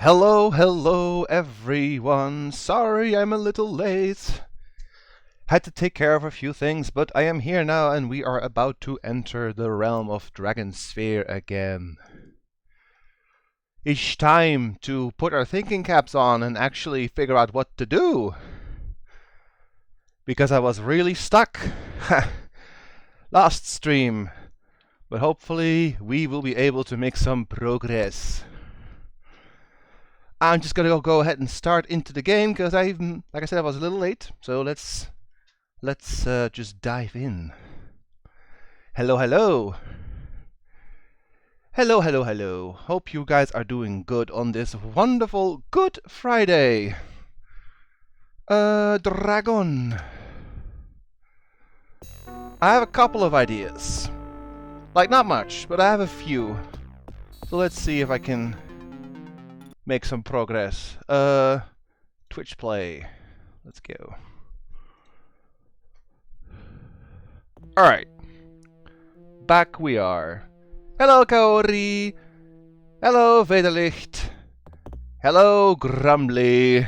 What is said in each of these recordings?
Hello, hello everyone. Sorry I'm a little late. Had to take care of a few things, but I am here now and we are about to enter the realm of Dragonsphere again. It's time to put our thinking caps on and actually figure out what to do. Because I was really stuck last stream. But hopefully we will be able to make some progress. I'm just gonna go ahead and start into the game because like I said, I was a little late. So let's just dive in. Hello, hello. Hello, hello, hello. Hope you guys are doing good on this wonderful Good Friday. Dragon. I have a couple of ideas. Like, not much, but I have a few. So let's see if I can make some progress. Twitch play. Let's go. Alright. Back we are. Hello, Kaori. Hello, Vederlicht. Hello, Grumbly.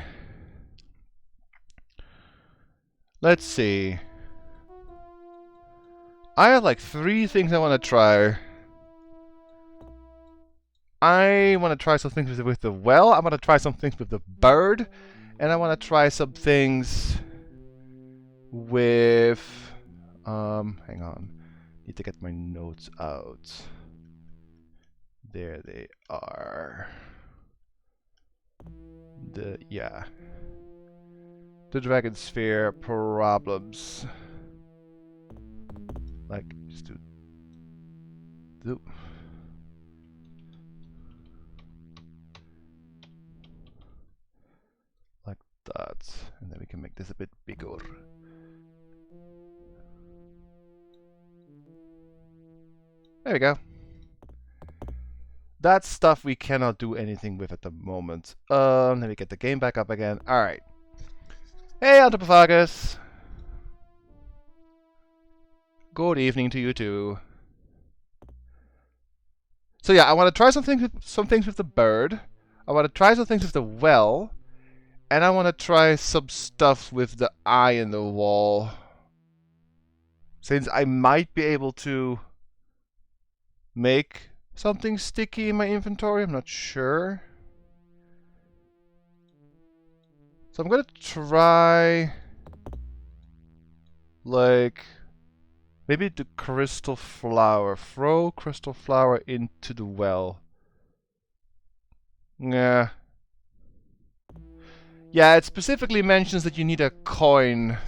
Let's see. I have like 3 things I want to try. I want to try some things with the well. I want to try some things with the bird. And I want to try some things with... hang on. Need to get my notes out. There they are. The Dragonsphere problems. Like, just do... Like that. And then we can make this a bit bigger. There we go. That stuff we cannot do anything with at the moment. Let me get the game back up again. Alright. Hey, Anthropophagus! Good evening to you too. So yeah, I want to try some things with the bird. I want to try some things with the well. And I want to try some stuff with the eye in the wall. Since I might be able to make something sticky in my inventory, I'm not sure. So I'm gonna try like maybe the crystal flower. Throw crystal flower into the well. Yeah. Yeah, it specifically mentions that you need a coin.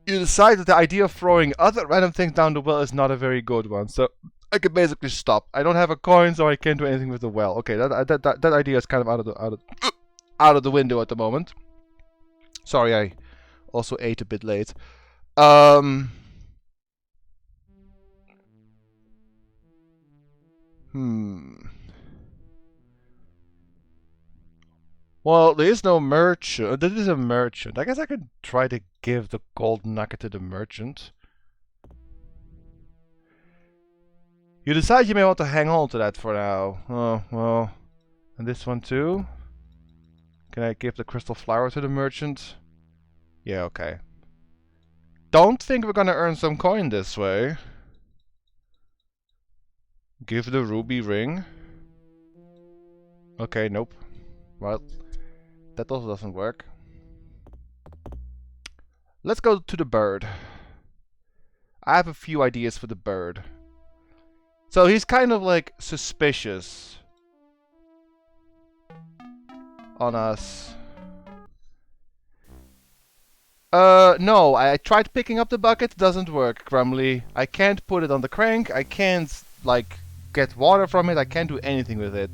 You decide that the idea of throwing other random things down the well is not a very good one, so I could basically stop. I don't have a coin, so I can't do anything with the well. Okay, that idea is kind of out of the window at the moment. Sorry, I also ate a bit late. Well, there is no merchant. There is a merchant. I guess I could try to give the gold nugget to the merchant. You decide you may want to hang on to that for now. Oh, well. And this one too? Can I give the crystal flower to the merchant? Yeah, okay. Don't think we're gonna earn some coin this way. Give the ruby ring. Okay, nope. Well, that also doesn't work. Let's go to the bird. I have a few ideas for the bird. So he's kind of like suspicious on us. No, I tried picking up the bucket, it doesn't work, Grumbly. I can't put it on the crank, I can't, like, get water from it, I can't do anything with it.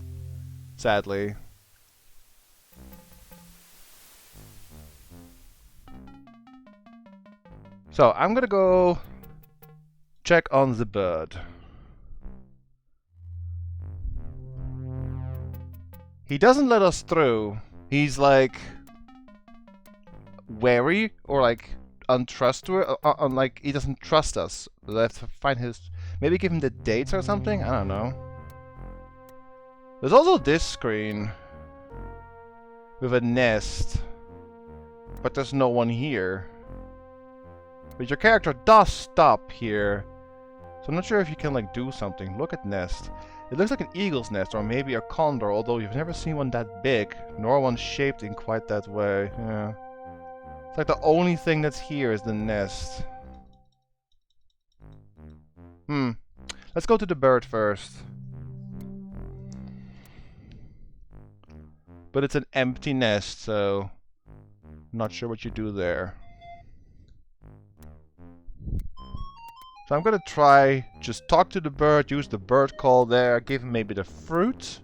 Sadly. So, I'm gonna go check on the bird. He doesn't let us through. He's like wary or like untrustworthy. Like he doesn't trust us. We have to find his. Maybe give him the dates or something. I don't know. There's also this screen with a nest, but there's no one here. But your character does stop here, so I'm not sure if you can like do something. Look at nest. It looks like an eagle's nest or maybe a condor, although you've never seen one that big, nor one shaped in quite that way. Yeah. It's like the only thing that's here is the nest. Let's go to the bird first. But it's an empty nest, so not sure what you do there. So I'm gonna try just talk to the bird, use the bird call there, give him maybe the fruit.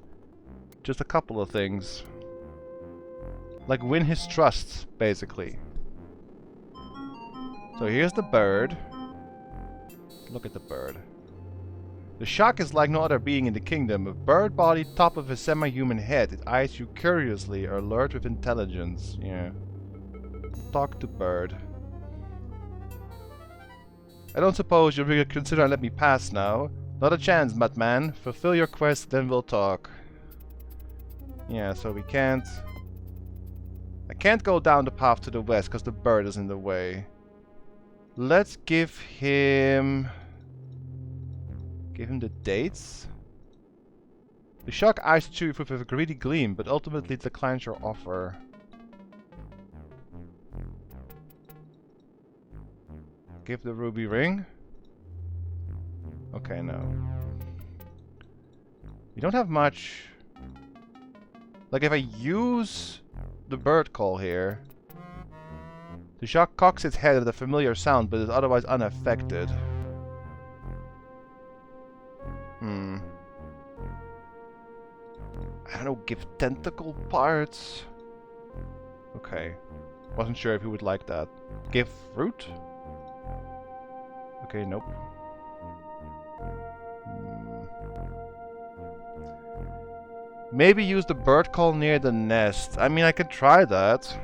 Just a couple of things. Like win his trust, basically. So here's the bird. Look at the bird. The shark is like no other being in the kingdom. A bird body, top of a semi-human head. It eyes you curiously, alert with intelligence. Yeah. Talk to bird. I don't suppose you'll really consider and let me pass now. Not a chance, Madman. Fulfill your quest, then we'll talk. Yeah, so we can't... I can't go down the path to the west because the bird is in the way. Let's give him... Give him the dates. The shark eyes at you with a greedy gleam, but ultimately declines your offer. Give the ruby ring. Okay, no. You don't have much. Like if I use the bird call here, the shark cocks its head at a familiar sound, but is otherwise unaffected. I don't know, give tentacle parts? Okay. Wasn't sure if you would like that. Give fruit? Okay, nope. Maybe use the bird call near the nest. I mean, I could try that.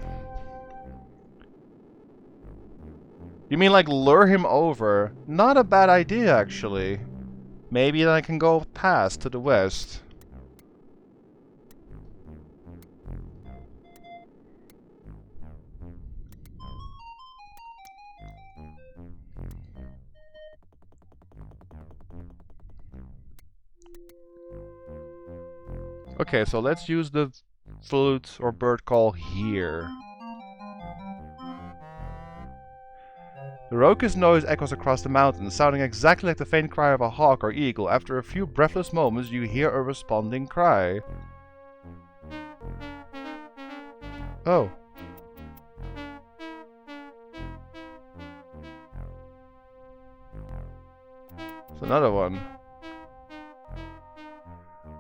You mean like lure him over? Not a bad idea, actually. Maybe then I can go past to the west. Okay, so let's use the flute or bird call here. The raucous noise echoes across the mountains, sounding exactly like the faint cry of a hawk or eagle. After a few breathless moments, you hear a responding cry. Oh. It's another one.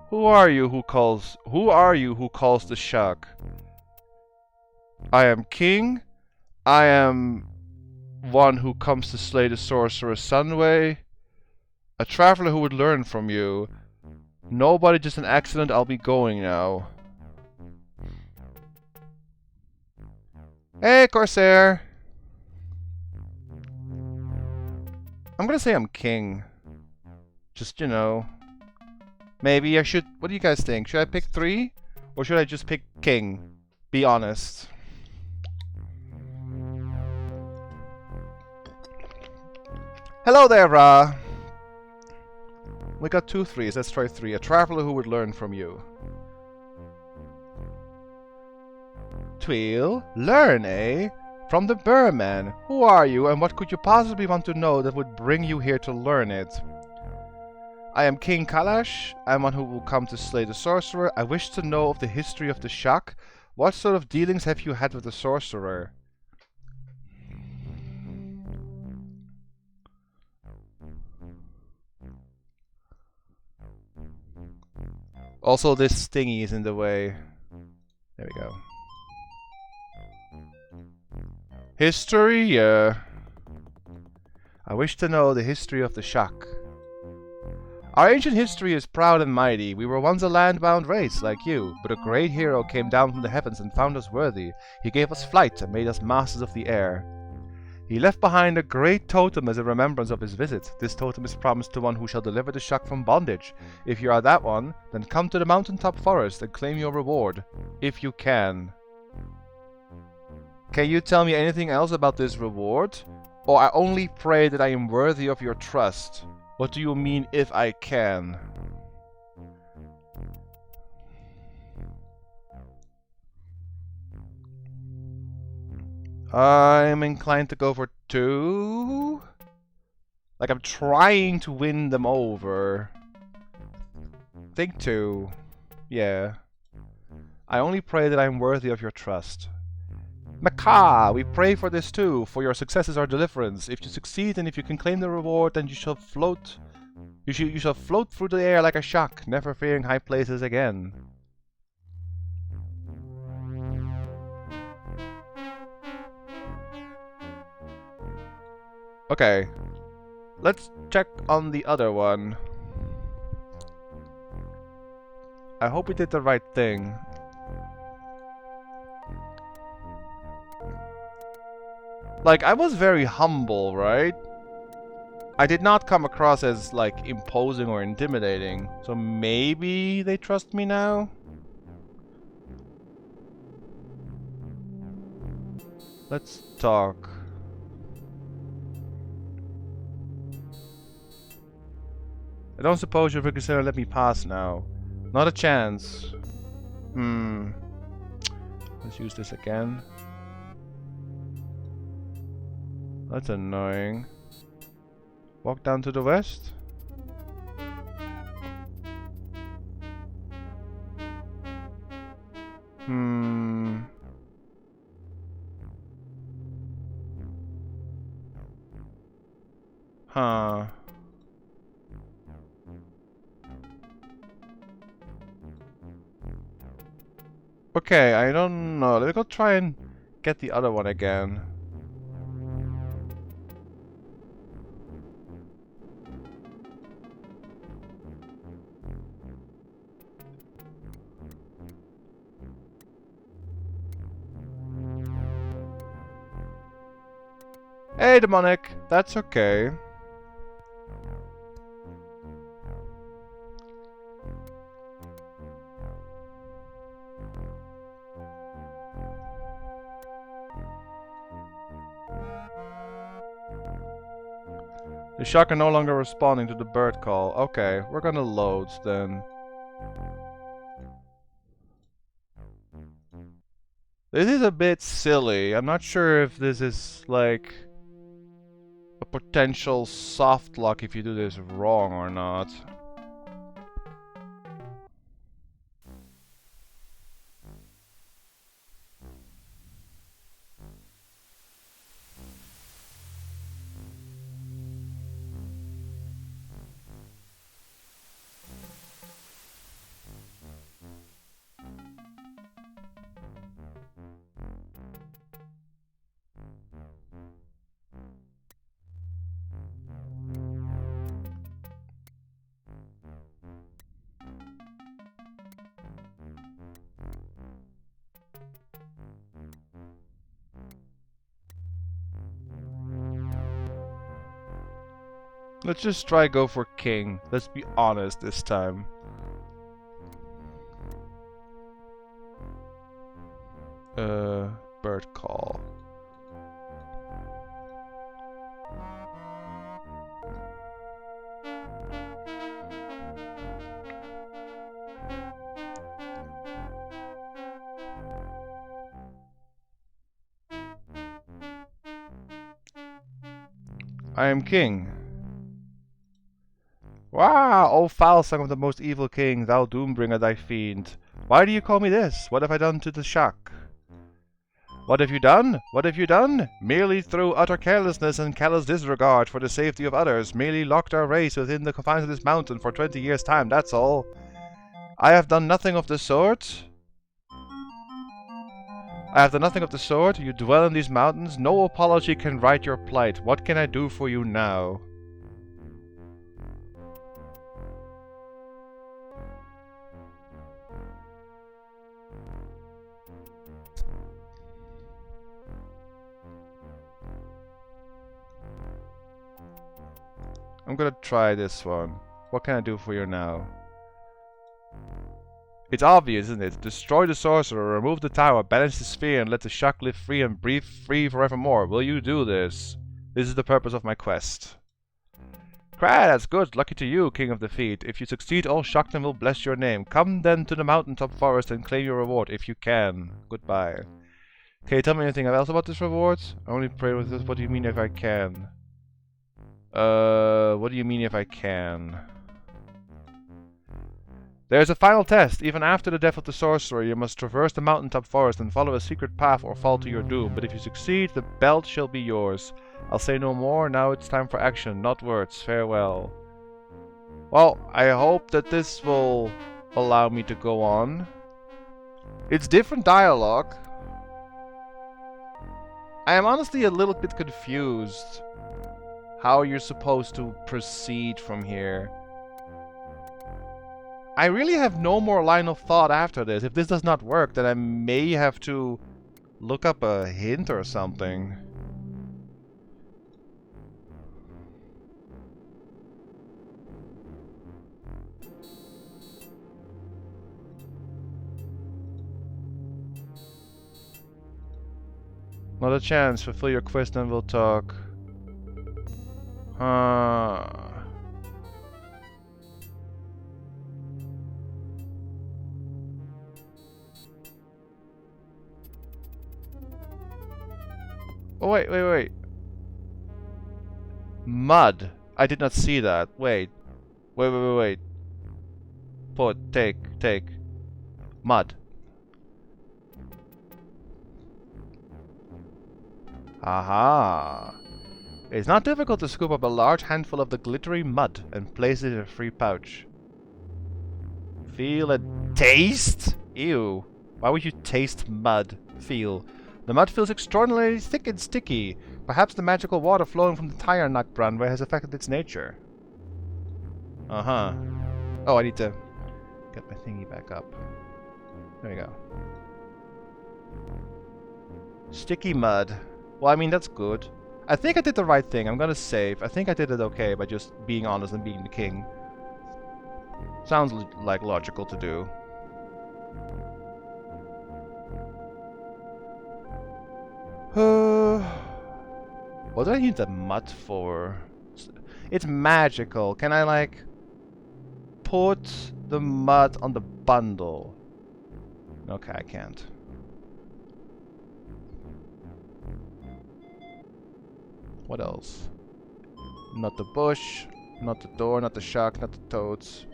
Who are you who calls the shark? I am king. I am one who comes to slay the sorcerer Sunway. A traveler who would learn from you. Nobody, just an accident. I'll be going now. Hey, Corsair. I'm gonna say I'm king. Just, you know. Maybe I should... What do you guys think? Should I pick 3? Or should I just pick king? Be honest. Hello there, Ra. We got 2 3s. Let's try 3. A traveler who would learn from you. Tweel, learn, eh? From the Burman. Who are you, and what could you possibly want to know that would bring you here to learn it? I am King Kalash. I am one who will come to slay the sorcerer. I wish to know of the history of the Shak. What sort of dealings have you had with the sorcerer? Also, this thingy is in the way. There we go. History? I wish to know the history of the Shak. Our ancient history is proud and mighty. We were once a land-bound race, like you, but a great hero came down from the heavens and found us worthy. He gave us flight and made us masters of the air. He left behind a great totem as a remembrance of his visit. This totem is promised to one who shall deliver the Shak from bondage. If you are that one, then come to the mountaintop forest and claim your reward. If you can. Can you tell me anything else about this reward? Or I only pray that I am worthy of your trust. What do you mean, if I can? I'm inclined to go for 2. Like, I'm trying to win them over. Think 2. Yeah. I only pray that I am worthy of your trust. Macaw, we pray for this too, for your success is our deliverance. If you succeed and if you can claim the reward, then you shall float. You shall float through the air like a Shak, never fearing high places again. Okay, let's check on the other one. I hope we did the right thing. Like, I was very humble, right? I did not come across as, like, imposing or intimidating. So maybe they trust me now? Let's talk. I don't suppose you'll consider let me pass now. Not a chance. Let's use this again. That's annoying. Walk down to the west? Huh. Okay, I don't know. Let me go try and get the other one again. Hey, demonic. That's okay. The Shak are no longer responding to the bird call. Okay, we're gonna load then. This is a bit silly. I'm not sure if this is like a potential soft lock if you do this wrong or not. Let's just try go for king. Let's be honest this time. Bird call. I am king. Wow, O foul son of the most evil king, thou doombringer thy fiend. Why do you call me this? What have I done to the Shak? What have you done? What have you done? Merely through utter carelessness and callous disregard for the safety of others, merely locked our race within the confines of this mountain for 20 years' time, that's all. I have done nothing of the sort. I have done nothing of the sort. You dwell in these mountains. No apology can right your plight. What can I do for you now? I'm gonna try this one. What can I do for you now? It's obvious, isn't it? Destroy the sorcerer, remove the tower, banish the sphere, and let the shock live free and breathe free forevermore. Will you do this? This is the purpose of my quest. Cry, that's good. Lucky to you, King of the Feet. If you succeed, all Shockton will bless your name. Come then to the mountaintop forest and claim your reward, if you can. Goodbye. Can you tell me anything else about this reward? I only pray with this. What do you mean if I can? What do you mean if I can? There's a final test. Even after the death of the sorcerer, you must traverse the mountaintop forest and follow a secret path or fall to your doom. But if you succeed, the belt shall be yours. I'll say no more. Now it's time for action, not words. Farewell. Well, I hope that this will allow me to go on. It's different dialogue. I am honestly a little bit confused how you're supposed to proceed from here. I really have no more line of thought after this. If this does not work, then I may have to look up a hint or something. Not a chance. Fulfill your quest and we'll talk. Oh, wait. Mud. I did not see that. Wait. Take. Mud. Aha. It's not difficult to scoop up a large handful of the glittery mud and place it in a free pouch. Feel and taste? Ew. Why would you taste mud? Feel. The mud feels extraordinarily thick and sticky. Perhaps the magical water flowing from the tire knock runway has affected its nature. Uh-huh. Oh, I need to get my thingy back up. There we go. Sticky mud. Well, I mean, that's good. I think I did the right thing. I'm gonna save. I think I did it okay by just being honest and being the king. Sounds like logical to do. What do I need the mud for? It's magical. Can I, like, put the mud on the bundle? Okay, I can't. What else? Not the bush, not the door, not the shock, not the toads.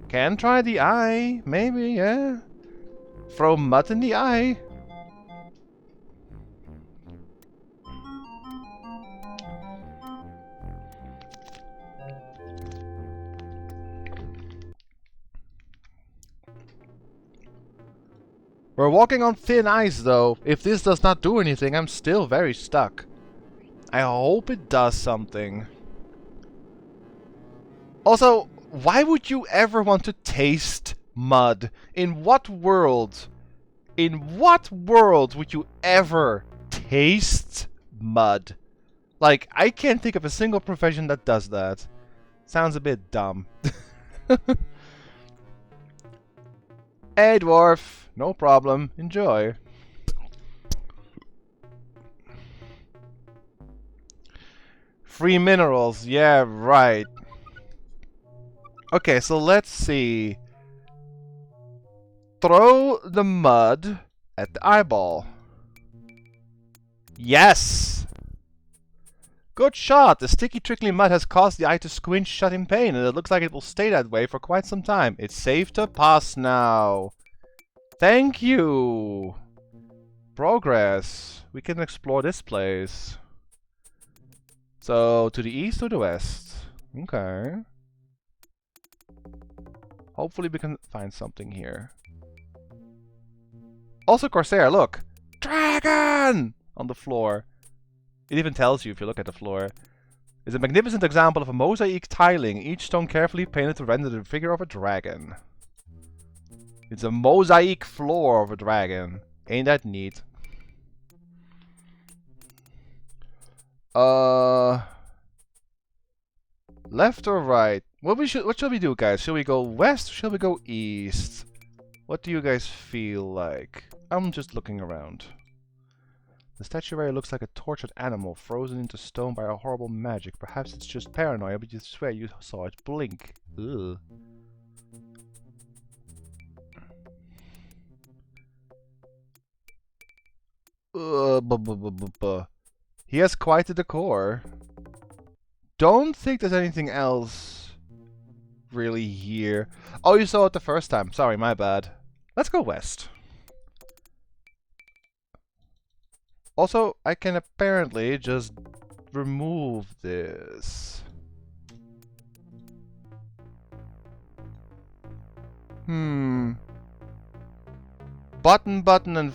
Can try the eye, maybe, yeah. Throw mud in the eye. We're walking on thin ice, though. If this does not do anything, I'm still very stuck. I hope it does something. Also, why would you ever want to taste mud? In what world? In what world would you ever taste mud? Like, I can't think of a single profession that does that. Sounds a bit dumb. Hey, dwarf. No problem. Enjoy. Free minerals. Yeah, right. Okay, so let's see. Throw the mud at the eyeball. Yes! Good shot! The sticky, trickly mud has caused the eye to squinch shut in pain, and it looks like it will stay that way for quite some time. It's safe to pass now. Thank you! Progress. We can explore this place. So, to the east or the west? Okay. Hopefully we can find something here. Also, Corsair, look! Dragon! On the floor. It even tells you if you look at the floor. It's a magnificent example of a mosaic tiling, each stone carefully painted to render the figure of a dragon. It's a mosaic floor of a dragon. Ain't that neat? Left or right? What shall we do, guys? Shall we go west or shall we go east? What do you guys feel like? I'm just looking around. The statuary looks like a tortured animal frozen into stone by a horrible magic. Perhaps it's just paranoia, but you swear you saw it blink. Ugh. He has quite the decor. Don't think there's anything else really here. Oh, you saw it the first time. Sorry, my bad. Let's go west. Also, I can apparently just remove this. Button, button, and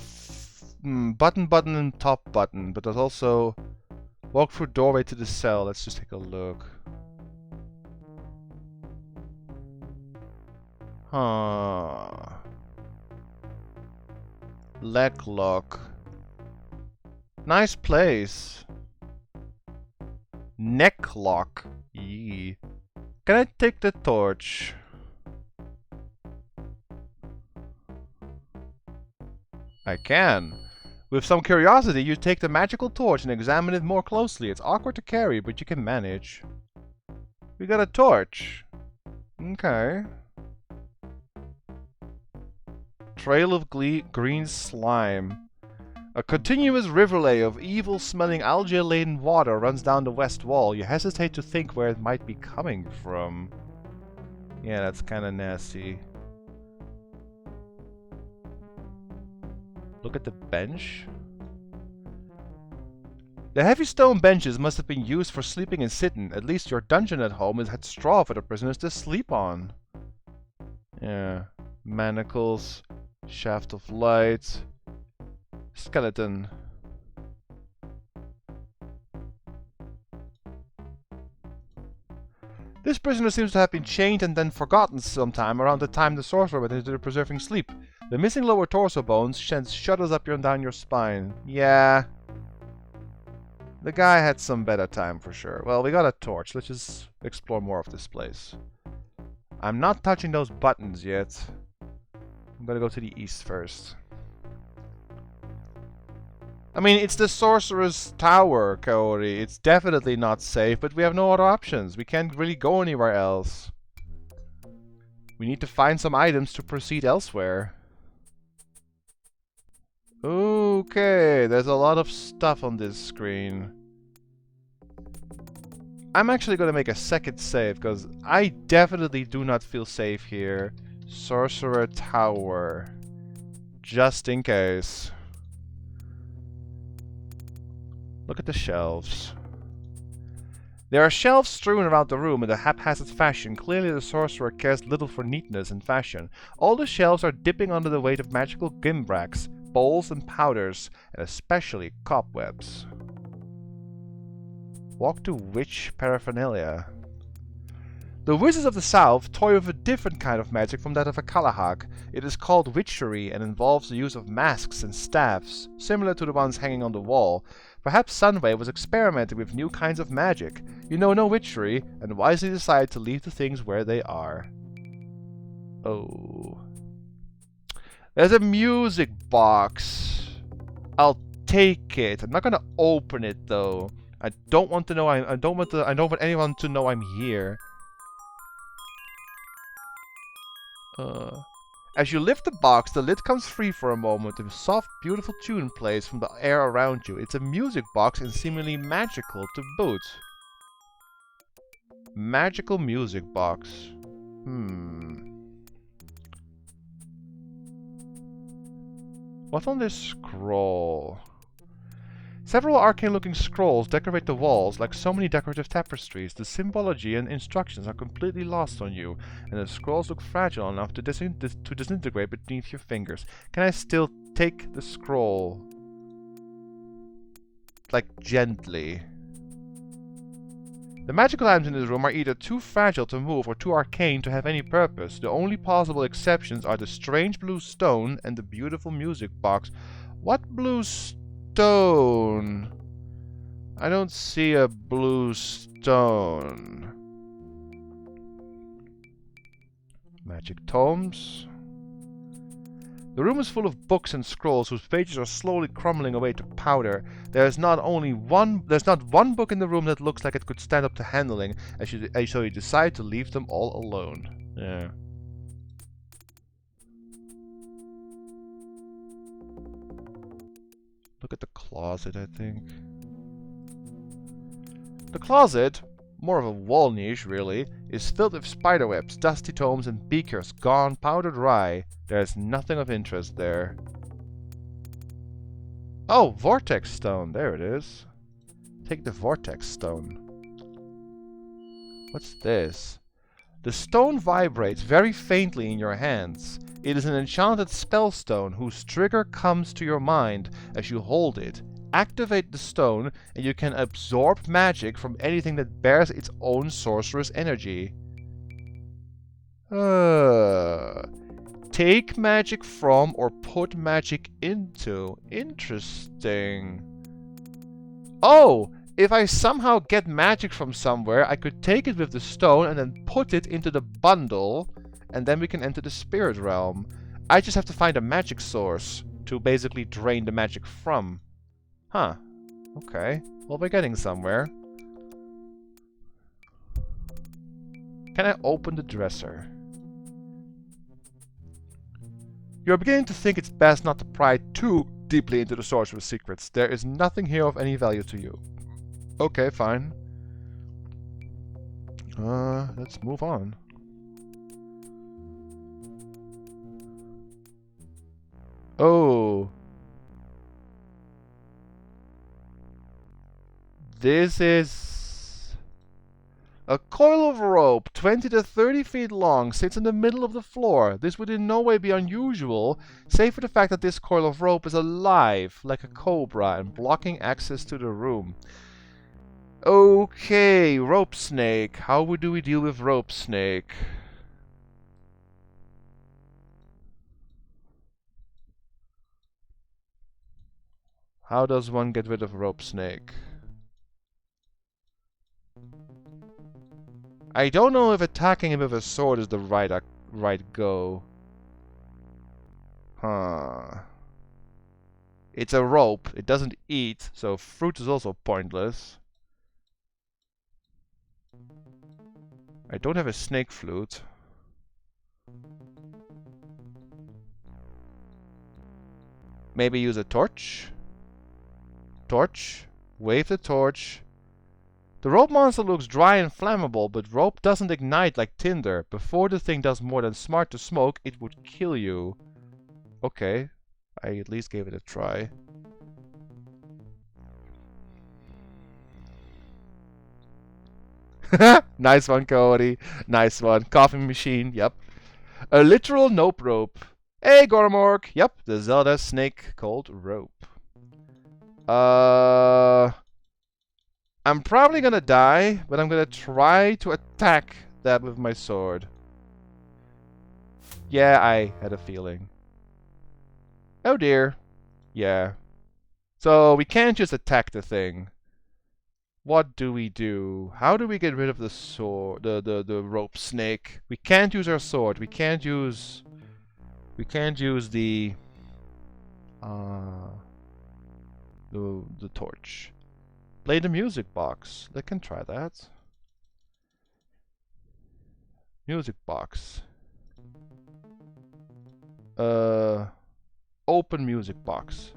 button, button, and top button. But there's also walk through doorway to the cell. Let's just take a look. Huh. Leg lock. Nice place. Neck lock. Yee. Can I take the torch? I can. With some curiosity, you take the magical torch and examine it more closely. It's awkward to carry, but you can manage. We got a torch. Okay. Trail of green slime. A continuous rivulet of evil-smelling algae-laden water runs down the west wall. You hesitate to think where it might be coming from. Yeah, that's kind of nasty. Look at the bench. The heavy stone benches must have been used for sleeping and sitting. At least your dungeon at home has had straw for the prisoners to sleep on. Yeah. Manacles. Shaft of light. Skeleton. This prisoner seems to have been chained and then forgotten sometime around the time the sorcerer went into the preserving sleep. The missing lower torso bones sends shudders up and down your spine. Yeah. The guy had some better time for sure. Well, we got a torch. Let's just explore more of this place. I'm not touching those buttons yet. I'm gonna go to the east first. I mean, it's the Sorcerer's Tower, Kaori. It's definitely not safe, but we have no other options. We can't really go anywhere else. We need to find some items to proceed elsewhere. Okay, there's a lot of stuff on this screen. I'm actually going to make a second save, because I definitely do not feel safe here. Sorcerer Tower. Just in case. Look at the shelves. There are shelves strewn around the room in a haphazard fashion. Clearly the sorcerer cares little for neatness and fashion. All the shelves are dipping under the weight of magical gimbracks, bowls and powders, and especially cobwebs. Walk to witch paraphernalia. The wizards of the south toy with a different kind of magic from that of a Kalahag. It is called witchery and involves the use of masks and staffs, similar to the ones hanging on the wall. Perhaps Sunway was experimenting with new kinds of magic. You know no witchery, and wisely decided to leave the things where they are. Oh. There's a music box. I'll take it. I'm not gonna open it though. I don't want to know I don't want anyone to know I'm here. As you lift the box, the lid comes free for a moment. A soft, beautiful tune plays from the air around you. It's a music box and seemingly magical to boot. Magical music box. What's on this scroll? Several arcane-looking scrolls decorate the walls like so many decorative tapestries. The symbology and instructions are completely lost on you, and the scrolls look fragile enough to disintegrate beneath your fingers. Can I still take the scroll? Like, gently. The magical items in this room are either too fragile to move or too arcane to have any purpose. The only possible exceptions are the strange blue stone and the beautiful music box. What blue stone? I don't see a blue stone. Magic tomes. The room is full of books and scrolls whose pages are slowly crumbling away to powder. There's not one book in the room that looks like it could stand up to handling, so you decide to leave them all alone. Yeah. Look at the closet, I think. The closet, more of a wall niche really, is filled with spiderwebs, dusty tomes, and beakers gone powder dry. There's nothing of interest there. Oh, vortex stone. There it is. Take the vortex stone. What's this? The stone vibrates very faintly in your hands. It is an enchanted spellstone whose trigger comes to your mind as you hold it. Activate the stone and you can absorb magic from anything that bears its own sorcerous energy. Take magic from or put magic into. Interesting. Oh! If I somehow get magic from somewhere, I could take it with the stone and then put it into the bundle, and then we can enter the spirit realm. I just have to find a magic source to basically drain the magic from. Huh. Okay. Well, we're getting somewhere. Can I open the dresser? You're beginning to think it's best not to pry too deeply into the sorcerer's secrets. There is nothing here of any value to you. Okay, fine. Let's move on. Oh. This is a coil of rope 20 to 30 feet long sits in the middle of the floor. This would in no way be unusual, save for the fact that this coil of rope is alive, like a cobra, and blocking access to the room. Okay, rope snake. How do we deal with rope snake? How does one get rid of rope snake? I don't know if attacking him with a sword is the right go. Huh. It's a rope. It doesn't eat, so fruit is also pointless. I don't have a snake flute. Maybe use a torch? Torch. Wave the torch. The rope monster looks dry and flammable, but rope doesn't ignite like tinder. Before the thing does more than smart to smoke, it would kill you. Okay. I at least gave it a try. Nice one, Cody. Nice one. Coffee machine. Yep. A literal nope rope. Hey, Gormork. Yep. The Zelda snake called rope. I'm probably gonna die, but I'm gonna try to attack that with my sword. Yeah, I had a feeling. Oh dear. Yeah. So we can't just attack the thing. What do we do? How do we get rid of the sword, the rope snake? We can't use our sword. We can't use the torch. Play the music box. I can try that. Music box. Open music box.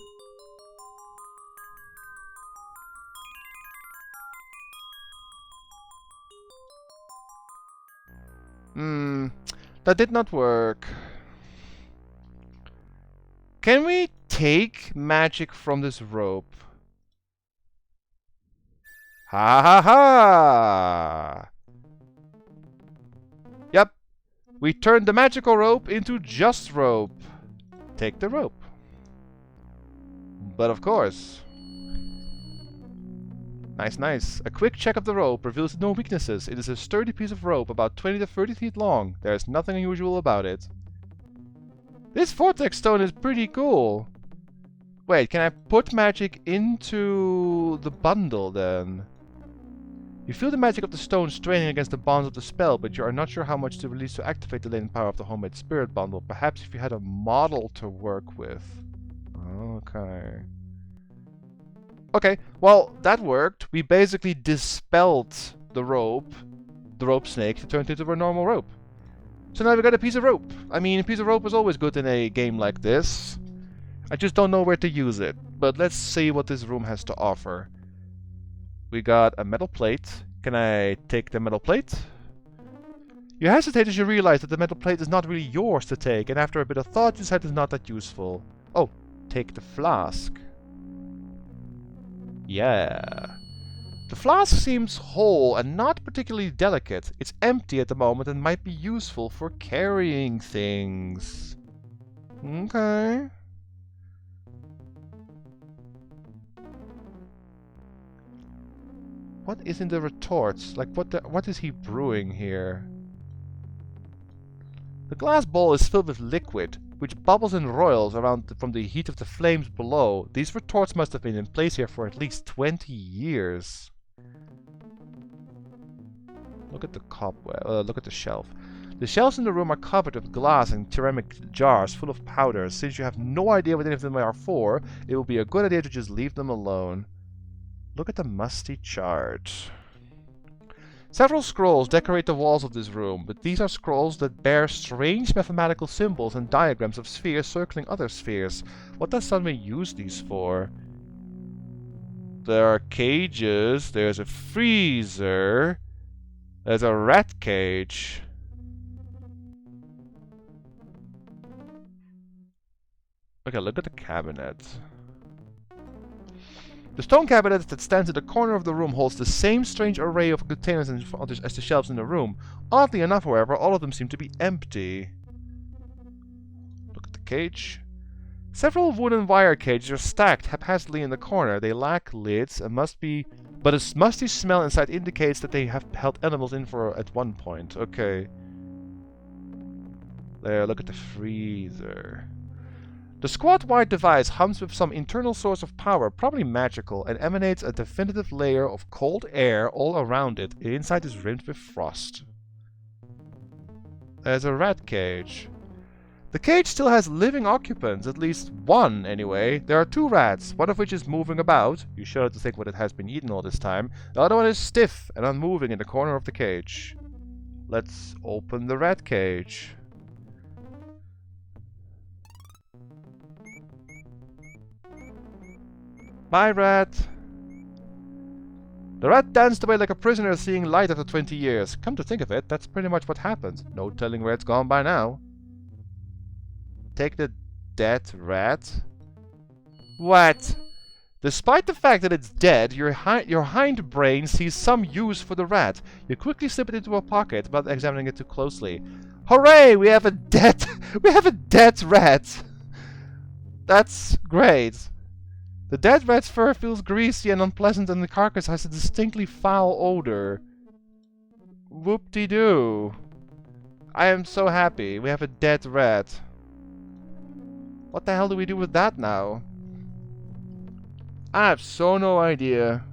That did not work. Can we take magic from this rope? Ha ha ha! Yep. We turned the magical rope into just rope. Take the rope. But of course. Nice, nice. A quick check of the rope reveals no weaknesses. It is a sturdy piece of rope, about 20 to 30 feet long. There is nothing unusual about it. This vortex stone is pretty cool. Wait, can I put magic into the bundle then? You feel the magic of the stone straining against the bonds of the spell, but you are not sure how much to release to activate the latent power of the homemade spirit bundle. Perhaps if you had a model to work with. Okay. Okay, well, that worked. We basically dispelled the rope snake, to turn it into a normal rope. So now we got a piece of rope. I mean, a piece of rope is always good in a game like this. I just don't know where to use it. But let's see what this room has to offer. We got a metal plate. Can I take the metal plate? You hesitate as you realize that the metal plate is not really yours to take, and after a bit of thought you decide it's not that useful. Oh, take the flask. Yeah. The flask seems whole and not particularly delicate. It's empty at the moment and might be useful for carrying things. Okay. What is in the retorts? Like, what is he brewing here? The glass bowl is filled with liquid, which bubbles and roils around from the heat of the flames below. These retorts must have been in place here for at least 20 years. Look at the cobweb. Look at the shelf. The shelves in the room are covered with glass and ceramic jars full of powders. Since you have no idea what any of them are for, it will be a good idea to just leave them alone. Look at the musty chart. Several scrolls decorate the walls of this room, but these are scrolls that bear strange mathematical symbols and diagrams of spheres circling other spheres. What does someone use these for? There are cages, there's a freezer, there's a rat cage. Okay, look at the cabinet. The stone cabinet that stands at the corner of the room holds the same strange array of containers as the shelves in the room. Oddly enough, however, all of them seem to be empty. Look at the cage. Several wooden wire cages are stacked haphazardly in the corner. They lack lids and but a musty smell inside indicates that they have held animals in for at one point. Okay. There, look at the freezer. The squat white device hums with some internal source of power, probably magical, and emanates a definitive layer of cold air all around it. The inside is rimmed with frost. There's a rat cage. The cage still has living occupants, at least one anyway. There are 2 rats, one of which is moving about. You shudder to think what it has been eaten all this time. The other one is stiff and unmoving in the corner of the cage. Let's open the rat cage. Bye, rat. The rat danced away like a prisoner seeing light after 20 years. Come to think of it, that's pretty much what happened. No telling where it's gone by now. Take the dead rat. What? Despite the fact that it's dead, your hind brain sees some use for the rat. You quickly slip it into a pocket without examining it too closely. Hooray! We have a dead rat. That's great. The dead rat's fur feels greasy and unpleasant, and the carcass has a distinctly foul odor. Whoop-de-doo. I am so happy. We have a dead rat. What the hell do we do with that now? I have so no idea.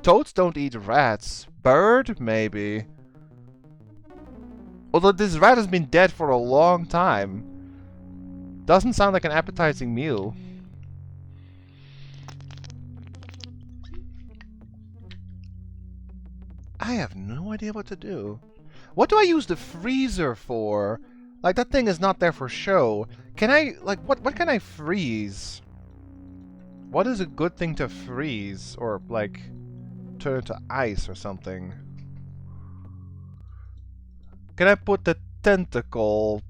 Toads don't eat rats. Bird, maybe. Although this rat has been dead for a long time. Doesn't sound like an appetizing meal. I have no idea what to do. What do I use the freezer for? Like, that thing is not there for show. Can I, like, what can I freeze? What is a good thing to freeze? Or, like, turn into ice or something? Can I put the tentacle?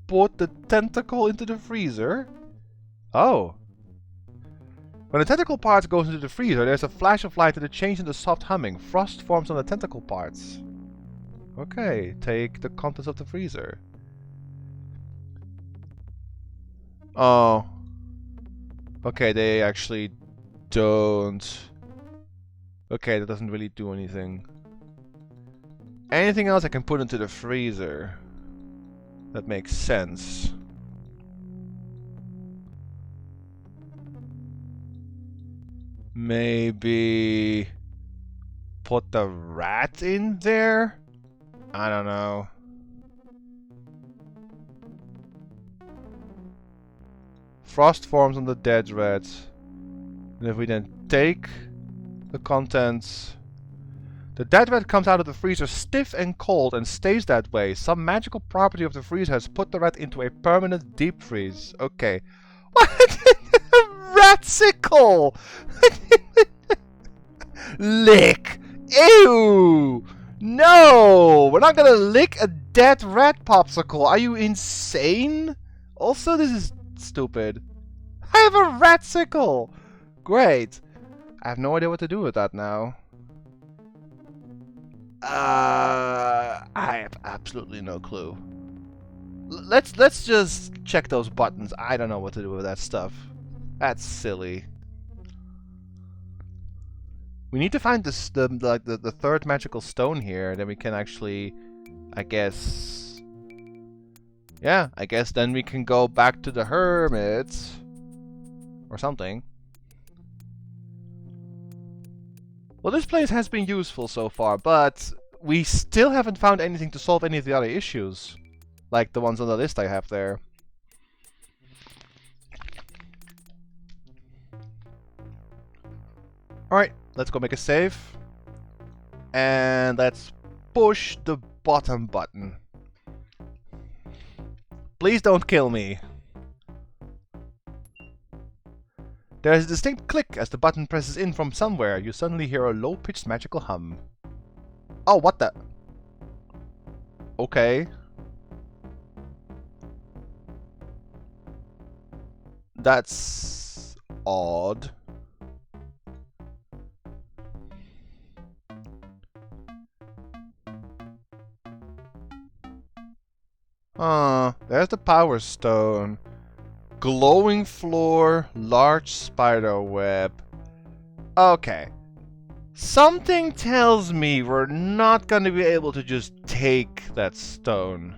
Put the tentacle into the freezer? Oh. When the tentacle part goes into the freezer, there's a flash of light and a change in the soft humming. Frost forms on the tentacle parts. Okay, take the contents of the freezer. Oh. Okay, they actually don't. Okay, that doesn't really do anything. Anything else I can put into the freezer? That makes sense. Maybe put the rat in there? I don't know. Frost forms on the dead rat. And if we then take the contents... The dead rat comes out of the freezer stiff and cold and stays that way. Some magical property of the freezer has put the rat into a permanent deep freeze. Okay. What? Ratsicle! Lick! Ew! No! We're not gonna lick a dead rat popsicle. Are you insane? Also, this is stupid. I have a ratsicle! Great. I have no idea what to do with that now. I have absolutely no clue. Let's just check those buttons. I don't know what to do with that stuff. That's silly. We need to find this the third magical stone here. Then we can actually, I guess. Yeah, I guess then we can go back to the hermit or something. Well, this place has been useful so far, but we still haven't found anything to solve any of the other issues. Like the ones on the list I have there. Alright, let's go make a save. And let's push the bottom button. Please don't kill me. There is a distinct click as the button presses in from somewhere. You suddenly hear a low-pitched magical hum. Oh, what the? Okay. That's odd. There's the power stone. Glowing floor, large spider web. Okay. Something tells me we're not gonna be able to just take that stone.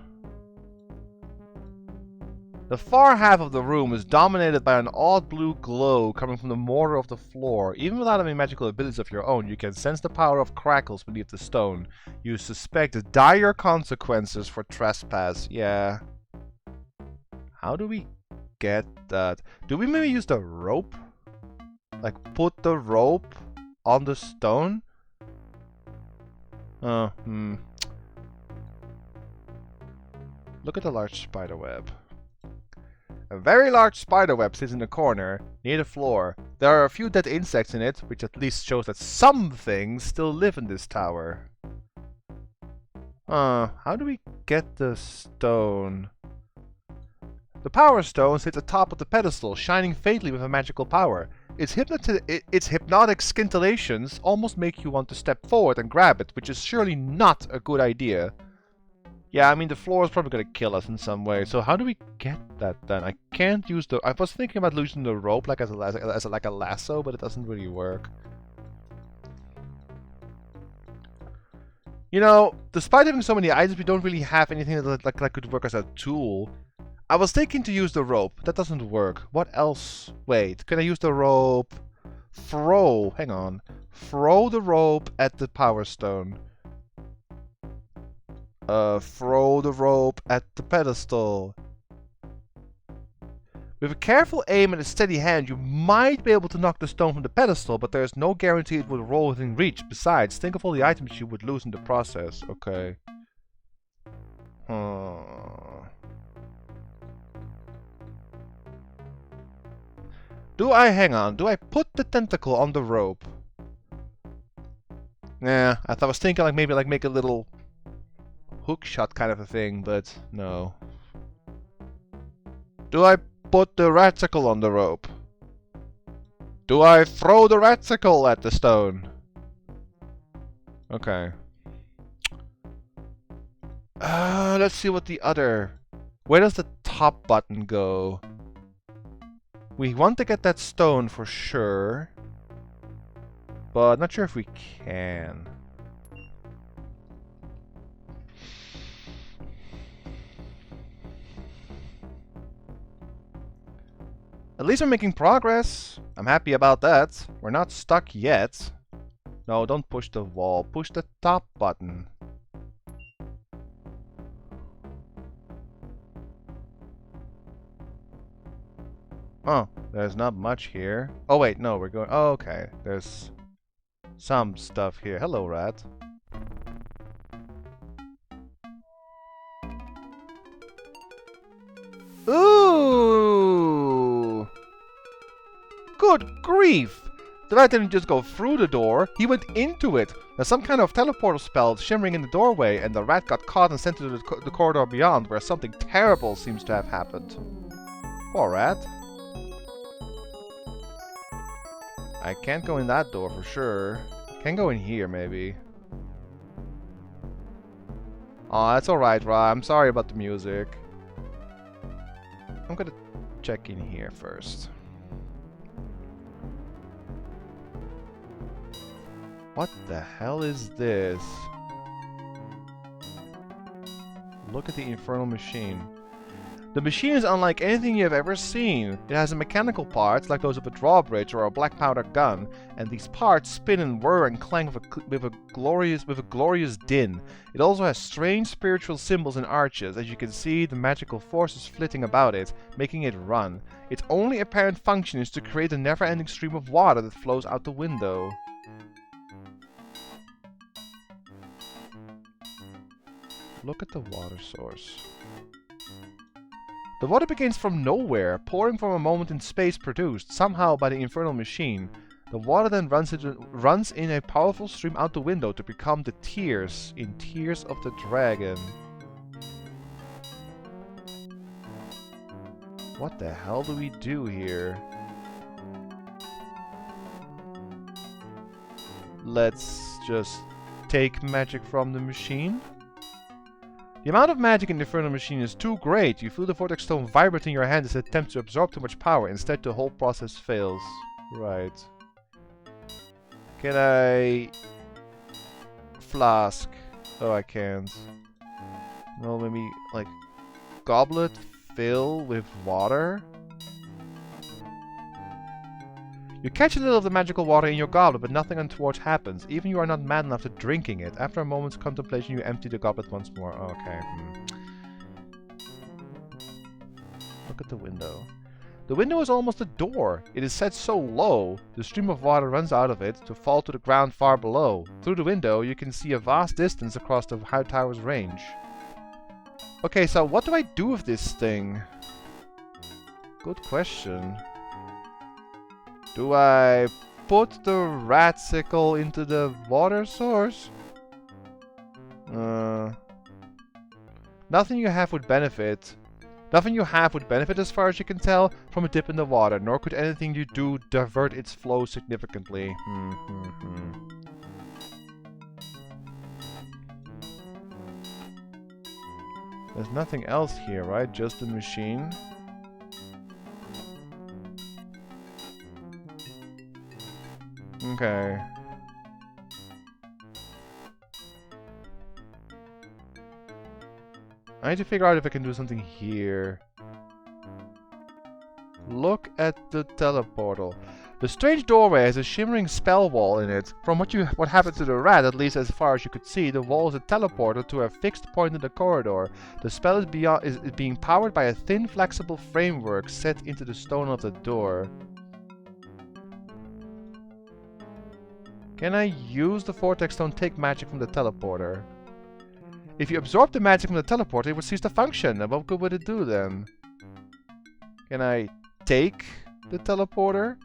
The far half of the room is dominated by an odd blue glow coming from the mortar of the floor. Even without any magical abilities of your own, you can sense the power of crackles beneath the stone. You suspect dire consequences for trespass. Yeah. How do we get that? Do we maybe use the rope? Like, put the rope on the stone? Look at the large spider web. A very large spider web sits in the corner, near the floor. There are a few dead insects in it, which at least shows that some things still live in this tower. How do we get the stone? The power stone sits atop of the pedestal, shining faintly with a magical power. Its hypnotic scintillations almost make you want to step forward and grab it, which is surely not a good idea. Yeah, I mean, the floor is probably gonna kill us in some way. So how do we get that then? I can't use the... I was thinking about using the rope like as a lasso, but it doesn't really work. You know, despite having so many items, we don't really have anything that could work as a tool. I was thinking to use the rope. That doesn't work. What else? Wait, can I use the rope? Throw. Hang on. Throw the rope at the power stone. Throw the rope at the pedestal. With a careful aim and a steady hand, you might be able to knock the stone from the pedestal, but there is no guarantee it will roll within reach. Besides, think of all the items you would lose in the process. Okay. Hang on, do I put the tentacle on the rope? Nah, I was thinking like maybe like make a little hook shot kind of a thing, but no. Do I put the raticle on the rope? Do I throw the raticle at the stone? Okay. Let's see what the other... Where does the top button go? We want to get that stone for sure, but not sure if we can. At least we're making progress. I'm happy about that. We're not stuck yet. No, don't push the wall. Push the top button. Oh, there's not much here. Oh wait, no, we're going... Oh, okay. There's some stuff here. Hello, rat. Ooh! Good grief! The rat didn't just go through the door, he went into it. There's some kind of teleportal spell shimmering in the doorway, and the rat got caught and sent to the corridor beyond, where something terrible seems to have happened. Poor rat. I can't go in that door for sure. Can go in here, maybe. Oh, that's alright, Ra. I'm sorry about the music. I'm gonna check in here first. What the hell is this? Look at the infernal machine. The machine is unlike anything you have ever seen. It has mechanical parts like those of a drawbridge or a black powder gun, and these parts spin and whir and clang with a glorious din. It also has strange spiritual symbols and arches. As you can see, the magical force is flitting about it, making it run. Its only apparent function is to create a never-ending stream of water that flows out the window. Look at the water source. The water begins from nowhere, pouring from a moment in space produced, somehow by the infernal machine. The water then runs in a powerful stream out the window to become the tears in Tears of the Dragon. What the hell do we do here? Let's just take magic from the machine. The amount of magic in the infernal machine is too great. You feel the vortex stone vibrate in your hand as it attempts to absorb too much power. Instead, the whole process fails. Right. Can I... Flask? Oh, I can't. Well, maybe, like, goblet fill with water? You catch a little of the magical water in your goblet, but nothing untoward happens. Even you are not mad enough to drinking it. After a moment's contemplation, you empty the goblet once more. Okay. Look at the window. The window is almost a door. It is set so low, the stream of water runs out of it to fall to the ground far below. Through the window, you can see a vast distance across the high tower's range. Okay, so what do I do with this thing? Good question. Do I put the ratsicle into the water source? Nothing you have would benefit. Nothing you have would benefit as far as you can tell from a dip in the water, nor could anything you do divert its flow significantly. There's nothing else here, right? Just the machine. Okay. I need to figure out if I can do something here. Look at the teleportal. The strange doorway has a shimmering spell wall in it. From what happened to the rat, at least as far as you could see, the wall is a teleporter to a fixed point in the corridor. The spell is being powered by a thin, flexible framework set into the stone of the door. Can I use the vortex stone to take magic from the teleporter? If you absorb the magic from the teleporter, it would cease to function. And what good would it do then? Can I take the teleporter?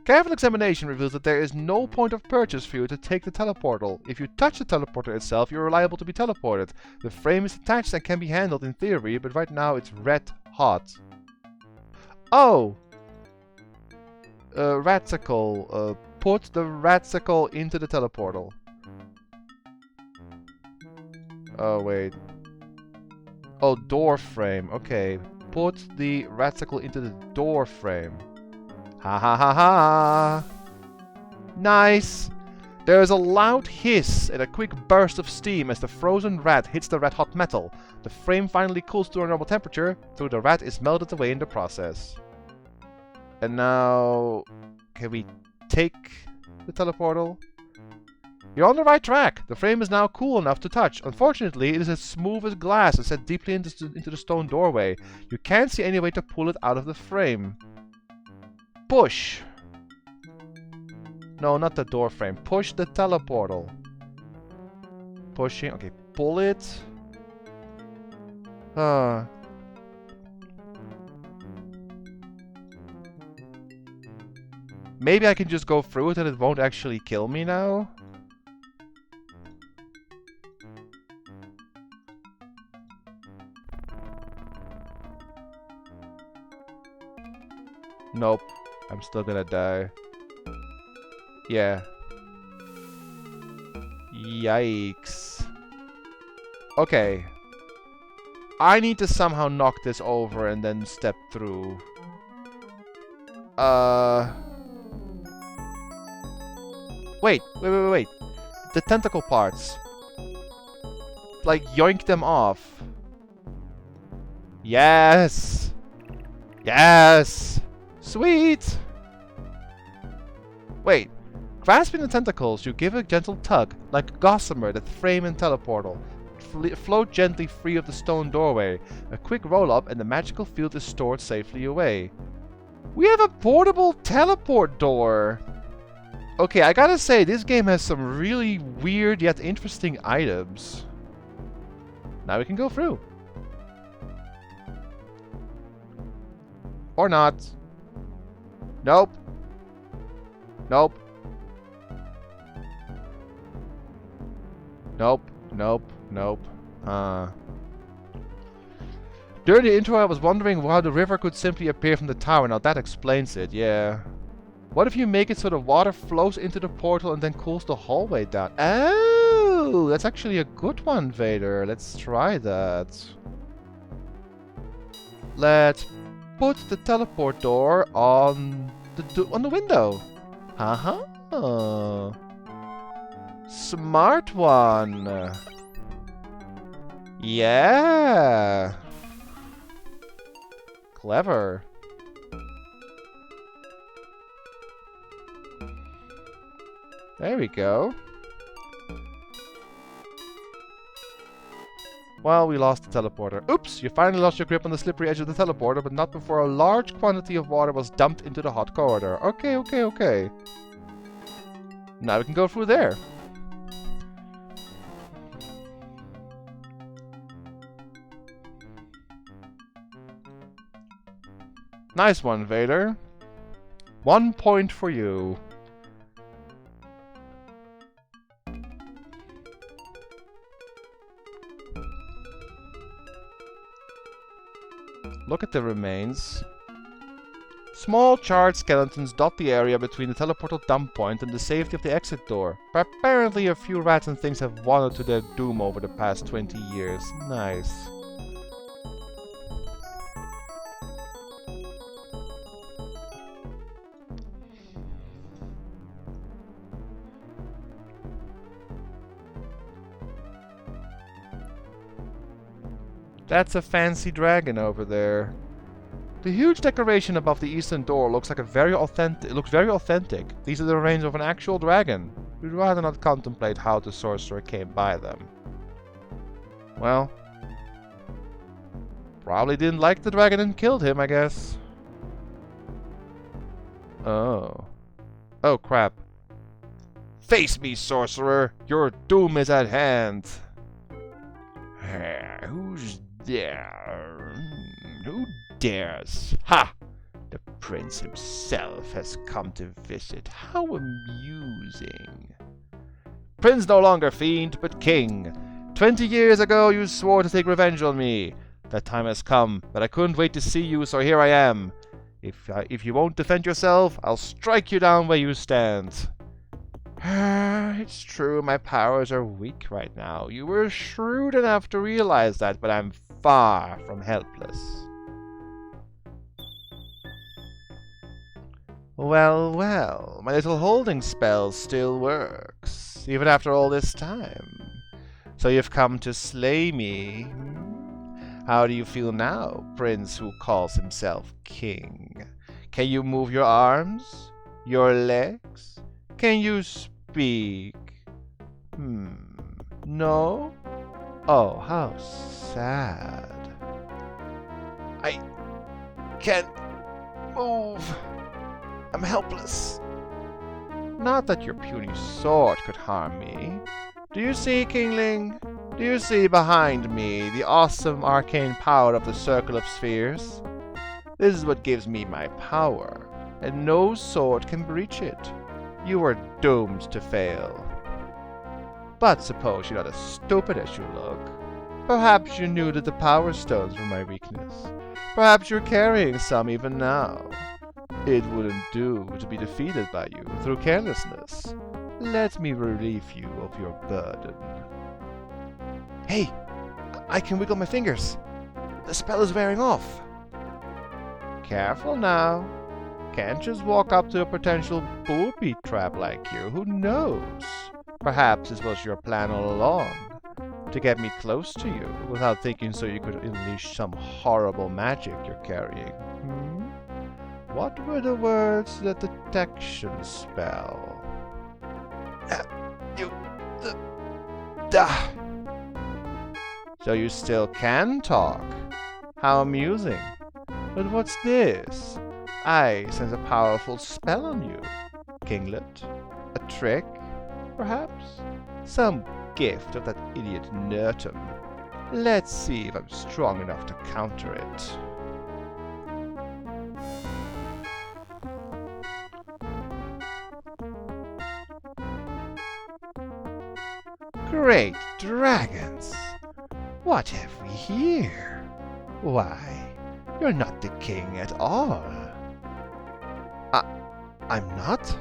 Careful examination reveals that there is no point of purchase for you to take the teleportal. If you touch the teleporter itself, you are liable to be teleported. The frame is attached and can be handled in theory, but right now it's red hot. Oh! Ratsicle. Put the ratsicle into the teleportal. Oh, wait. Oh, door frame. Okay. Put the ratsicle into the door frame. Ha ha ha ha! Nice! There is a loud hiss and a quick burst of steam as the frozen rat hits the red-hot metal. The frame finally cools to a normal temperature, though the rat is melted away in the process. And now... can we take the teleportal? You're on the right track. The frame is now cool enough to touch. Unfortunately, it is as smooth as glass and set deeply into the stone doorway. You can't see any way to pull it out of the frame. Push. No, not the door frame. Push the teleportal. Pushing. Okay, pull it. Maybe I can just go through it and it won't actually kill me now? Nope. I'm still gonna die. Yeah. Yikes. Okay. I need to somehow knock this over and then step through. Wait. The tentacle parts. Like, yoink them off. Yes! Yes! Sweet! Wait. Grasping the tentacles, you give a gentle tug, like gossamer that frame and teleportal. Float gently free of the stone doorway. A quick roll-up and the magical field is stored safely away. We have a portable teleport door! Okay, I gotta say, this game has some really weird yet interesting items. Now we can go through. Or not. Nope. Nope. Nope. During the intro I was wondering how the river could simply appear from the tower. Now that explains it, yeah. What if you make it so the water flows into the portal and then cools the hallway down? Oh, that's actually a good one, Vader. Let's try that. Let's put the teleport door on the window. Haha. Smart one. Yeah. Clever. There we go. Well, we lost the teleporter. Oops! You finally lost your grip on the slippery edge of the teleporter, but not before a large quantity of water was dumped into the hot corridor. Okay. Now we can go through there. Nice one, Vader. 1 point for you. Look at the remains. Small charred skeletons dot the area between the teleportal dump point and the safety of the exit door. But apparently a few rats and things have wandered to their doom over the past 20 years. Nice. That's a fancy dragon over there. The huge decoration above the eastern door looks very authentic. These are the remains of an actual dragon. We'd rather not contemplate how the sorcerer came by them. Well, probably didn't like the dragon and killed him, I guess. Oh. Oh, crap. Face me, sorcerer! Your doom is at hand! Who's there? Who dares? Ha! The prince himself has come to visit. How amusing. Prince no longer fiend, but king. 20 years ago you swore to take revenge on me. That time has come, but I couldn't wait to see you, so here I am. If you won't defend yourself, I'll strike you down where you stand. It's true, my powers are weak right now. You were shrewd enough to realize that, but I'm far from helpless. Well, my little holding spell still works, even after all this time. So you've come to slay me. How do you feel now, prince who calls himself king? Can you move your arms? Your legs? Can you speak? No? Oh, how sad. I can't move. I'm helpless. Not that your puny sword could harm me. Do you see, Kingling? Do you see behind me the awesome arcane power of the Circle of Spheres? This is what gives me my power, and no sword can breach it. You are doomed to fail. But suppose you're not as stupid as you look. Perhaps you knew that the Power Stones were my weakness. Perhaps you're carrying some even now. It wouldn't do to be defeated by you through carelessness. Let me relieve you of your burden. Hey! I can wiggle my fingers! The spell is wearing off! Careful now. Can't just walk up to a potential booby trap like you. Who knows? Perhaps this was your plan all along. To get me close to you, without thinking so you could unleash some horrible magic you're carrying. What were the words to the detection spell? So you still can talk. How amusing. But what's this? I sense a powerful spell on you. Kinglet? A trick, perhaps? Some gift of that idiot Nurtum. Let's see if I'm strong enough to counter it. Great dragons! What have we here? Why, you're not the king at all. I'm not?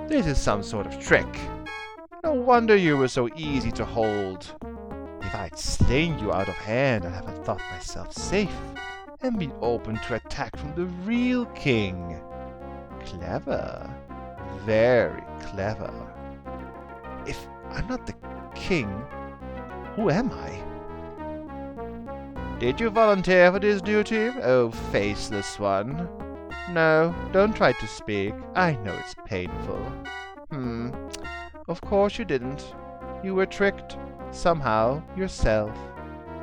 This is some sort of trick. No wonder you were so easy to hold. If I'd slain you out of hand, I'd have thought myself safe and been open to attack from the real king. Clever. Very clever. If I'm not the king, who am I? Did you volunteer for this duty, oh faceless one? No, don't try to speak. I know it's painful. Of course you didn't. You were tricked, somehow, yourself.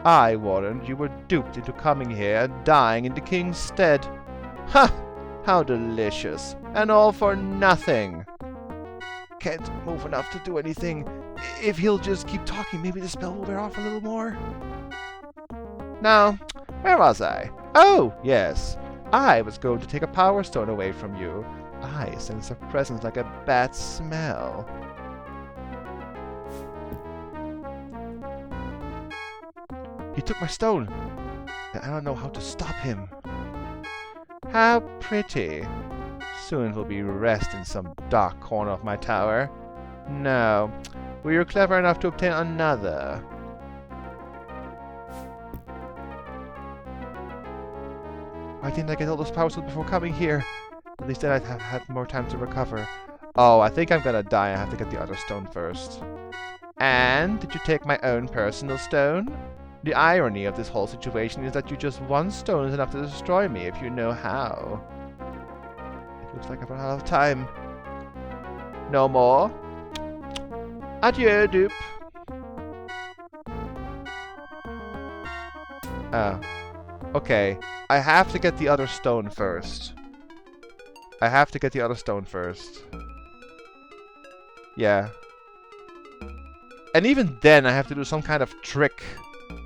I warned you were duped into coming here and dying in the king's stead. Ha! How delicious! And all for nothing! Can't move enough to do anything. If he'll just keep talking, maybe the spell will wear off a little more. Now, where was I? Oh, yes. I was going to take a power stone away from you. I sense a presence like a bad smell. He took my stone, and I don't know how to stop him. How pretty. Soon he'll be rest in some dark corner of my tower. No, were you clever enough to obtain another? Why didn't I get all those power stones before coming here? At least then I'd have had more time to recover. Oh, I think I'm gonna die. I have to get the other stone first. And did you take my own personal stone? The irony of this whole situation is that just one stone is enough to destroy me if you know how. It looks like I've run out of time. No more? Adieu, dupe. Oh. Okay. I have to get the other stone first. Yeah. And even then I have to do some kind of trick.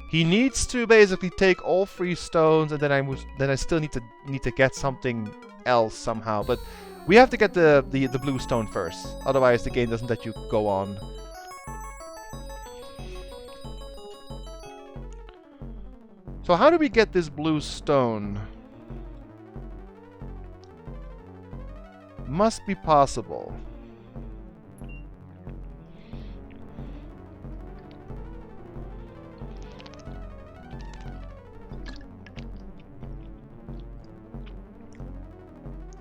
He needs to basically take all 3 stones, and then I still need to get something else somehow. But we have to get the blue stone first. Otherwise the game doesn't let you go on. So how do we get this blue stone? Must be possible.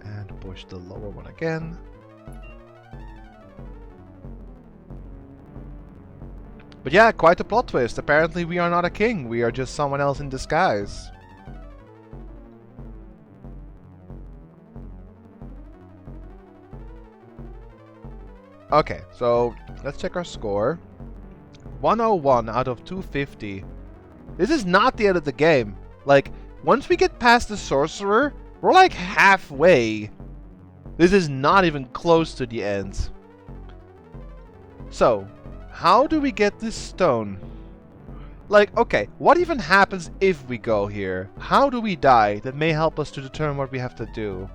And push the lower one again. But yeah, quite a plot twist. Apparently we are not a king, we are just someone else in disguise. Okay, so let's check our score. 101 out of 250. This is not the end of the game. Like, once we get past the sorcerer, we're like halfway. This is not even close to the end. So, how do we get this stone? Like, okay, what even happens if we go here? How do we die? That may help us to determine what we have to do.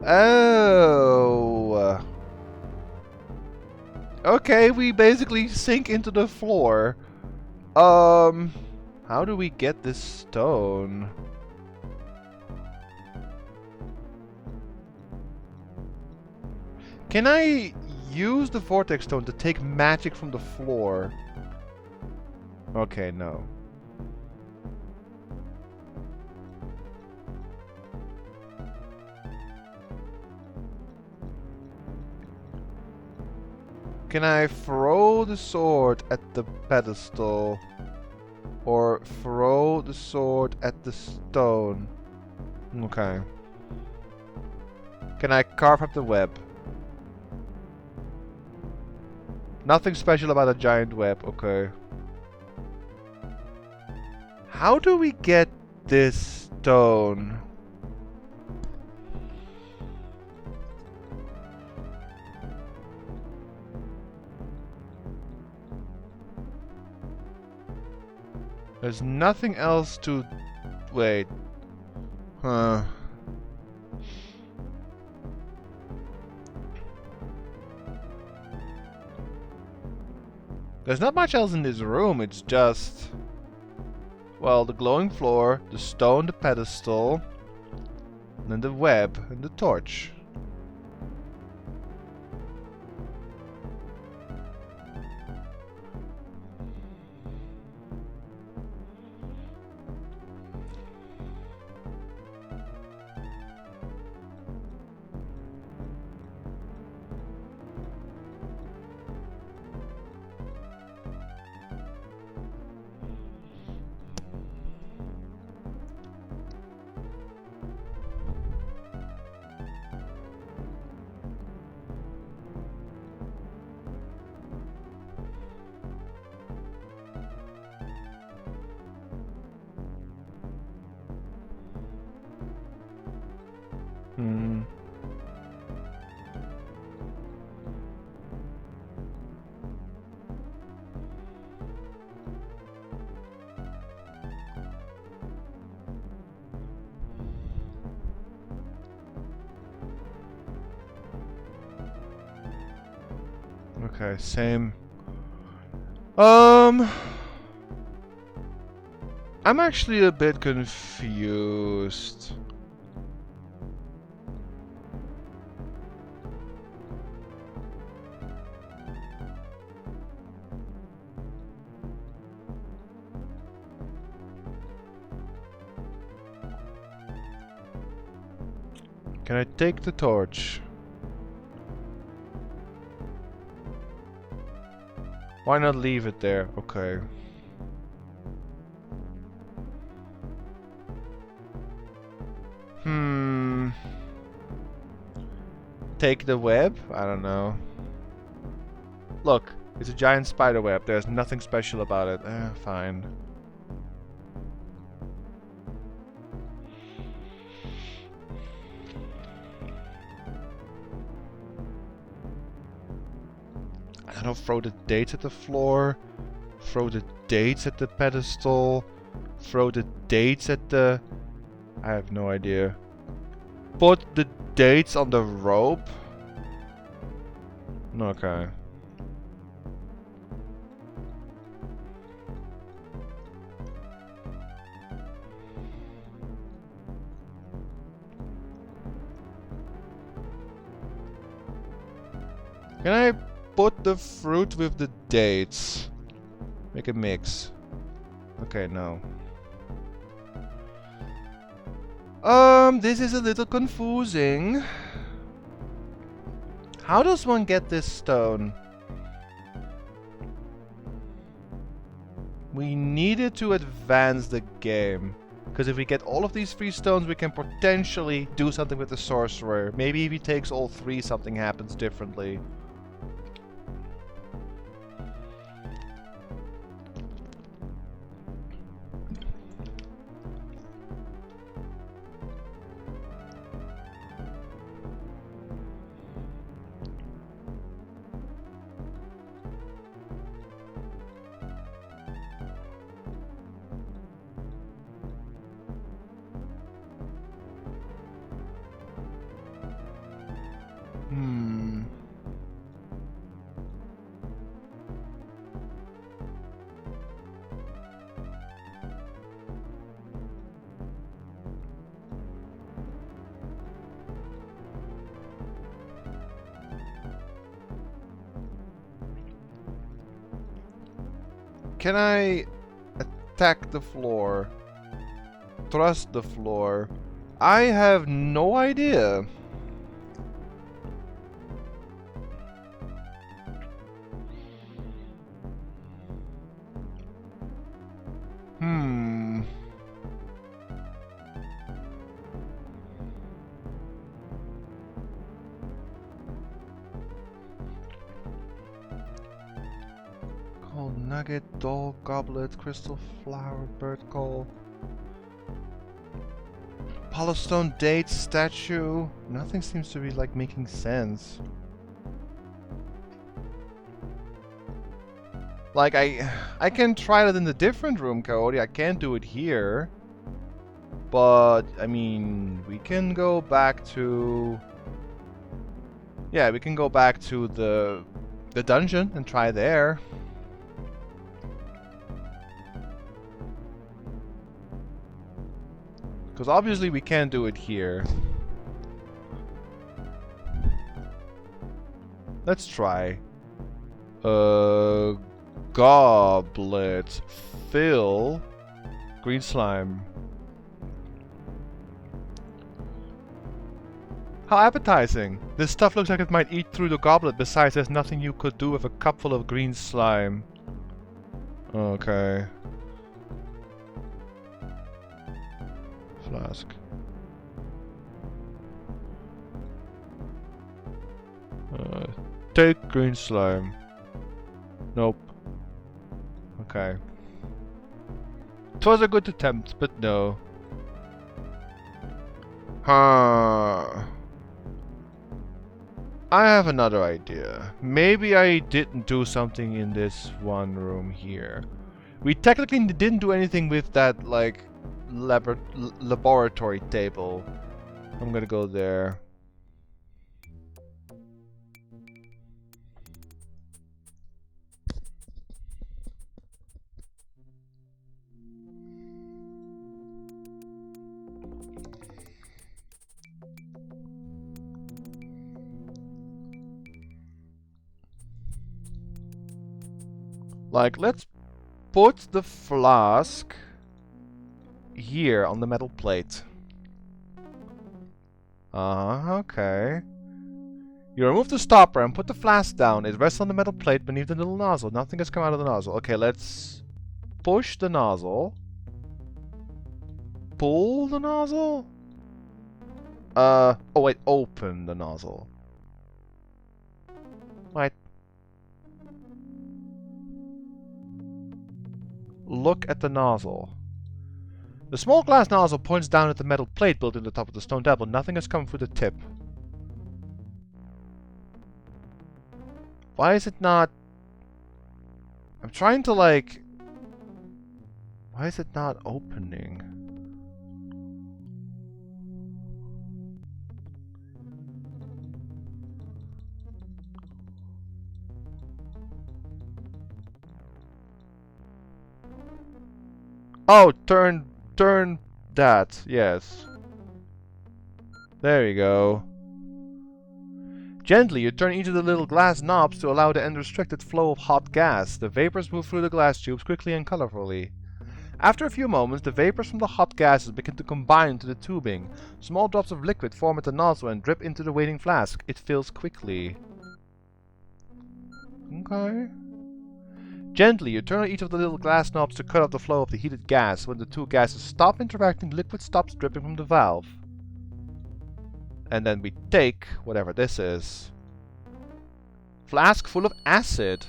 Oh. Okay, we basically sink into the floor. How do we get this stone? Can I use the vortex stone to take magic from the floor? Okay, no. Can I throw the sword at the pedestal? Or throw the sword at the stone? Okay. Can I carve up the web? Nothing special about a giant web, okay. How do we get this stone? There's nothing else to... Wait. Huh. There's not much else in this room, it's just... Well, the glowing floor, the stone, the pedestal, and then the web, and the torch. Hmm. Okay, same. I'm actually a bit confused. Can I take the torch? Why not leave it there? Okay. Take the web? I don't know. Look, it's a giant spider web. There's nothing special about it. Fine. I don't know, throw the dates at the floor. Throw the dates at the pedestal. Throw the dates at the... I have no idea. Put the dates on the rope? Okay. Can I put the fruit with the dates? Make a mix. Okay, no. This is a little confusing. How does one get this stone? We needed to advance the game. Because if we get all of these 3 stones, we can potentially do something with the sorcerer. Maybe if he takes all 3, something happens differently. Can I attack the floor? Thrust the floor? I have no idea. Nugget, doll, goblet, crystal, flower, bird call. Polystone, date, statue. Nothing seems to be like making sense. Like I can try that in the different room, Cody. I can't do it here. But I mean, we can go back to we can go back to the dungeon and try there. Because obviously we can't do it here. Let's try. Goblet. Fill. Green slime. How appetizing. This stuff looks like it might eat through the goblet. Besides, there's nothing you could do with a cup full of green slime. Okay. Flask. Take green slime. Nope. Okay. It was a good attempt, but no. I have another idea. Maybe I didn't do something in this one room here. We technically didn't do anything with that, like, laboratory table. I'm gonna go there. Like, let's put the flask here on the metal plate. Okay. You remove the stopper and put the flask down. It rests on the metal plate beneath the little nozzle. Nothing has come out of the nozzle. Okay, let's push the nozzle. Pull the nozzle? Oh wait, open the nozzle. Wait. Look at the nozzle. The small glass nozzle points down at the metal plate built in the top of the stone table. Nothing has come through the tip. Why is it not... I'm trying to, like... Why is it not opening? Oh, turn that. Yes. There you go. Gently, you turn each of the little glass knobs to allow the unrestricted flow of hot gas. The vapors move through the glass tubes quickly and colorfully. After a few moments, the vapors from the hot gases begin to combine into the tubing. Small drops of liquid form at the nozzle and drip into the waiting flask. It fills quickly. Okay. Gently, you turn on each of the little glass knobs to cut off the flow of the heated gas. When the two gases stop interacting, liquid stops dripping from the valve. And then we take whatever this is. Flask full of acid.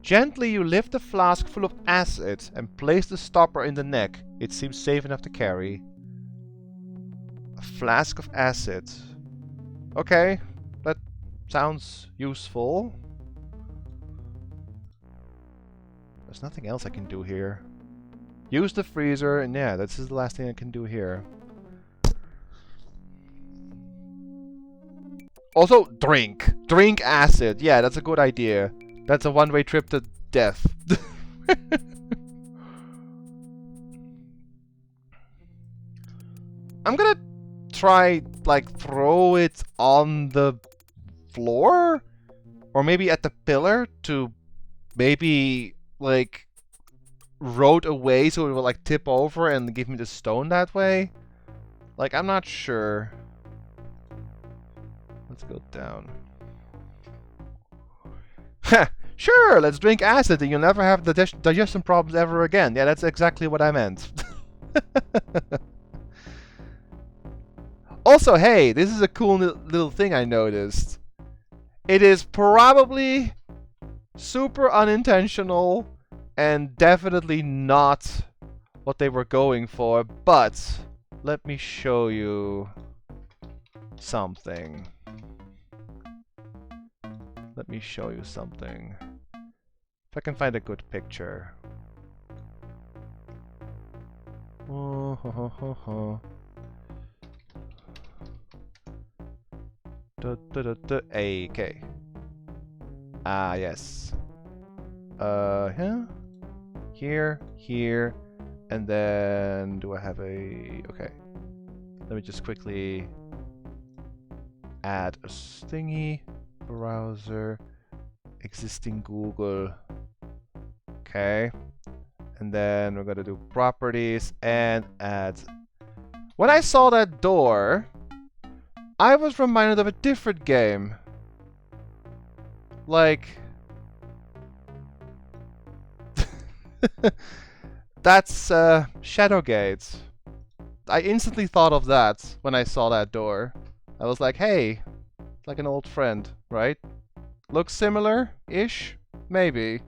Gently, you lift the flask full of acid and place the stopper in the neck. It seems safe enough to carry. A flask of acid. Okay, that sounds useful. There's nothing else I can do here. Use the freezer, and yeah, this is the last thing I can do here. Also, drink. Drink acid. Yeah, that's a good idea. That's a one-way trip to death. I'm gonna try, like, throw it on the floor? Or maybe at the pillar to maybe, like, roll away so it will, like, tip over and give me the stone that way? Like, I'm not sure. Let's go down. Sure, let's drink acid and you'll never have digestion problems ever again. Yeah, that's exactly what I meant. Also, hey, this is a cool little thing I noticed. It is probably super unintentional and definitely not what they were going for, but let me show you something. Let me show you something. If I can find a good picture. Oh, ho, ho, ho, ho. Okay. Ah, yes. Yeah. Here, and then do I have a... Okay. Let me just quickly add a thingy. Browser. Existing Google. Okay. And then we're gonna do properties and add... When I saw that door, I was reminded of a different game. Like... That's Shadowgate. I instantly thought of that when I saw that door. I was like, hey, like an old friend, right? Looks similar-ish? Maybe.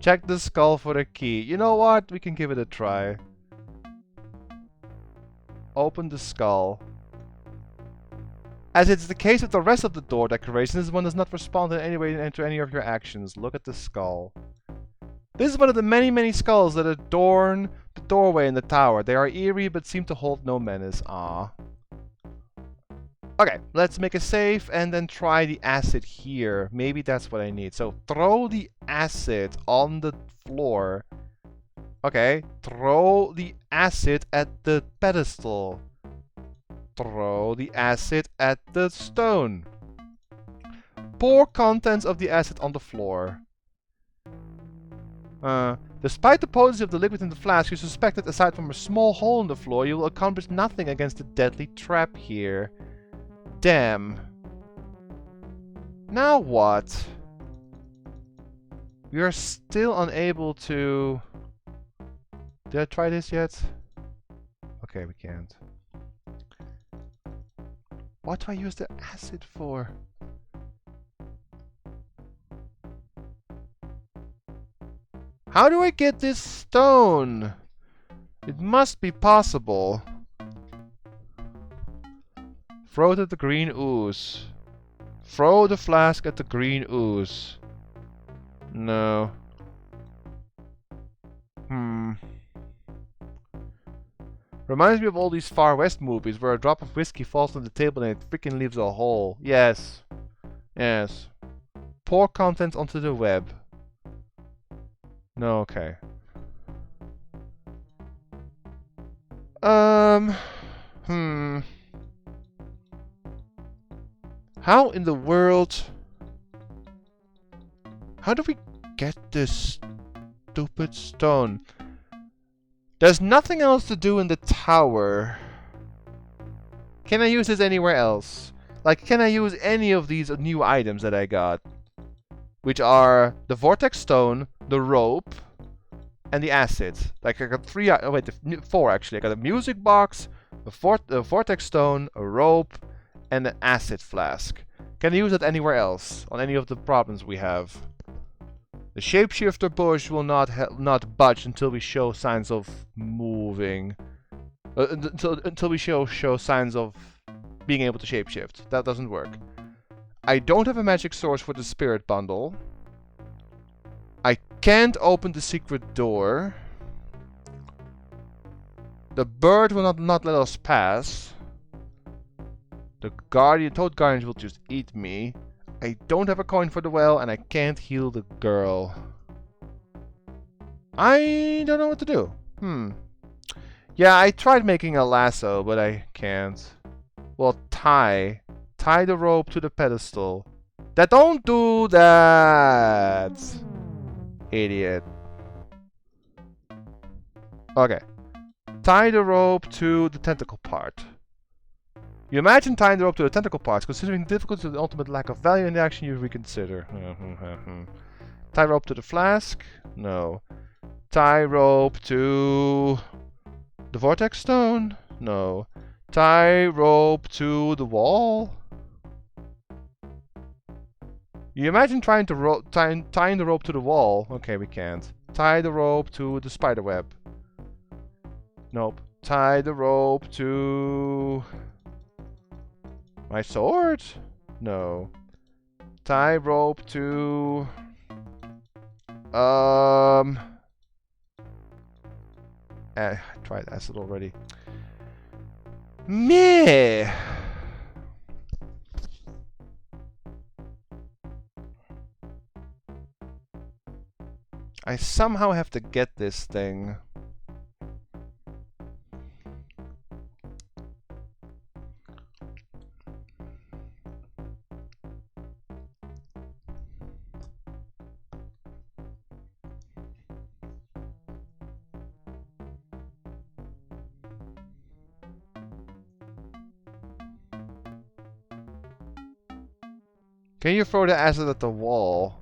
Check the skull for the key. You know what? We can give it a try. Open the skull. As it's the case with the rest of the door decorations, this one does not respond in any way to any of your actions. Look at the skull. This is one of the many skulls that adorn the doorway in the tower. They are eerie but seem to hold no menace. Ah. Okay, let's make a save and then try the acid here. Maybe that's what I need. So throw the acid on the floor. Okay, throw the acid at the pedestal. Throw the acid at the stone. Pour contents of the acid on the floor. Despite the potency of the liquid in the flask, you suspect that aside from a small hole in the floor, you will accomplish nothing against the deadly trap here. Damn. Now what? We are still unable to... Did I try this yet? Okay, we can't. What do I use the acid for? How do I get this stone? It must be possible. Throw it at the green ooze. Throw the flask at the green ooze. No. Reminds me of all these Far West movies where a drop of whiskey falls on the table and it freaking leaves a hole. Yes. Yes. Pour contents onto the web. No, okay. How in the world... How do we get this stupid stone? There's nothing else to do in the tower. Can I use this anywhere else? Like, can I use any of these new items that I got? Which are the Vortex Stone, the Rope, and the Acid. Like, I got four actually. I got a Music Box, a Vortex Stone, a Rope, and an Acid Flask. Can I use it anywhere else? On any of the problems we have? The Shapeshifter bush will not budge until we show signs of moving. Until we show signs of being able to shapeshift. That doesn't work. I don't have a magic source for the spirit bundle. I can't open the secret door. The bird will not let us pass. The toad guardians will just eat me. I don't have a coin for the well, and I can't heal the girl. I don't know what to do. Yeah, I tried making a lasso, but I can't. Well, tie the rope to the pedestal. Don't do that! Idiot. Okay. Tie the rope to the tentacle part. You imagine tying the rope to the tentacle parts, considering the difficulty of the ultimate lack of value in the action you reconsider. Tie rope to the flask? No. Tie rope to the vortex stone? No. Tie rope to the wall? You imagine trying to tying the rope to the wall? Okay, we can't. Tie the rope to the spider web. Nope. Tie the rope to my sword? No. Tie rope to I tried acid already. Meh. I somehow have to get this thing. Can you throw the acid at the wall?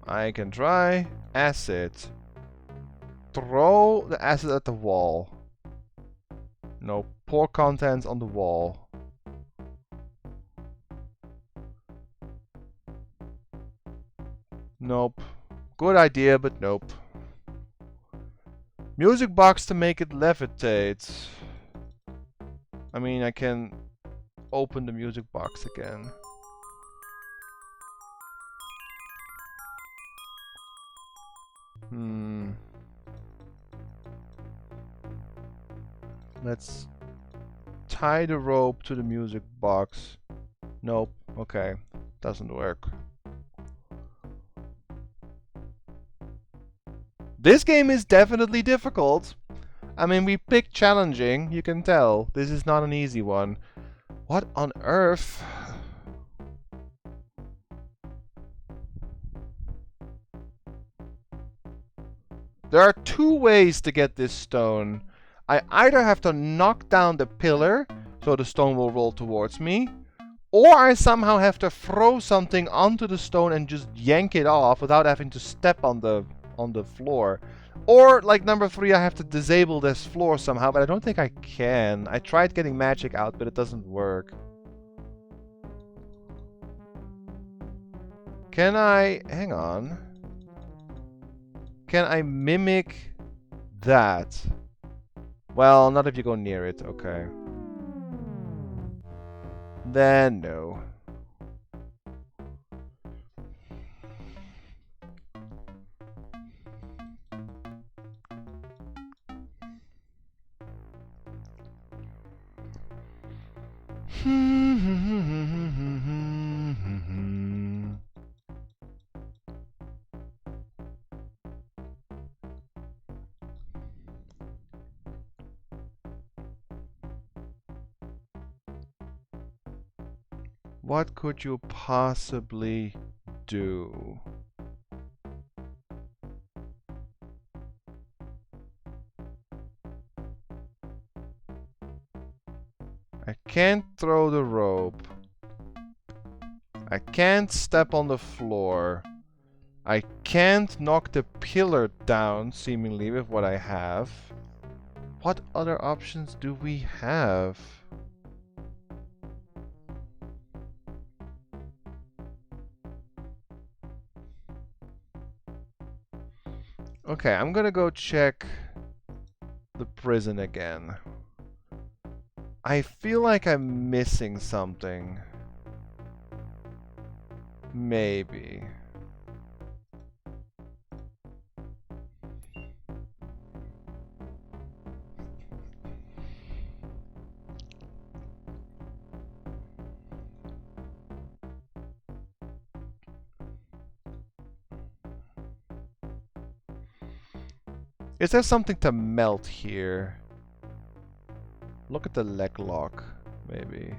I can try. Acid. Throw the acid at the wall. No, pour contents on the wall. Nope. Good idea, but nope. Music box to make it levitate. I mean, I can open the music box again. Let's tie the rope to the music box. Nope. Okay. Doesn't work. This game is definitely difficult. I mean, we picked challenging. You can tell. This is not an easy one. What on earth? There are two ways to get this stone. I either have to knock down the pillar, so the stone will roll towards me, or I somehow have to throw something onto the stone and just yank it off without having to step on the floor. Or, like number 3, I have to disable this floor somehow, but I don't think I can. I tried getting magic out, but it doesn't work. Can I... hang on. Can I mimic that? Well, not if you go near it, okay. Then no. What could you possibly do? can't throw the rope. I can't step on the floor. I can't knock the pillar down, seemingly, with what I have. What other options do we have? Okay, I'm gonna go check the prison again. I feel like I'm missing something. Maybe. Is there something to melt here? Look at the leg lock, maybe.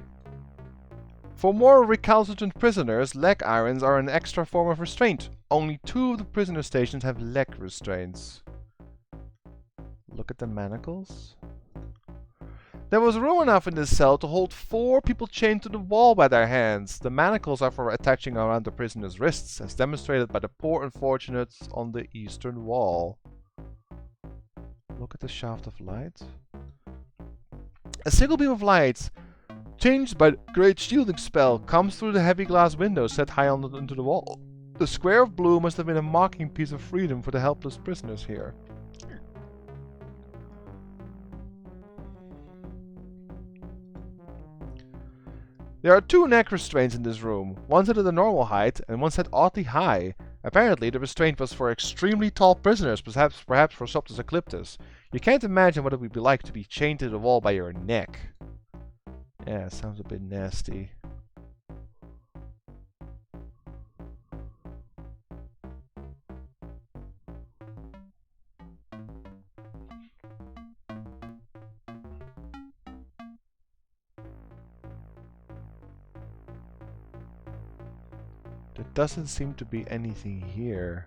For more recalcitrant prisoners, leg irons are an extra form of restraint. Only 2 of the prisoner stations have leg restraints. Look at the manacles. There was room enough in this cell to hold 4 people chained to the wall by their hands. The manacles are for attaching around the prisoner's wrists, as demonstrated by the poor unfortunates on the eastern wall. Look at the shaft of light. A single beam of light, changed by the great shielding spell, comes through the heavy glass window set high into the wall. The square of blue must have been a mocking piece of freedom for the helpless prisoners here. There are 2 neck restraints in this room, one set at a normal height and one set oddly high. Apparently, the restraint was for extremely tall prisoners, perhaps for Soptus Ecliptus. You can't imagine what it would be like to be chained to the wall by your neck. Yeah, sounds a bit nasty. There doesn't seem to be anything here.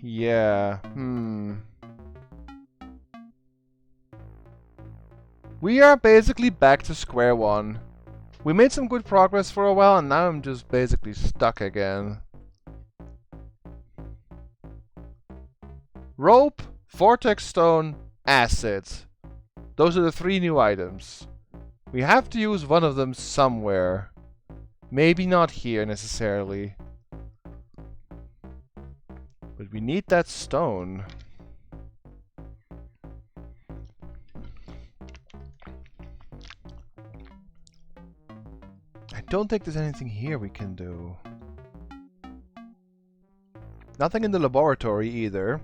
Yeah. We are basically back to square one. We made some good progress for a while, and now I'm just basically stuck again. Rope, vortex stone, acid. Those are the 3 new items. We have to use one of them somewhere. Maybe not here necessarily. But we need that stone. I don't think there's anything here we can do. Nothing in the laboratory either.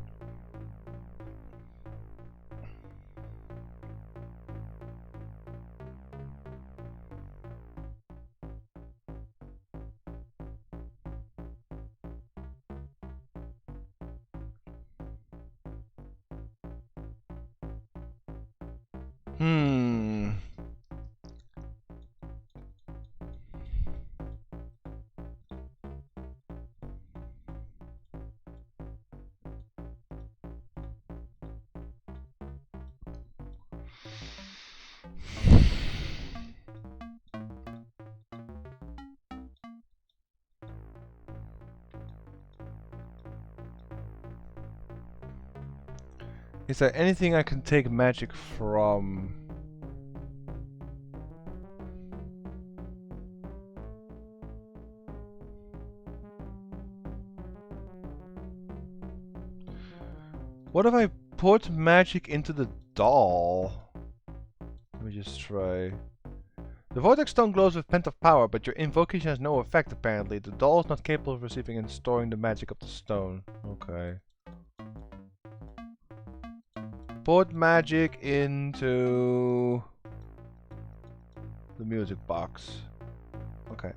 Is there anything I can take magic from? What if I put magic into the doll? Let me just try. The Vortex Stone glows with pent-up power, but your invocation has no effect apparently. The doll is not capable of receiving and storing the magic of the stone. Okay. Put magic into the music box. Okay.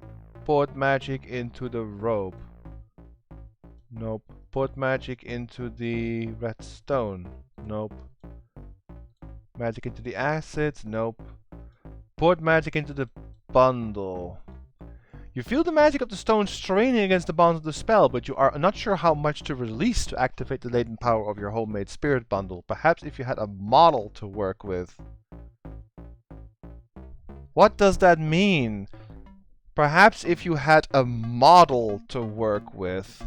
Put magic into the rope. Nope. Put magic into the redstone. Nope. Magic into the acids. Nope. Put magic into the bundle. You feel the magic of the stone straining against the bonds of the spell, but you are not sure how much to release to activate the latent power of your homemade spirit bundle. Perhaps if you had a model to work with. What does that mean? Perhaps if you had a model to work with.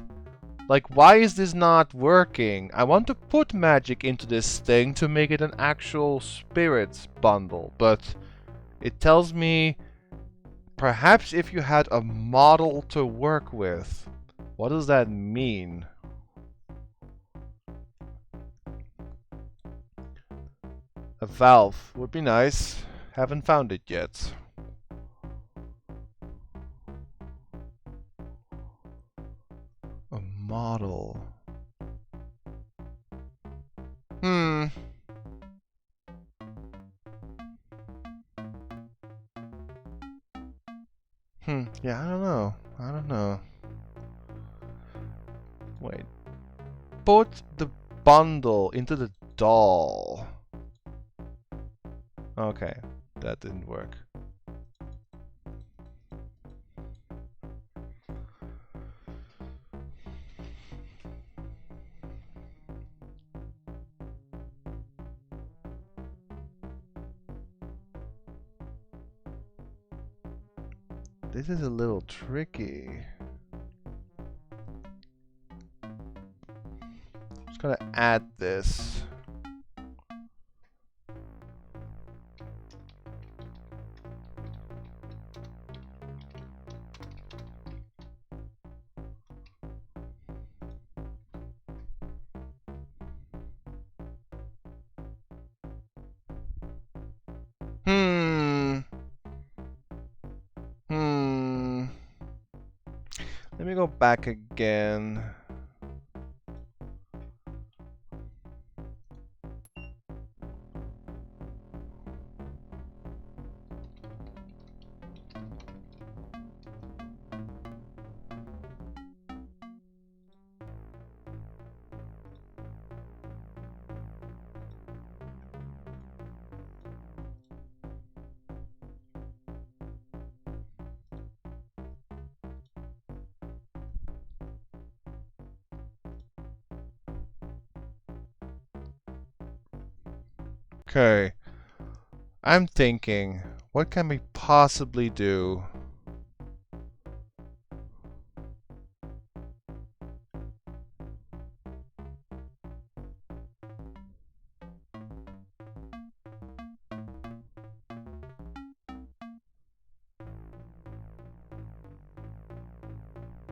Like, why is this not working? I want to put magic into this thing to make it an actual spirits bundle, but it tells me perhaps if you had a model to work with. What does that mean? A valve would be nice. Haven't found it yet. A model. Yeah, I don't know. I don't know. Wait. Put the bundle into the doll. Okay, that didn't work. This is a little tricky. Just gonna add this. Let me go back again. Okay. I'm thinking, what can we possibly do?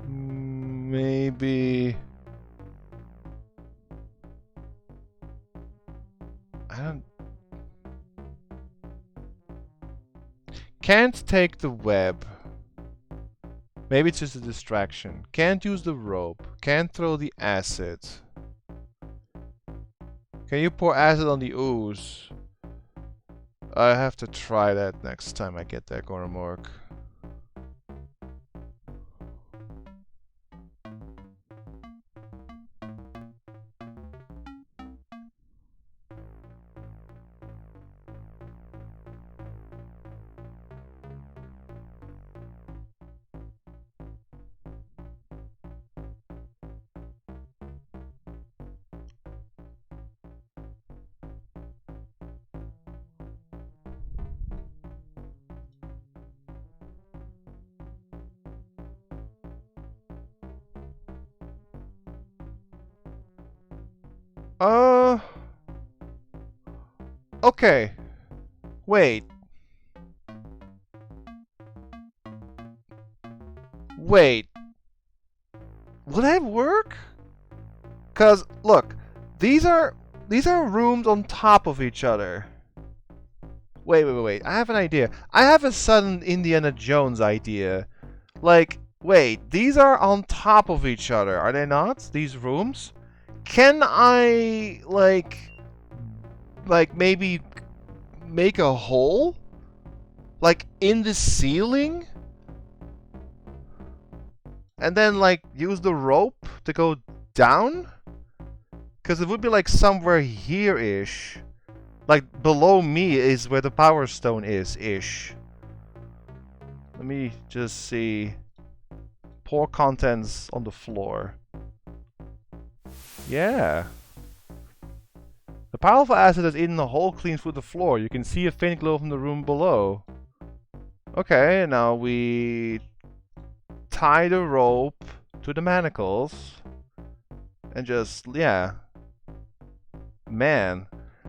Maybe... I don't... Can't take the web. Maybe it's just a distraction. Can't use the rope. Can't throw the acid. Can you pour acid on the ooze? I have to try that next time I get there, Gormork. Okay. Wait. Wait. Will that work? 'Cause look, these are rooms on top of each other. Wait. I have an idea. I have a sudden Indiana Jones idea. Like, wait, these are on top of each other, are they not? These rooms? Can I, like maybe make a hole? Like, in the ceiling? and then like use the rope to go down? Because it would be like somewhere here-ish. Like below me is where the power stone is-ish. Let me just see. Pour contents on the floor. Yeah. The powerful acid has eaten the whole clean through the floor. You can see a faint glow from the room below. Okay, now we tie the rope to the manacles. And just, yeah. Man.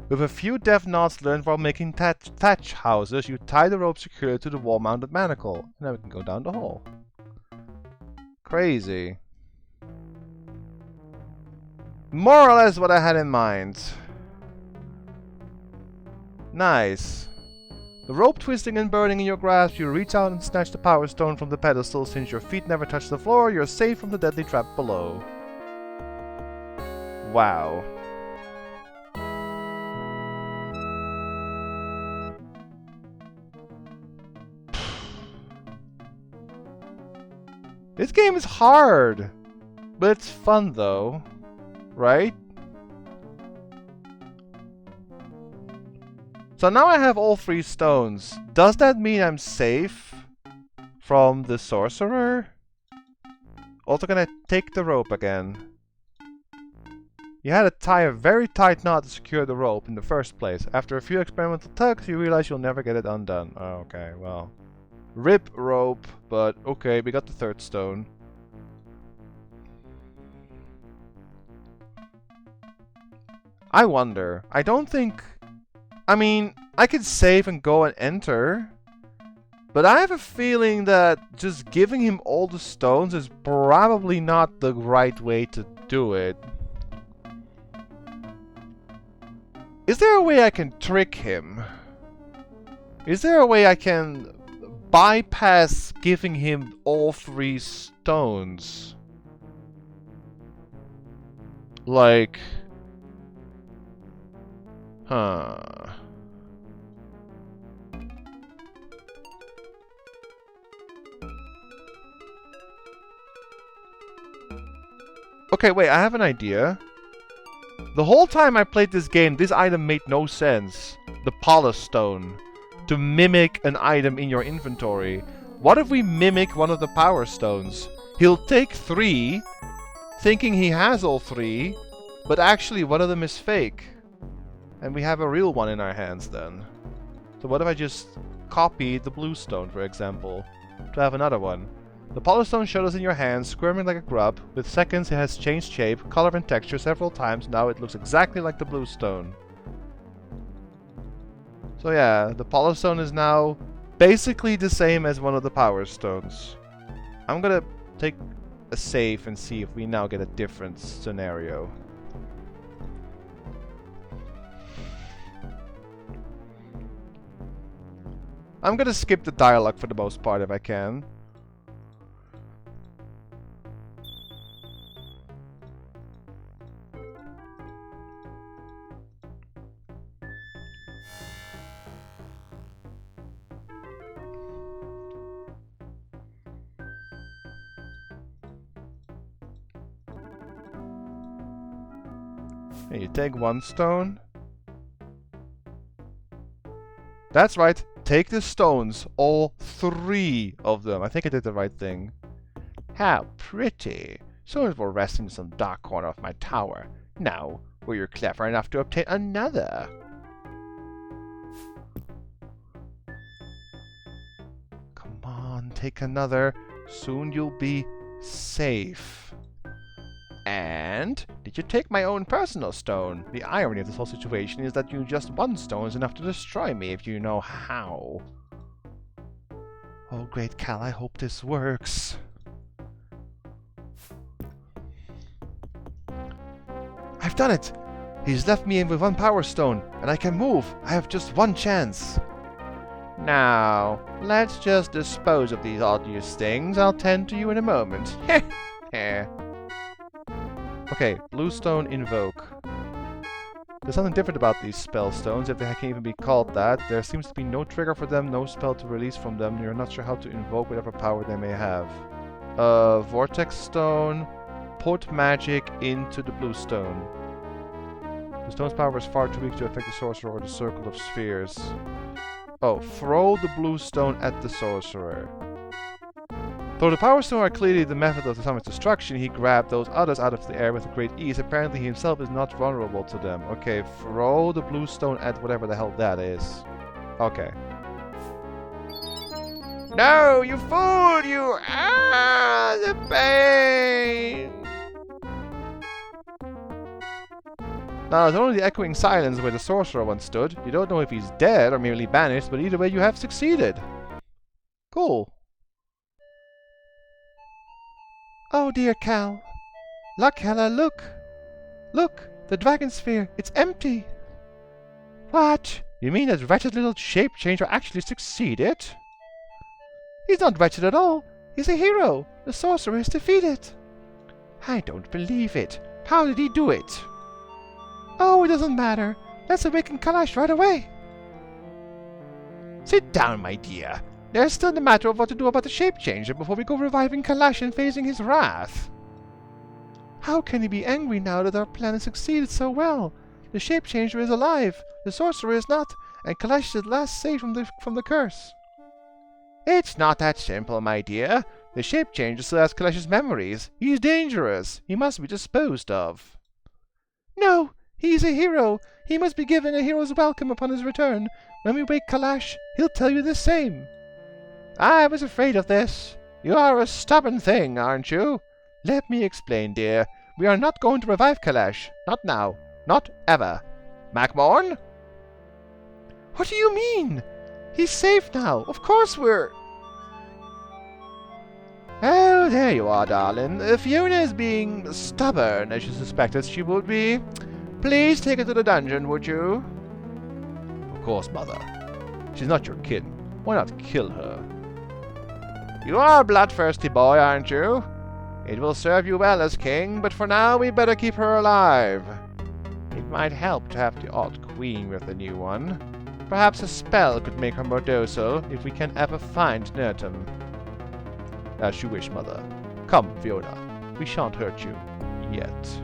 With a few deft knots learned while making thatch houses, you tie the rope securely to the wall-mounted manacle. Now we can go down the hall. Crazy. More or less what I had in mind. Nice. The rope twisting and burning in your grasp, you reach out and snatch the power stone from the pedestal. Since your feet never touch the floor, you're safe from the deadly trap below. Wow. This game is hard, but it's fun though, right? So now I have all 3 stones. Does that mean I'm safe from the sorcerer? Also gonna take the rope again. You had to tie a very tight knot to secure the rope in the first place. After a few experimental tugs, you realize you'll never get it undone. Oh, okay, well. RIP rope, but okay, we got the 3rd stone. I wonder. I don't think... I mean, I could save and go and enter. But I have a feeling that just giving him all the stones is probably not the right way to do it. Is there a way I can trick him? Is there a way I can bypass giving him all 3 stones? Like... Huh... Okay, wait, I have an idea. The whole time I played this game, this item made no sense. The Polish Stone. To mimic an item in your inventory. What if we mimic one of the Power Stones? He'll take 3, thinking he has all 3, but actually one of them is fake. And we have a real one in our hands then. So what if I just copy the blue stone, for example, to have another one? The Polish Stone shudders in your hands, squirming like a grub. With seconds it has changed shape, color and texture several times. Now it looks exactly like the blue stone. So yeah, the Polish Stone is now basically the same as one of the Power Stones. I'm gonna take a save and see if we now get a different scenario. I'm gonna skip the dialogue for the most part if I can. You take 1 stone. That's right. Take the stones. All 3 of them. I think I did the right thing. How pretty. Soon it will rest in some dark corner of my tower. Now, were you clever enough to obtain another? Come on, take another. Soon you'll be safe. And did you take my own personal stone? The irony of this whole situation is that you just 1 stone is enough to destroy me if you know how. Oh, great Cal, I hope this works. I've done it! He's left me in with 1 power stone, and I can move. I have just 1 chance. Now, let's just dispose of these odious things. I'll tend to you in a moment. Heh heh. Okay, blue stone invoke. There's something different about these spell stones, if they can even be called that. There seems to be no trigger for them, no spell to release from them. You're not sure how to invoke whatever power they may have. Vortex stone. Put magic into the blue stone. The stone's power is far too weak to affect the sorcerer or the circle of spheres. Oh, throw the blue stone at the sorcerer. Though the power stone are clearly the method of the summon's destruction, he grabbed those others out of the air with great ease. Apparently he himself is not vulnerable to them. Okay, throw the blue stone at whatever the hell that is. Okay. No, you fool, you! Ah, the pain! Now, it's only the echoing silence where the sorcerer once stood. You don't know if he's dead or merely banished, but either way you have succeeded. Cool. Oh dear, Cal. Luckella, look! Look! The Dragonsphere! It's empty! What? You mean that wretched little shape changer actually succeeded? He's not wretched at all. He's a hero. The sorcerer is defeated. I don't believe it. How did he do it? Oh, it doesn't matter. Let's awaken Kalash right away. Sit down, my dear. There's still the matter of what to do about the shape changer before we go reviving Kalash and facing his wrath. How can he be angry now that our plan has succeeded so well? The shape changer is alive, the sorcerer is not, and Kalash is at last saved from the curse. It's not that simple, my dear. The shape changer still has Kalash's memories. He's dangerous. He must be disposed of. No, he's a hero. He must be given a hero's welcome upon his return. When we wake Kalash, he'll tell you the same. I was afraid of this. You are a stubborn thing, aren't you? Let me explain, dear. We are not going to revive Kalash. Not now. Not ever. Macmorn? What do you mean? He's safe now. Of course we're... Oh, there you are, darling. Fiona is being stubborn, as you suspected she would be. Please take her to the dungeon, would you? Of course, Mother. She's not your kin. Why not kill her? You are a bloodthirsty boy, aren't you? It will serve you well as king, but for now we'd better keep her alive. It might help to have the odd queen with the new one. Perhaps a spell could make her more docile, if we can ever find Nertum. As you wish, Mother. Come, Fiona. We shan't hurt you. Yet.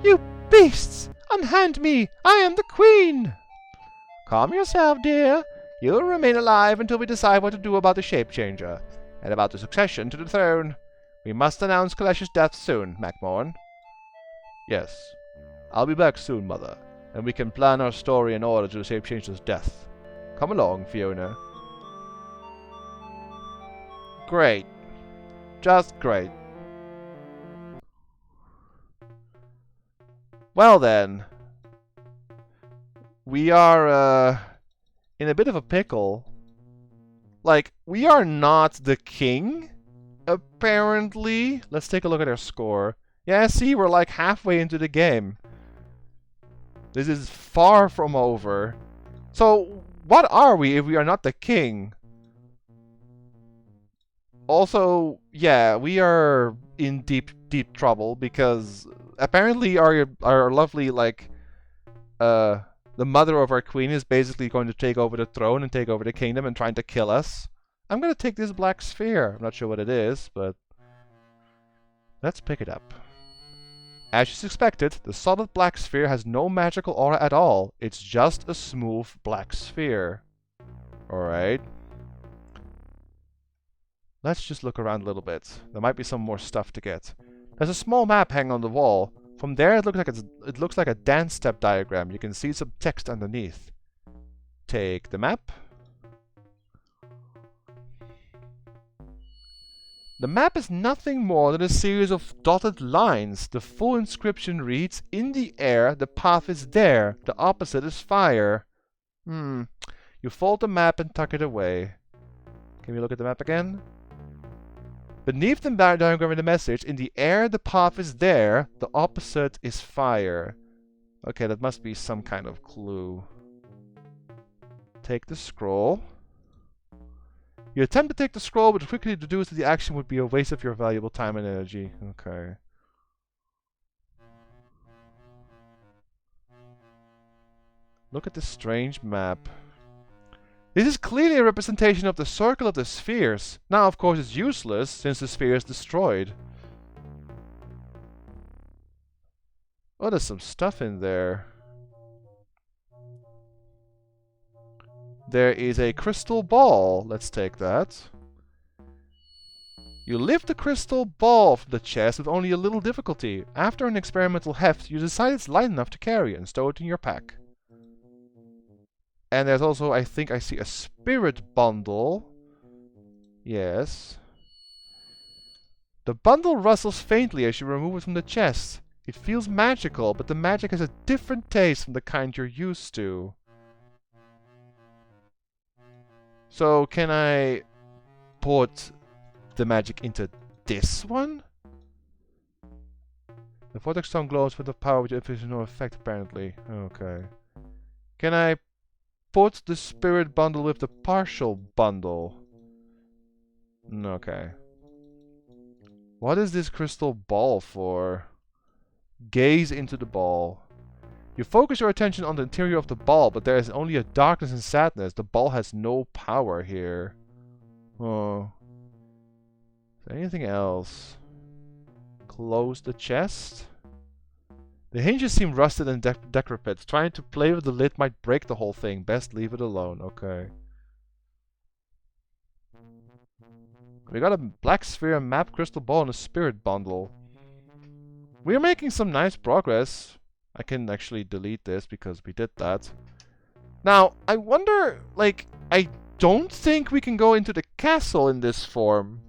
You beasts! Unhand me! I am the queen! Calm yourself, dear. You'll remain alive until we decide what to do about the shape changer, and about the succession to the throne. We must announce Kalash's death soon, Macmorn. Yes. I'll be back soon, Mother, and we can plan our story in order to the shape changer's death. Come along, Fiona. Great. Just great. Well then. We are, in a bit of a pickle. Like, we are not the king, apparently. Let's take a look at our score. Yeah, see, we're like halfway into the game. This is far from over. So, what are we if we are not the king? Also, yeah, we are in deep, deep trouble because apparently our lovely, like, the mother of our queen is basically going to take over the throne and take over the kingdom and trying to kill us. I'm going to take this black sphere. I'm not sure what it is, but let's pick it up. As you suspected, the solid black sphere has no magical aura at all. It's just a smooth black sphere. Alright. Let's just look around a little bit. There might be some more stuff to get. There's a small map hanging on the wall. From there it looks like a dance step diagram. You can see some text underneath. Take the map. The map is nothing more than a series of dotted lines. The full inscription reads, "In the air, the path is there. The opposite is fire." You fold the map and tuck it away. Can we look at the map again? Beneath the diagram in the message, "In the air, the path is there. The opposite is fire." Okay, that must be some kind of clue. Take the scroll. You attempt to take the scroll, but quickly deduce that the action would be a waste of your valuable time and energy. Okay. Look at this strange map. This is clearly a representation of the circle of the spheres. Now, of course, it's useless since the sphere is destroyed. Oh, there's some stuff in there. There is a crystal ball. Let's take that. You lift the crystal ball from the chest with only a little difficulty. After an experimental heft, you decide it's light enough to carry and stow it in your pack. And there's also, I think I see a spirit bundle. Yes. The bundle rustles faintly as you remove it from the chest. It feels magical, but the magic has a different taste from the kind you're used to. So, can I put the magic into this one? The vortex stone glows with the power which has no effect, apparently. Okay. Can I put the spirit bundle with the partial bundle? Okay. What is this crystal ball for? Gaze into the ball. You focus your attention on the interior of the ball, but there is only a darkness and sadness. The ball has no power here. Oh. Is there anything else? Close the chest. The hinges seem rusted and decrepit. Trying to play with the lid might break the whole thing. Best leave it alone. Okay. We got a black sphere, map, crystal ball, and a spirit bundle. We're making some nice progress. I can actually delete this because we did that. Now, I wonder, like, I don't think we can go into the castle in this form.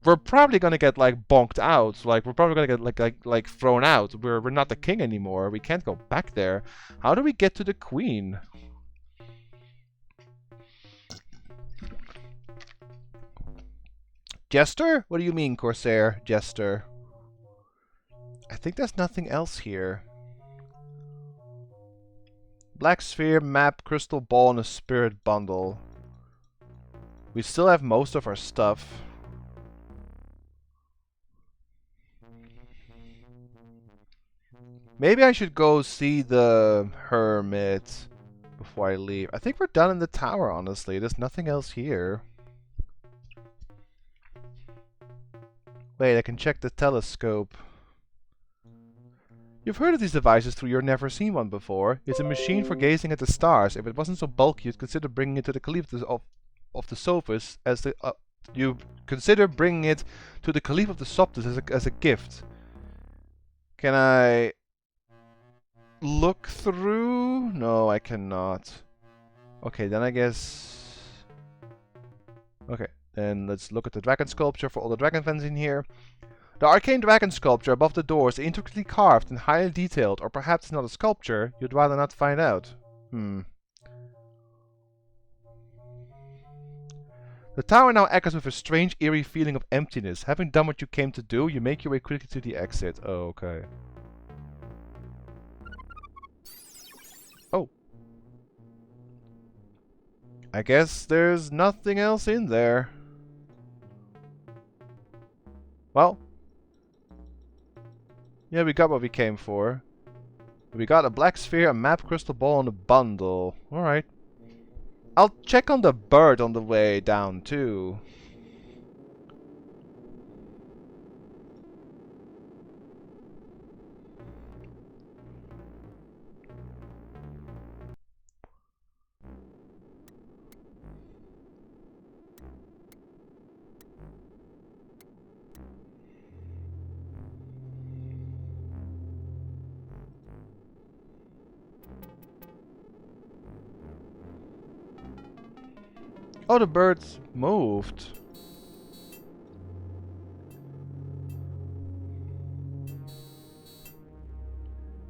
We're probably gonna get, like, bonked out. Like, we're probably gonna get, like thrown out. We're not the king anymore. We can't go back there. How do we get to the queen? Jester? What do you mean, Corsair? Jester. I think there's nothing else here. Black sphere, map, crystal ball, and a spirit bundle. We still have most of our stuff. Maybe I should go see the hermit before I leave. I think we're done in the tower, honestly. There's nothing else here. Wait, I can check the telescope. You've heard of these devices through your never seen one before. It's a machine for gazing at the stars. If it wasn't so bulky, you'd consider bringing it to the Caliph of the Sophis as the you consider bringing it to the Caliph of the Soptus as a gift. Can I look through? No, I cannot. Okay, then I guess. Okay, then let's look at the dragon sculpture for all the dragon fans in here. The arcane dragon sculpture above the door is intricately carved and highly detailed, or perhaps it's not a sculpture. You'd rather not find out. The tower now echoes with a strange, eerie feeling of emptiness. Having done what you came to do, you make your way quickly to the exit. Oh, okay. Oh. I guess there's nothing else in there. Well. Yeah, we got what we came for. We got a black sphere, a map, crystal ball, and a bundle. Alright. I'll check on the bird on the way down, too. Oh, the birds moved.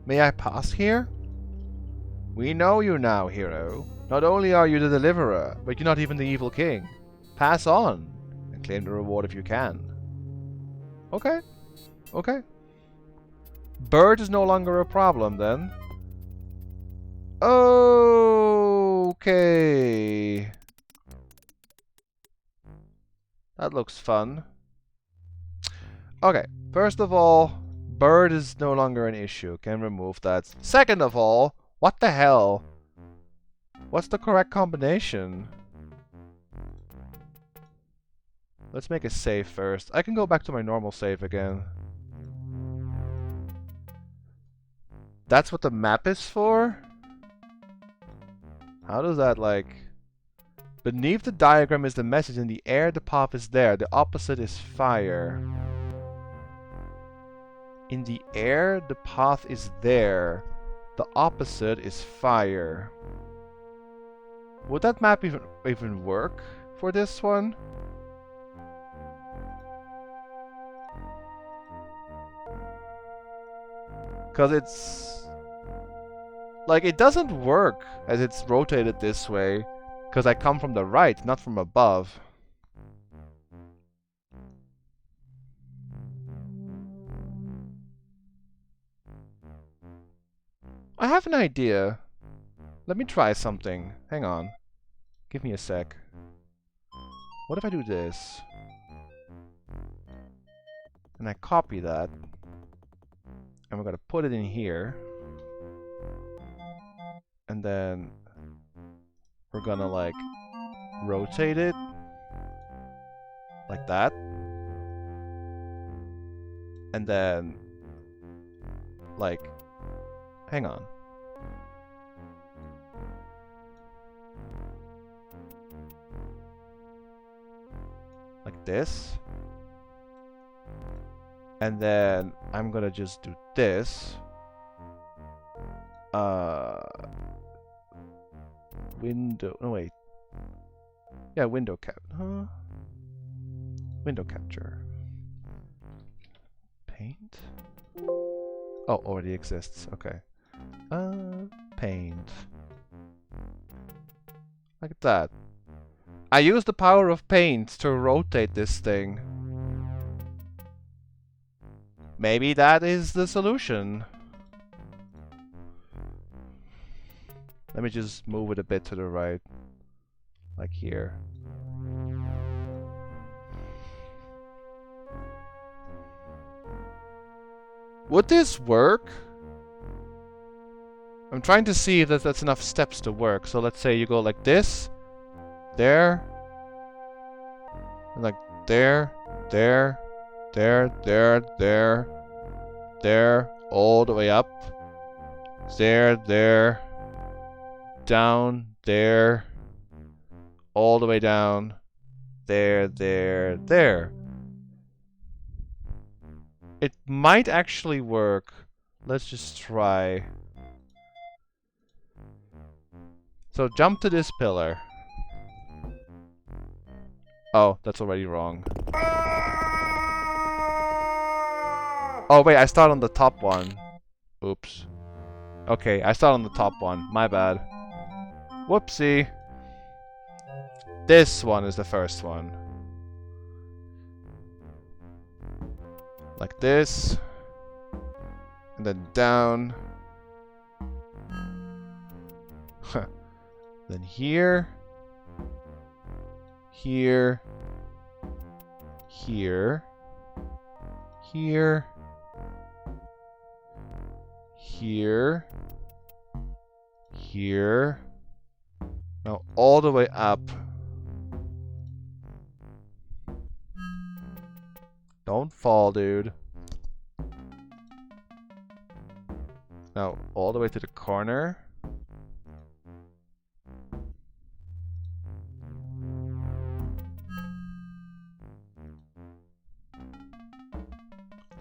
May I pass here? We know you now, hero. Not only are you the deliverer, but you're not even the evil king. Pass on, and claim the reward if you can. Okay. Okay. Bird is no longer a problem, then. Okay. That looks fun. Okay, first of all, bird is no longer an issue. Can remove that. Second of all, what the hell? What's the correct combination? Let's make a save first. I can go back to my normal save again. That's what the map is for? How does that, like... Beneath the diagram is the message. In the air, the path is there. The opposite is fire. In the air, the path is there. The opposite is fire. Would that map even work for this one? Because it's... like, it doesn't work as it's rotated this way. Because I come from the right, not from above. I have an idea. Let me try something. Hang on. Give me a sec. What if I do this? And I copy that. And we're gonna put it in here. And then we're gonna like rotate it like that. And then like hang on. Like this. And then I'm gonna just do this. Window. No, wait. Yeah, window cap. Window capture. Paint. Oh, already exists. Okay. Paint. Like that. I use the power of paint to rotate this thing. Maybe that is the solution. Let me just move it a bit to the right. Like here. Would this work? I'm trying to see if that's enough steps to work. So let's say you go like this. There. And like there. There. There. There. There. There. All the way up. There. There. Down, there, all the way down, there, there, there. It might actually work. Let's just try. So jump to this pillar. Oh, that's already wrong. Oh wait, I start on the top one. Oops. Okay, I start on the top one. My bad. Whoopsie. This one is the first one. Like this. And then down. Then here. Here. Here. Here. Here. Here. Now all the way up. Don't fall, dude. Now all the way to the corner.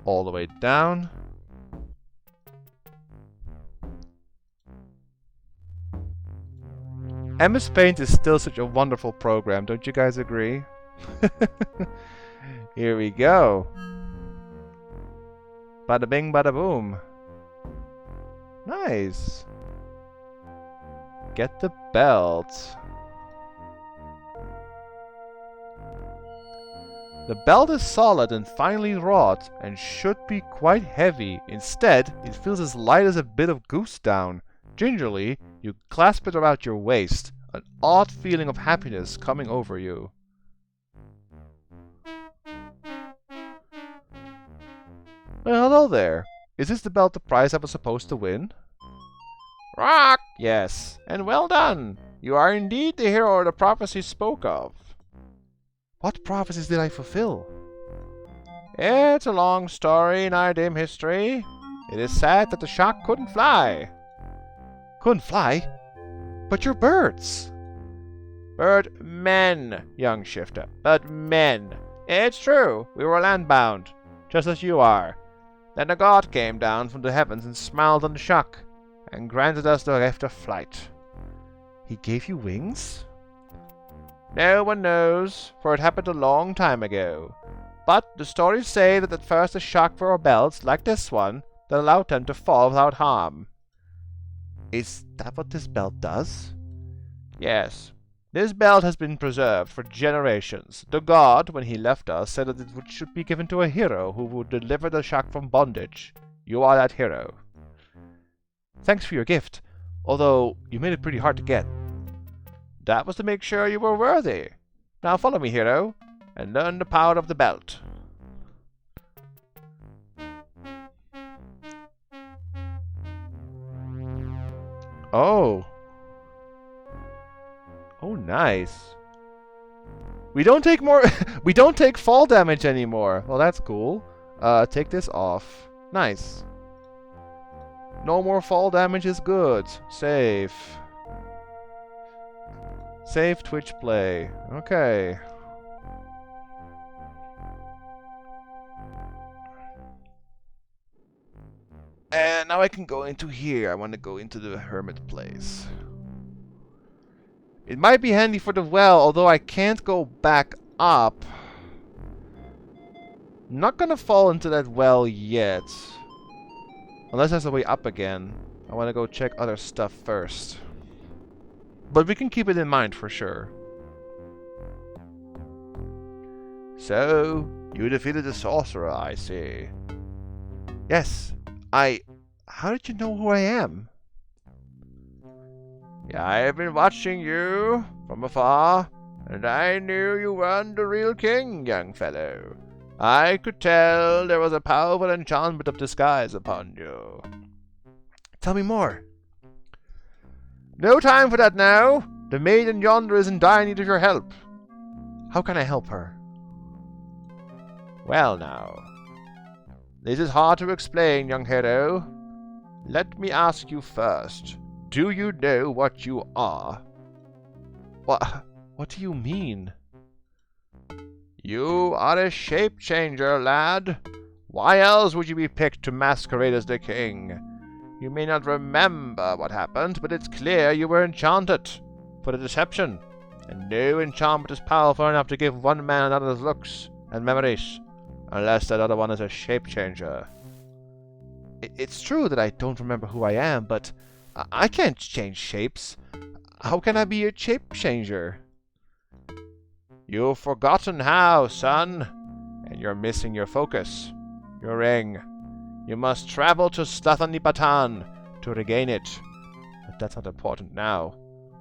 All the way down. MS Paint is still such a wonderful program, don't you guys agree? Here we go. Bada bing, bada boom. Nice. Get the belt. The belt is solid and finely wrought and should be quite heavy. Instead, it feels as light as a bit of goose down. Gingerly, you clasp it around your waist, an odd feeling of happiness coming over you. Well, hello there. Is this the belt the prize I was supposed to win? Rock! Yes, and well done. You are indeed the hero the prophecy spoke of. What prophecies did I fulfill? It's a long story in our dim history. It is said that the shark couldn't fly. Couldn't fly? But you're birds. Bird men, young shifter. Bird men. It's true, we were landbound, just as you are. Then a god came down from the heavens and smiled on the shark, and granted us the gift of flight. He gave you wings? No one knows, for it happened a long time ago. But the stories say that at first the shark wore belts like this one that allowed them to fall without harm. Is that what this belt does? Yes. This belt has been preserved for generations. The god, when he left us, said that it should be given to a hero who would deliver the shark from bondage. You are that hero. Thanks for your gift, although you made it pretty hard to get. That was to make sure you were worthy. Now follow me, hero, and learn the power of the belt. Oh. Oh, nice. We don't take more. We don't take fall damage anymore. Well, that's cool. Take this off. Nice. No more fall damage is good. Save. Save Twitch play. Okay. And now I can go into here. I want to go into the hermit place. It might be handy for the well, although I can't go back up. I'm not gonna fall into that well yet. Unless there's a way up again. I want to go check other stuff first. But we can keep it in mind for sure. So, you defeated the sorcerer, I see. Yes, How did you know who I am? I've been watching you from afar, and I knew you weren't the real king, young fellow. I could tell there was a powerful enchantment of disguise upon you. Tell me more. No time for that now. The maiden yonder is in dire need of your help. How can I help her? Well now, this is hard to explain, young hero. Let me ask you first. Do you know what you are? What do you mean? You are a shape-changer, lad. Why else would you be picked to masquerade as the king? You may not remember what happened, but it's clear you were enchanted for the deception. And no enchantment is powerful enough to give one man another's looks and memories, unless that other one is a shape-changer. It's true that I don't remember who I am, but I can't change shapes. How can I be a shape-changer? You've forgotten how, son, and you're missing your focus, your ring. You must travel to Slathanipatan to regain it. But that's not important now.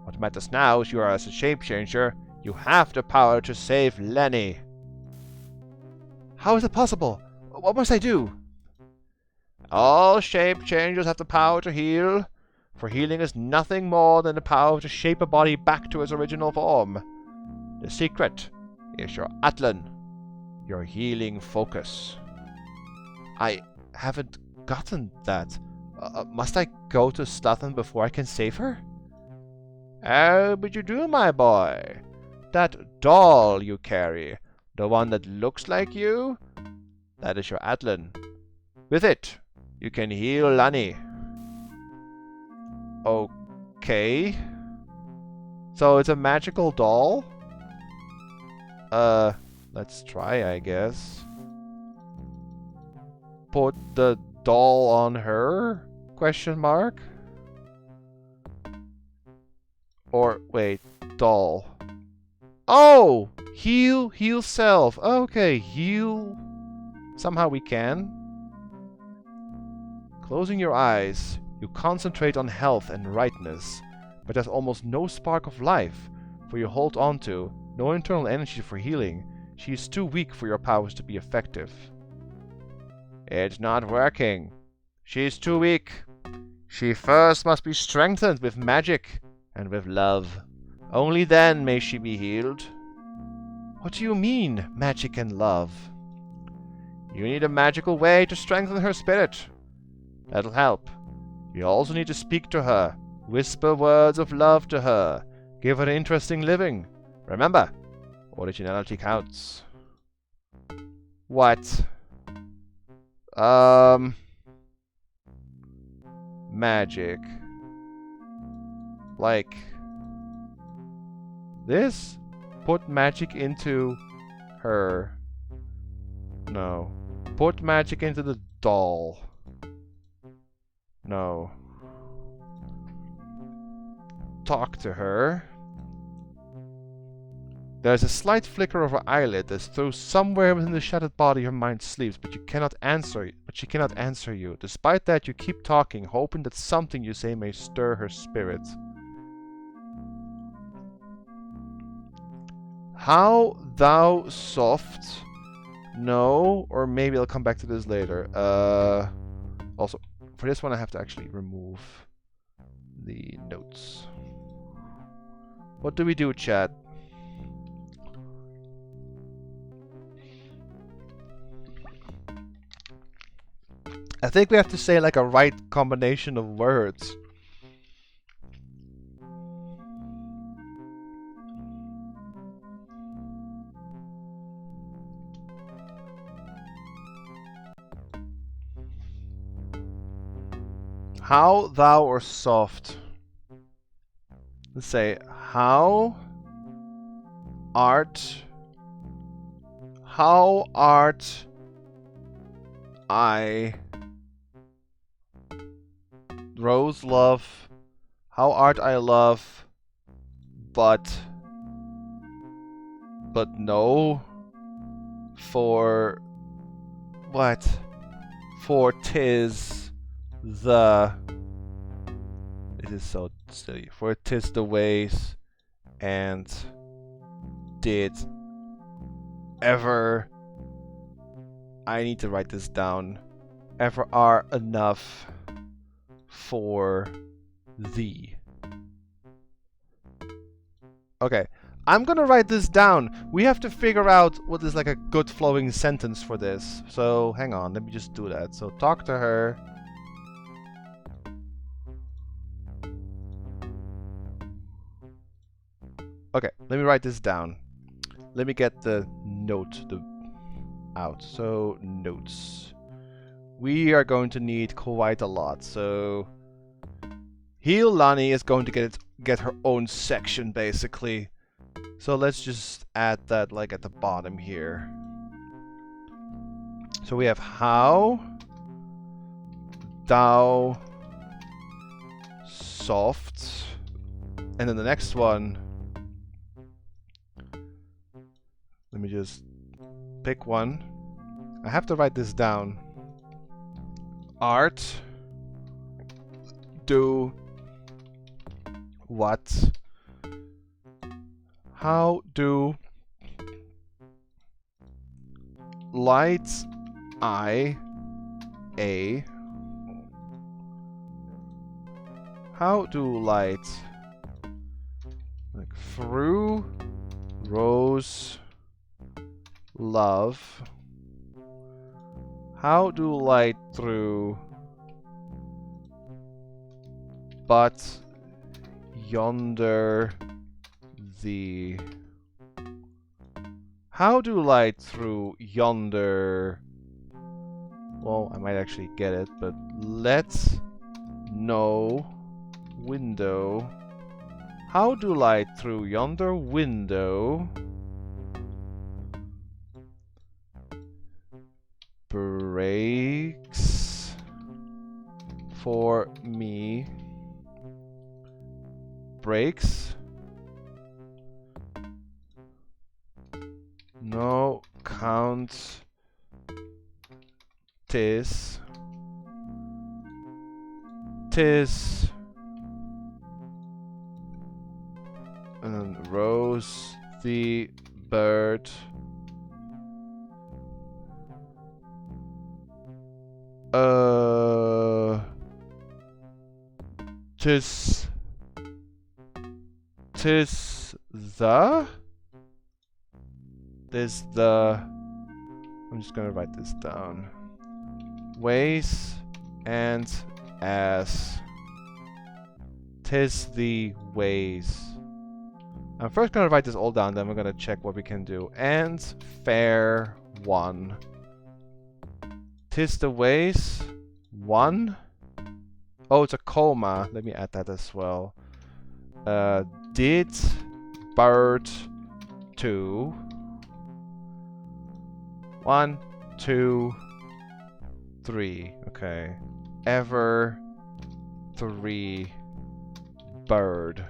What matters now is you are as a shape-changer. You have the power to save Lenny. How is it possible? What must I do? All shape-changers have the power to heal, for healing is nothing more than the power to shape a body back to its original form. The secret is your Atlan, your healing focus. I haven't gotten that. Must I go to Slathan before I can save her? Oh, but you do, my boy. That doll you carry, the one that looks like you, that is your Atlan. With it, you can heal Lani. Okay. So it's a magical doll? Let's try, I guess. Put the doll on her? Question mark? Or, wait, doll. Oh! Heal self. Okay, heal. Somehow we can. Closing your eyes, you concentrate on health and rightness, but there's almost no spark of life for you hold on to, no internal energy for healing. She is too weak for your powers to be effective. It's not working. She's too weak. She first must be strengthened with magic and with love. Only then may she be healed. What do you mean, magic and love? You need a magical way to strengthen her spirit. That'll help. You also need to speak to her. Whisper words of love to her. Give her interesting living. Remember, originality counts. What? Magic. Like this? Put magic into her. No. Put magic into the doll. No. Talk to her. There's a slight flicker of her eyelid as though somewhere within the shattered body her mind sleeps, but she cannot answer you. Despite that, you keep talking, hoping that something you say may stir her spirit. How thou soft? No, or maybe I'll come back to this later. Also, for this one I have to actually remove the notes. What do we do, chat? I think we have to say like a right combination of words. How, thou, or soft? Let's say, how art I Rose love, how art I love, but no, for what? For 'tis the, it is so silly, for 'tis the ways, and did ever, I need to write this down, ever are enough for thee. Okay, I'm gonna write this down. We have to figure out what is like a good flowing sentence for this. So hang on, let me just do that. So talk to her. Okay, let me write this down. Let me get the note out. So notes. We are going to need quite a lot. So Heal Lani is going to get her own section basically. So let's just add that like at the bottom here. So we have how thou soft, and then the next one, let me just pick one. I have to write this down. Art do what? How do light I a? How do light like through rose love? How do light through but yonder the? How do light through yonder? Well, I might actually get it, but let's no window. How do light through yonder window breaks for me? Breaks? No count tis and then rose the bird tis the is the... I'm just gonna write this down. Ways and as. 'Tis the ways. I'm first gonna write this all down, then we're gonna check what we can do. And fair one. 'Tis the ways. One. Oh, it's a comma. Let me add that as well. Did bird two. 1, 2, 3. Okay. Ever 3 bird.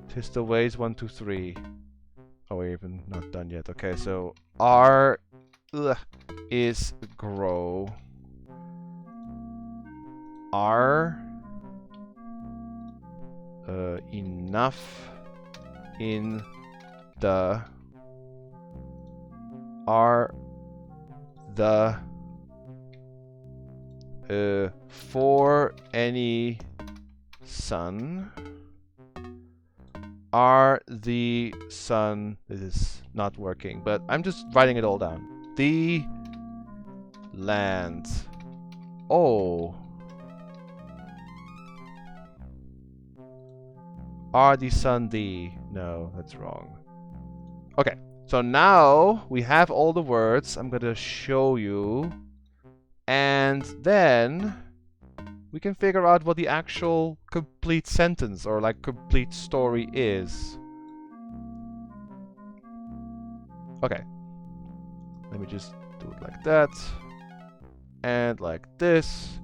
'Tis the ways 1, 2, 3. Oh, we're even not done yet. Okay, so R is grow. R enough in the are the for any sun are the sun. This is not working, but I'm just writing it all down. The land. Oh. Are the sun the? No, that's wrong. Okay, so now we have all the words. I'm gonna show you. And then we can figure out what the actual complete sentence or like complete story is. Okay. Let me just do it like that. And like this.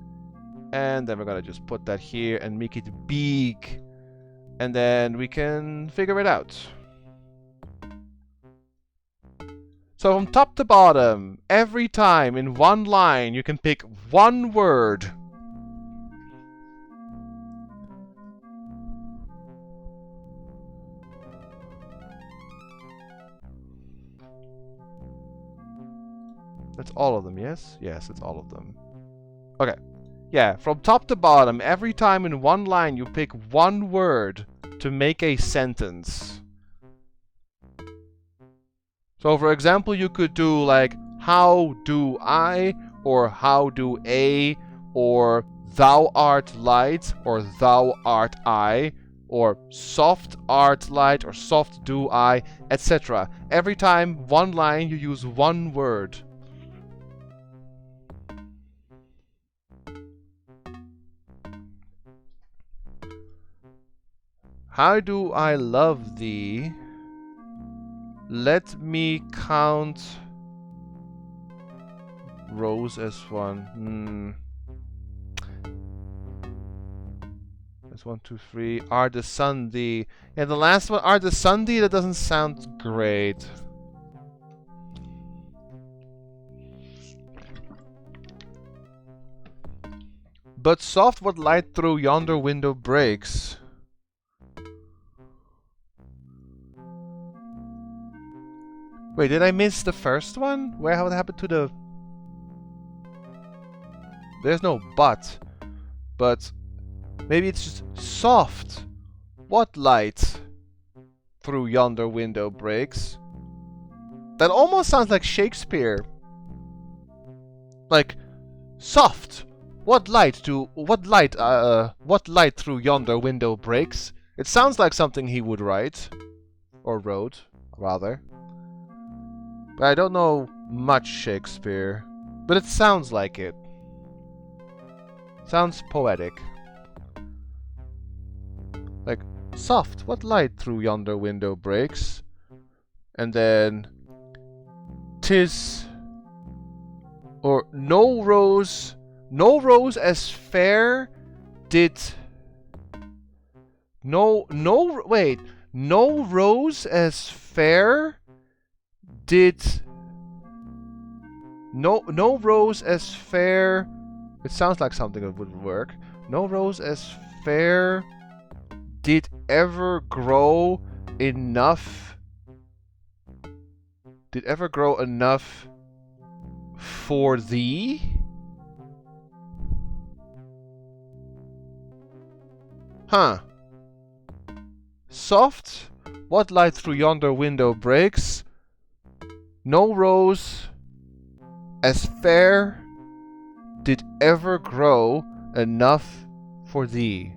And then we're gonna just put that here and make it big. And then we can figure it out. So from top to bottom, every time in one line, you can pick one word. That's all of them, yes? Yes, it's all of them. Okay. Yeah, from top to bottom, every time in one line, you pick one word to make a sentence. So for example, you could do like, how do I, or how do a, or thou art light, or thou art I, or soft art light, or soft do I, etc. Every time, one line, you use one word. How do I love thee? Let me count rows as one. That's 1, 2, 3. Are the sun thee? And the last one, are the sun thee? That doesn't sound great. But soft what light through yonder window breaks. Wait, did I miss the first one? What happened to the... There's no but. But maybe it's just soft. What light through yonder window breaks? That almost sounds like Shakespeare. Like, soft. What light through yonder window breaks? It sounds like something he would write. Or wrote, rather. But I don't know much Shakespeare. But it sounds like it. Sounds poetic. Like, soft, what light through yonder window breaks? And then... 'tis... Or no rose as fair did... No rose as fair did... No rose as fair... It sounds like something that would work. No rose as fair did ever grow enough... Did ever grow enough for thee? Huh. Soft, what light through yonder window breaks? No rose as fair did ever grow enough for thee.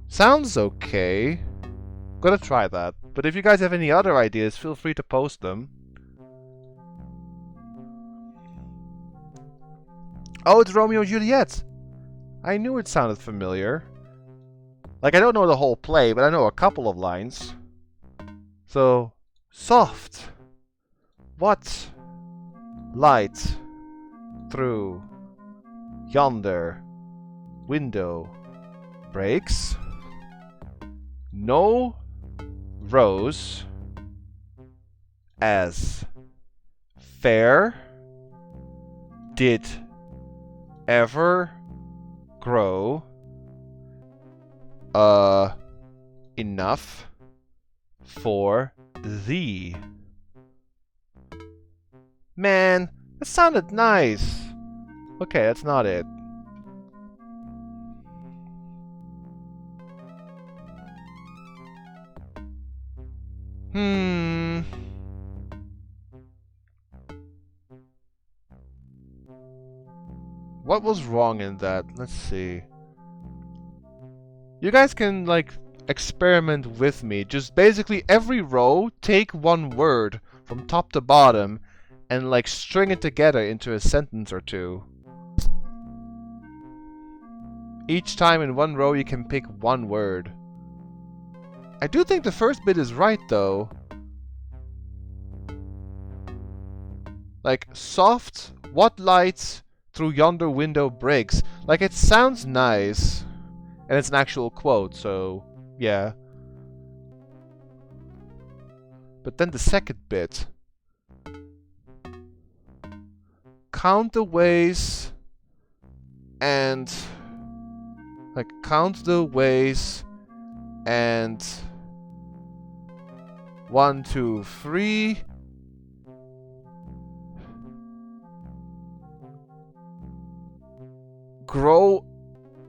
Sounds okay. Gonna try that. But if you guys have any other ideas, feel free to post them. Oh, it's Romeo and Juliet. I knew it sounded familiar. Like, I don't know the whole play, but I know a couple of lines. So, soft. What light through yonder window breaks? No rose as fair did ever grow enough for thee. Man, that sounded nice. Okay, that's not it. What was wrong in that? Let's see. You guys can, like, experiment with me. Just basically every row, take one word from top to bottom and, like, string it together into a sentence or two. Each time in one row you can pick one word. I do think the first bit is right, though. Like, soft, what lights through yonder window breaks. Like, it sounds nice. And it's an actual quote, so yeah. But then the second bit. Count the ways and... Like, count the ways and... 1, 2, 3... Grow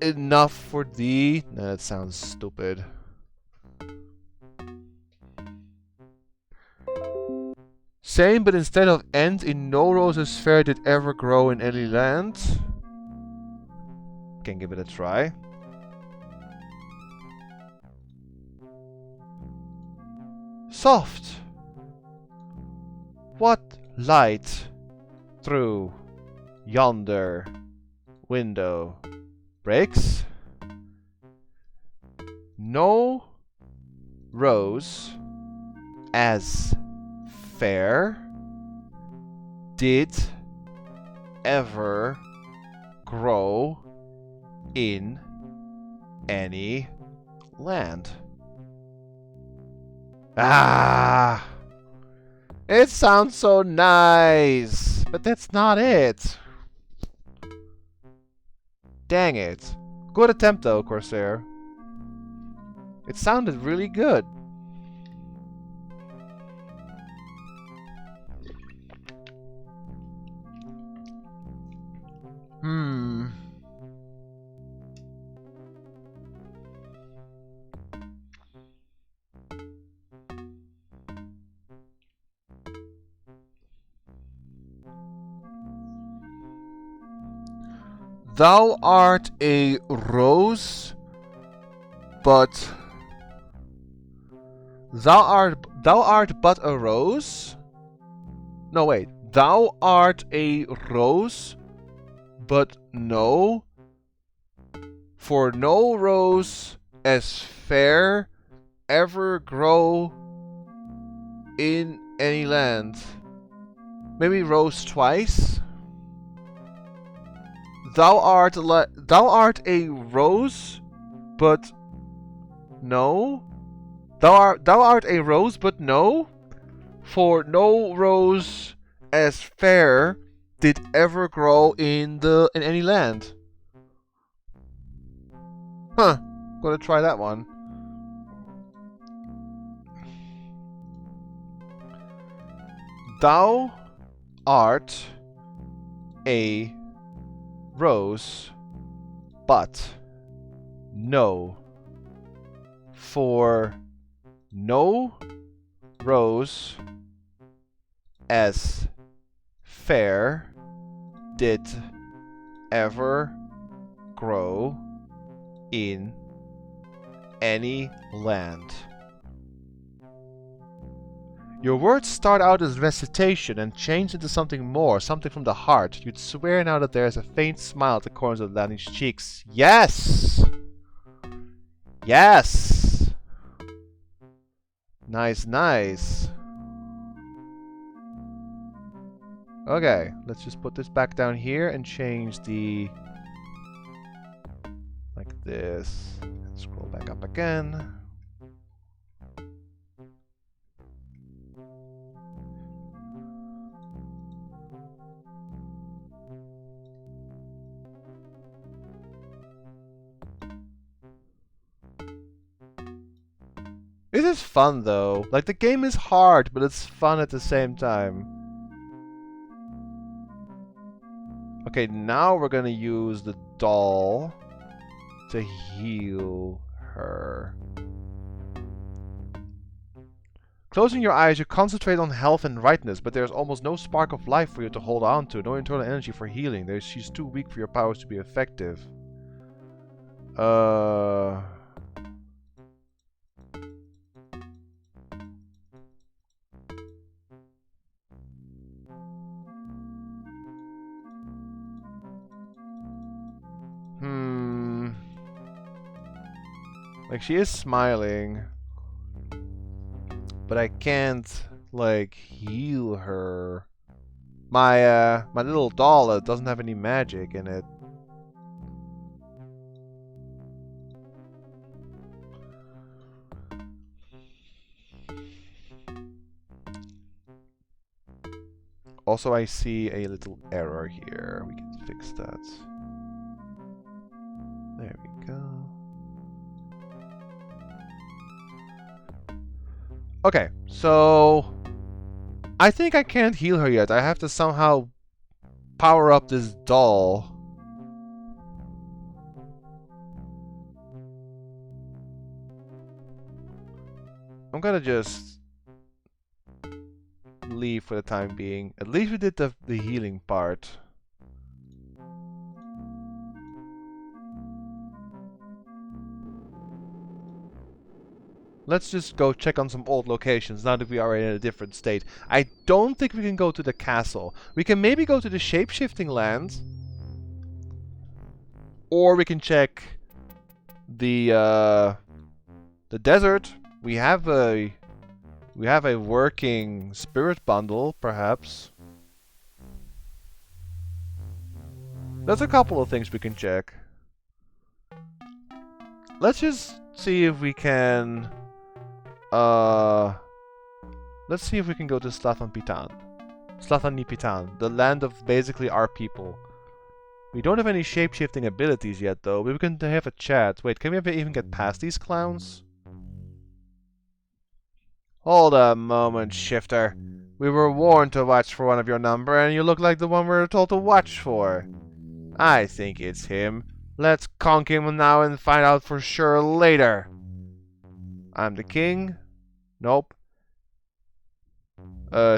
enough for thee. Nah, that sounds stupid. Same, but instead of end, in no roses fair did ever grow in any land. Can give it a try. Soft. What light through yonder window breaks? No rose as fair did ever grow in any land. Ah! It sounds so nice, but that's not it. Dang it. Good attempt though, Corsair. It sounded really good. Thou art a rose, but thou art but a rose? No, wait. Thou art a rose, but no, for no rose as fair ever grow in any land. Maybe rose twice? Thou art a rose, but no. Thou art a rose, but no. For no rose as fair did ever grow in any land. Huh. Gonna try that one. Thou art a rose, but no, for no Rose as fair did ever grow in any land. Your words start out as recitation and change into something more, something from the heart. You'd swear now that there is a faint smile at the corners of Lanny's cheeks. Yes! Yes! Nice, nice. Okay, let's just put this back down here and change the... like this. Scroll back up again. It is fun though. Like the game is hard, but it's fun at the same time. Okay, now we're gonna use the doll to heal her. Closing your eyes, you concentrate on health and rightness, but there's almost no spark of life for you to hold on to, no internal energy for healing. She's too weak for your powers to be effective. Like, she is smiling. But I can't, like, heal her. My little doll doesn't have any magic in it. Also, I see a little error here. We can fix that. There we go. Okay, so I think I can't heal her yet. I have to somehow power up this doll. I'm gonna just leave for the time being. At least we did the healing part. Let's just go check on some old locations now that we are in a different state. I don't think we can go to the castle. We can maybe go to the shape-shifting land. Or we can check the desert. We have a working spirit bundle, perhaps. There's a couple of things we can check. Let's just see if we can... let's see if we can go to Slathan-ni-Pitan, the land of basically our people. We don't have any shape-shifting abilities yet, though. We can have a chat. Wait, can we ever even get past these clowns? Hold a moment, Shifter. We were warned to watch for one of your number, and you look like the one we were told to watch for. I think it's him. Let's conk him now and find out for sure later. I'm the king. Nope.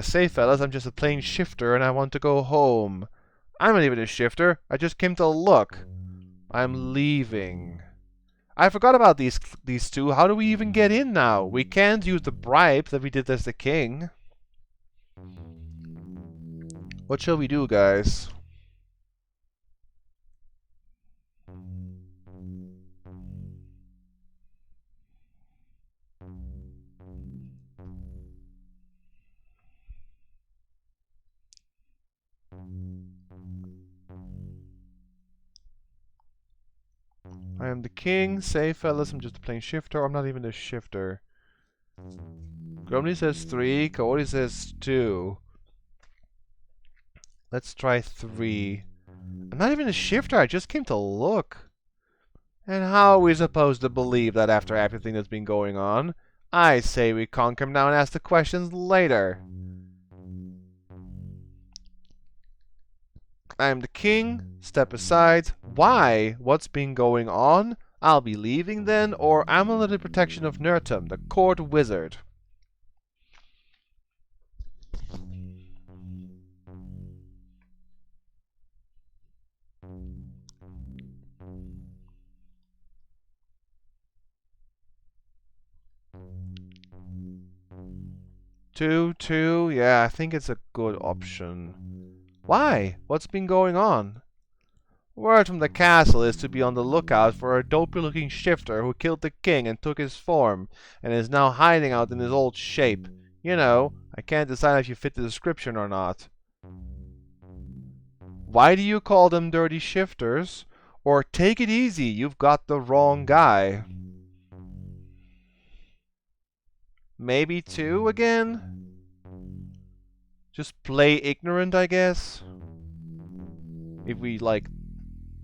Say fellas, I'm just a plain shifter and I want to go home. I'm not even a shifter. I just came to look. I'm leaving. I forgot about these two. How do we even get in now? We can't use the bribe that we did as the king. What shall we do, guys? I am the king. Say, fellas, I'm just a plain shifter. I'm not even a shifter. Gromley says 3. Coyote says 2. Let's try 3. I'm not even a shifter. I just came to look. And how are we supposed to believe that after everything that's been going on? I say we conk him now and ask the questions later. I am the king. Step aside. Why? What's been going on? I'll be leaving then, or I'm under the protection of Nurtum, the court wizard. 2-2. Yeah, I think it's a good option. Why? What's been going on? Word from the castle is to be on the lookout for a dopey-looking shifter who killed the king and took his form, and is now hiding out in his old shape. You know, I can't decide if you fit the description or not. Why do you call them dirty shifters? Or take it easy, you've got the wrong guy. Maybe 2 again? Just play ignorant, I guess. If we, like,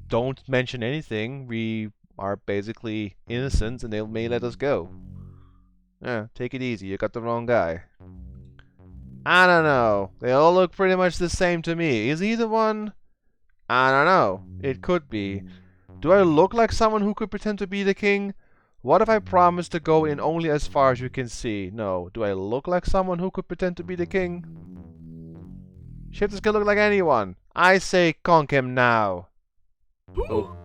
don't mention anything, we are basically innocent and they may let us go. Yeah, take it easy, you got the wrong guy. I don't know. They all look pretty much the same to me. Is he the one? I don't know. It could be. Do I look like someone who could pretend to be the king? What if I promise to go in only as far as you can see? No. Do I look like someone who could pretend to be the king? Shifters can look like anyone. I say conk him now. Oh.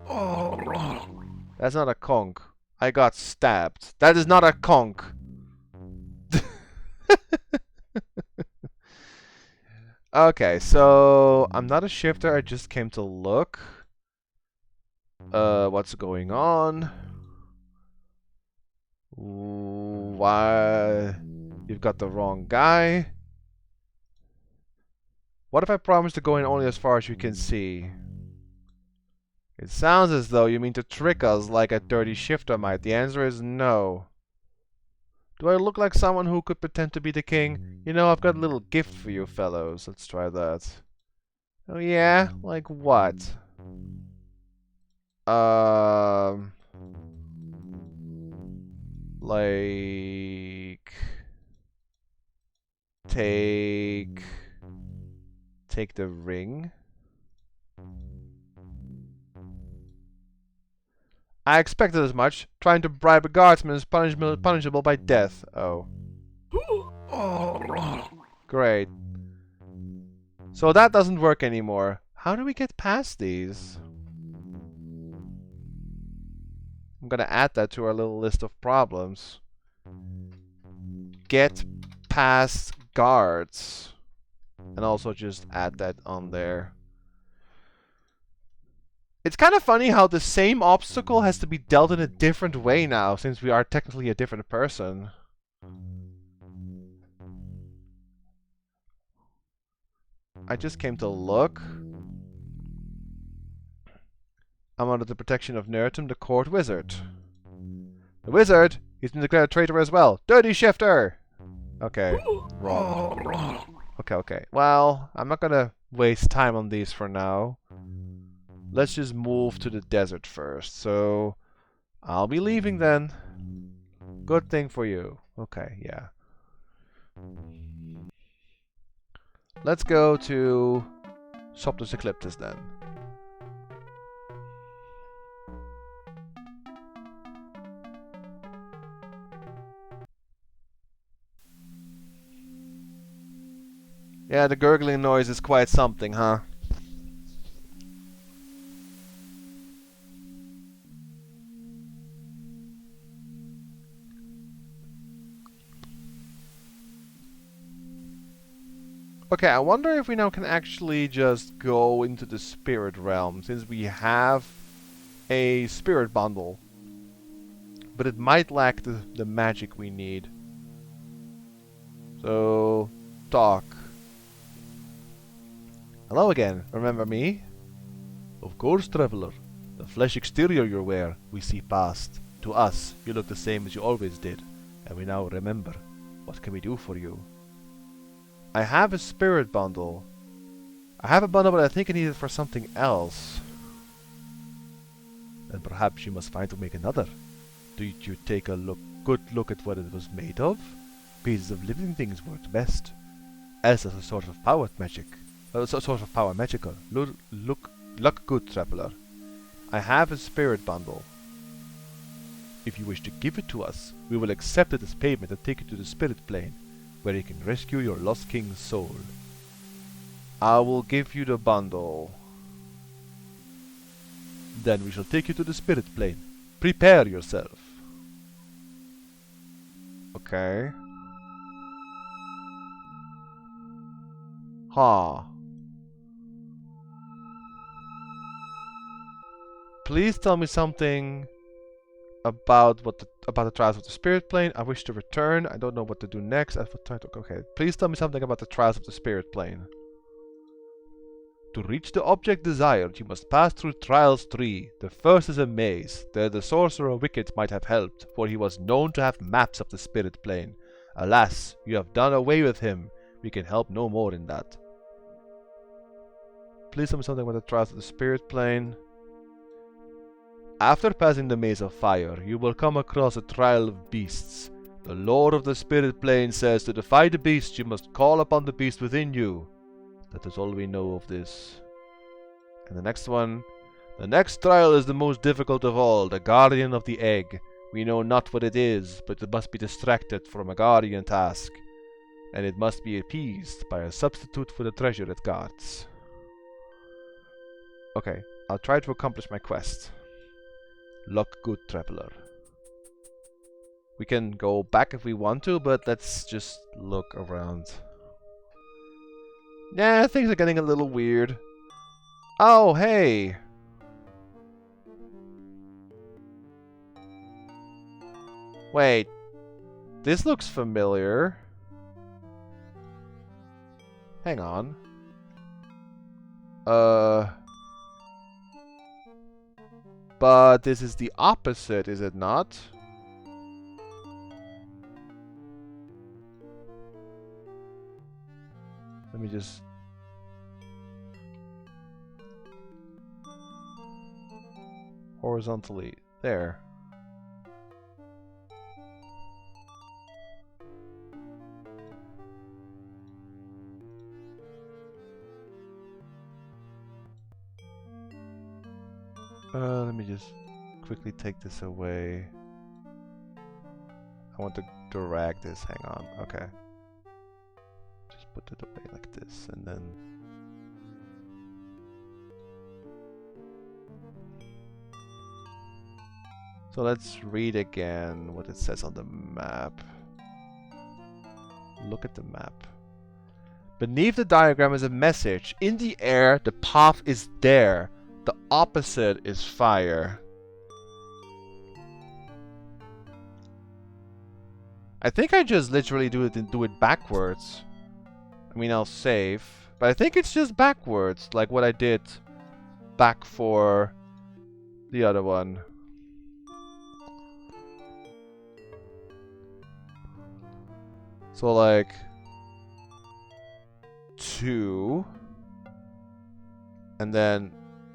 That's not a conk. I got stabbed. That is not a conk. Okay, so I'm not a shifter, I just came to look. What's going on? Why? You've got the wrong guy. What if I promise to go in only as far as you can see? It sounds as though you mean to trick us like a dirty shifter might. The answer is no. Do I look like someone who could pretend to be the king? You know, I've got a little gift for you fellows. Let's try that. Oh yeah? Like what? Like... Take the ring? I expected as much. Trying to bribe a guardsman is punishable by death. Oh. Great. So that doesn't work anymore. How do we get past these? I'm gonna add that to our little list of problems. Get past guards. And also just add that on there. It's kind of funny how the same obstacle has to be dealt in a different way now, since we are technically a different person. I just came to look. I'm under the protection of Nertum, the court wizard. The wizard? He's been declared a traitor as well. Dirty shifter! Okay, wrong. Okay. Well, I'm not gonna waste time on these for now. Let's just move to the desert first. So, I'll be leaving then. Good thing for you. Okay, yeah. Let's go to Soptus Ecliptus then. Yeah, the gurgling noise is quite something, huh? Okay, I wonder if we now can actually just go into the spirit realm, since we have a spirit bundle. But it might lack the magic we need. So, talk. Hello again, remember me? Of course, traveler. The flesh exterior you wear, we see past. To us, you look the same as you always did, and we now remember. What can we do for you? I have a spirit bundle. I have a bundle, but I think I need it for something else. Then perhaps you must find to make another. Did you take a good look at what it was made of? Pieces of living things worked best. As a sort of power magic. Sort of power magical. Look good, traveler. I have a spirit bundle. If you wish to give it to us, we will accept it as payment and take it to the spirit plane, where you can rescue your lost king's soul. I will give you the bundle. Then we shall take you to the spirit plane. Prepare yourself. Okay. Huh. Please tell me something about the trials of the spirit plane. I wish to return. I don't know what to do next. Okay. Please tell me something about the trials of the spirit plane. To reach the object desired, you must pass through trials 3. The first is a maze. There the sorcerer Wicked might have helped, for he was known to have maps of the spirit plane. Alas, you have done away with him. We can help no more in that. Please tell me something about the trials of the spirit plane. After passing the maze of fire, you will come across a trial of beasts. The lore of the spirit plane says to defy the beast, you must call upon the beast within you. That is all we know of this. And the next one. The next trial is the most difficult of all, the Guardian of the Egg. We know not what it is, but it must be distracted from a guardian task. And it must be appeased by a substitute for the treasure it guards. Okay, I'll try to accomplish my quest. Luck good, traveler. We can go back if we want to, but let's just look around. Yeah, things are getting a little weird. Oh, hey! Wait. This looks familiar. Hang on. But this is the opposite, is it not? Let me just... horizontally. There. Let me just quickly take this away. I want to drag this. Hang on. Okay. Just put it away like this, and then... So let's read again what it says on the map. Look at the map. Beneath the diagram is a message. In the air, the path is there. The opposite is fire. I think I just literally do it backwards. I mean, I'll save. But I think it's just backwards, like what I did back for the other one. So like 2 and then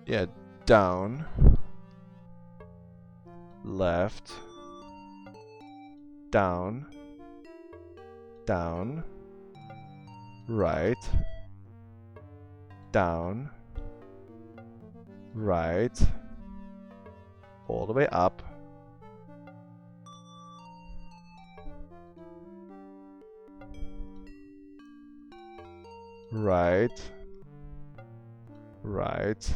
yeah, down, left, down, down, right, down, right, all the way up. Right, right,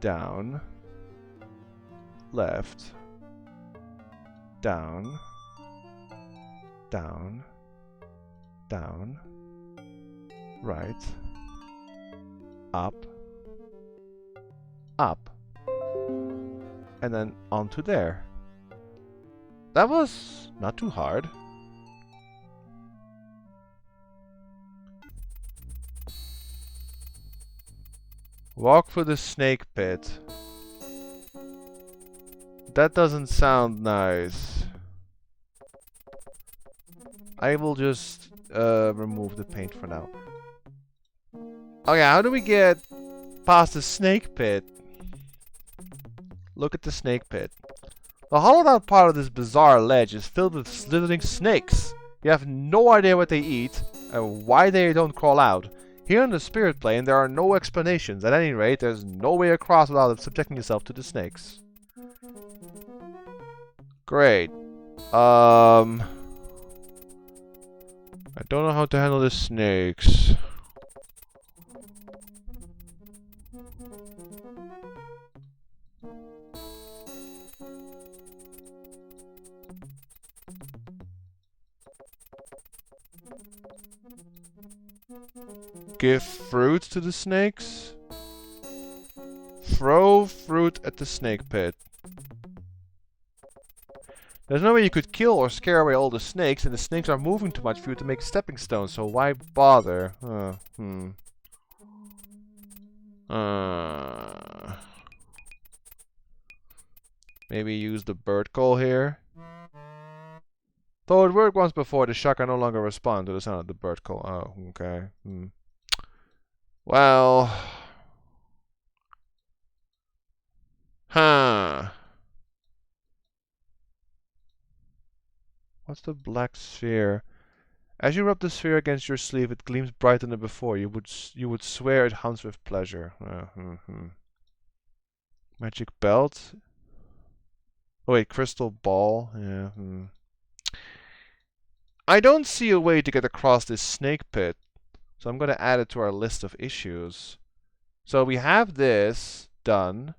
down, left, down, down, down, right, up, up, and then onto there. That was not too hard. Walk for the snake pit. That doesn't sound nice. I will just remove the paint for now. Okay, how do we get past the snake pit? Look at the snake pit. The hollowed out part of this bizarre ledge is filled with slithering snakes. You have no idea what they eat and why they don't crawl out. Here in the spirit plane, there are no explanations. At any rate, there's no way across without subjecting yourself to the snakes. Great. I don't know how to handle the snakes. Give fruit to the snakes? Throw fruit at the snake pit. There's no way you could kill or scare away all the snakes, and the snakes are moving too much for you to make stepping stones, so why bother? Maybe use the bird call here. Though it worked once before, the shaka no longer respond to the sound of the bird call. Oh, okay. Well... What's the black sphere? As you rub the sphere against your sleeve, it gleams brighter than before. You would swear it hums with pleasure. Magic belt. Oh wait, crystal ball. Yeah. I don't see a way to get across this snake pit, so I'm going to add it to our list of issues. So we have this done.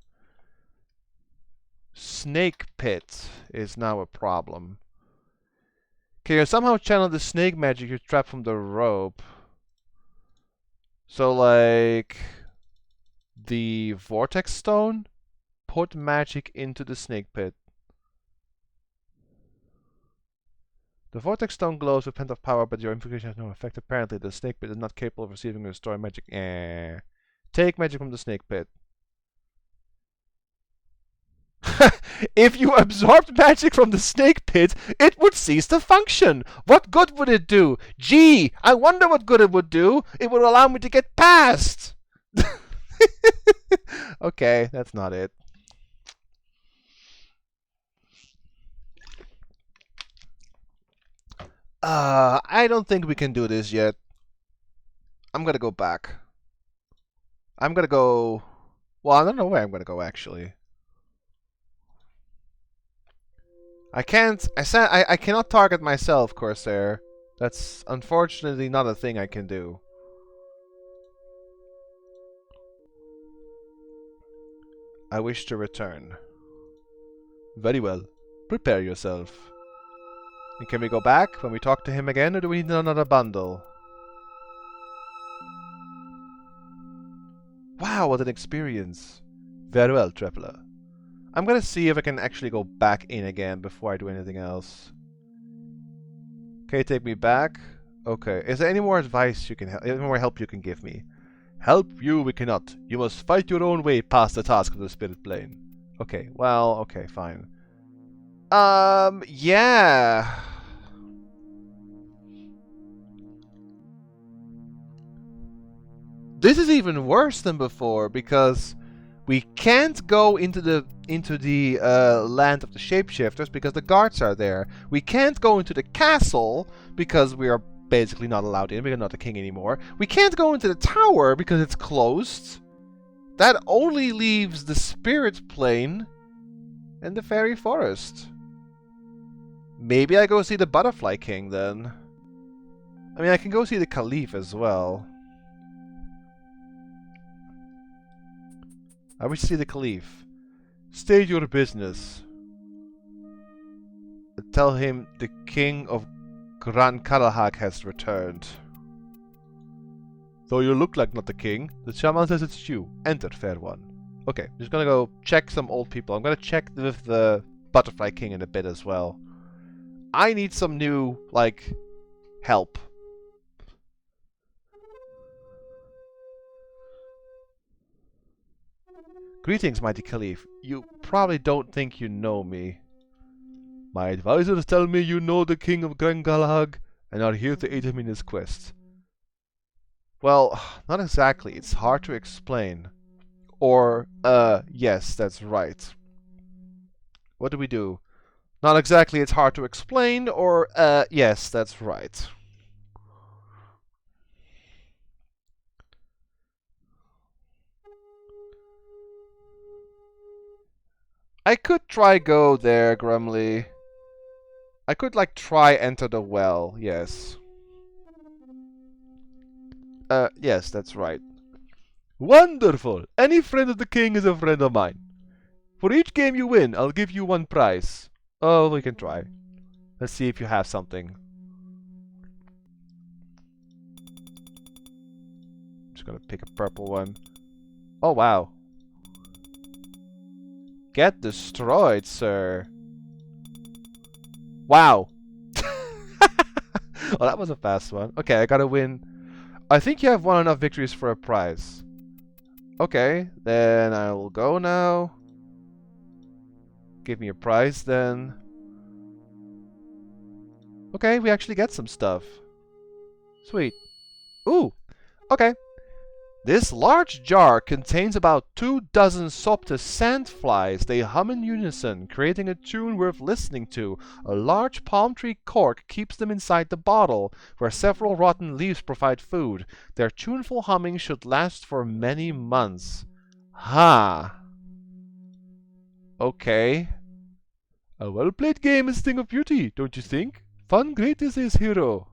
Snake pit is now a problem. Okay, you somehow channel the snake magic you're trapped from the rope. So, like, the vortex stone, put magic into the snake pit. The vortex stone glows with pent-up power, but your invocation has no effect. Apparently, the snake pit is not capable of receiving or restoring magic. Take magic from the snake pit. If you absorbed magic from the snake pit, it would cease to function. What good would it do? Gee, I wonder what good it would do. It would allow me to get past. Okay, that's not it. I don't think we can do this yet. I'm gonna go back. I'm gonna go... Well, I don't know where I'm gonna go, actually. I cannot target myself, Corsair. That's unfortunately not a thing I can do. I wish to return. Very well. Prepare yourself. And can we go back when we talk to him again, or do we need another bundle? Wow, what an experience. Very well, traveler. I'm gonna see if I can actually go back in again before I do anything else. Okay, take me back. Okay, is there any more advice you can any more help you can give me? Help you we cannot. You must fight your own way past the task of the spirit plane. Okay, well, okay, fine. Yeah. This is even worse than before because we can't go into the land of the shapeshifters because the guards are there. We can't go into the castle because we are basically not allowed in. We are not the king anymore. We can't go into the tower because it's closed. That only leaves the spirit plane and the fairy forest. Maybe I go see the butterfly king then. I mean, I can go see the caliph as well. I wish to see the caliph. State your business. Tell him the king of Gran Karahak has returned. Though you look like not the king, the shaman says it's you. Enter, fair one. Okay, just gonna go check some old people. I'm gonna check with the butterfly king in a bit as well. I need some new, like, help. Greetings, mighty Caliph. You probably don't think you know me. My advisors tell me you know the king of Gran Galahad and are here to aid him in his quest. Well, not exactly. It's hard to explain. Or, yes, that's right. What do we do? Not exactly it's hard to explain, or, yes, that's right. I could try go there, Grumly. I could, like, try enter the well, yes. Yes, that's right. Wonderful! Any friend of the king is a friend of mine. For each game you win, I'll give you one prize. Oh, we can try. Let's see if you have something. just gonna pick a purple one. Oh, wow. Get destroyed, sir. Wow. Oh, that was a fast one. Okay, I gotta win. I think you have won enough victories for a prize. Okay, then I will go now. Give me a prize then. Okay, we actually get some stuff. Sweet. Ooh, okay. This large jar contains about 24 Soptus sandflies. They hum in unison, creating a tune worth listening to. A large palm tree cork keeps them inside the bottle, where several rotten leaves provide food. Their tuneful humming should last for many months. Ha! Okay. A well-played game is a thing of beauty, don't you think? Fun great is his hero.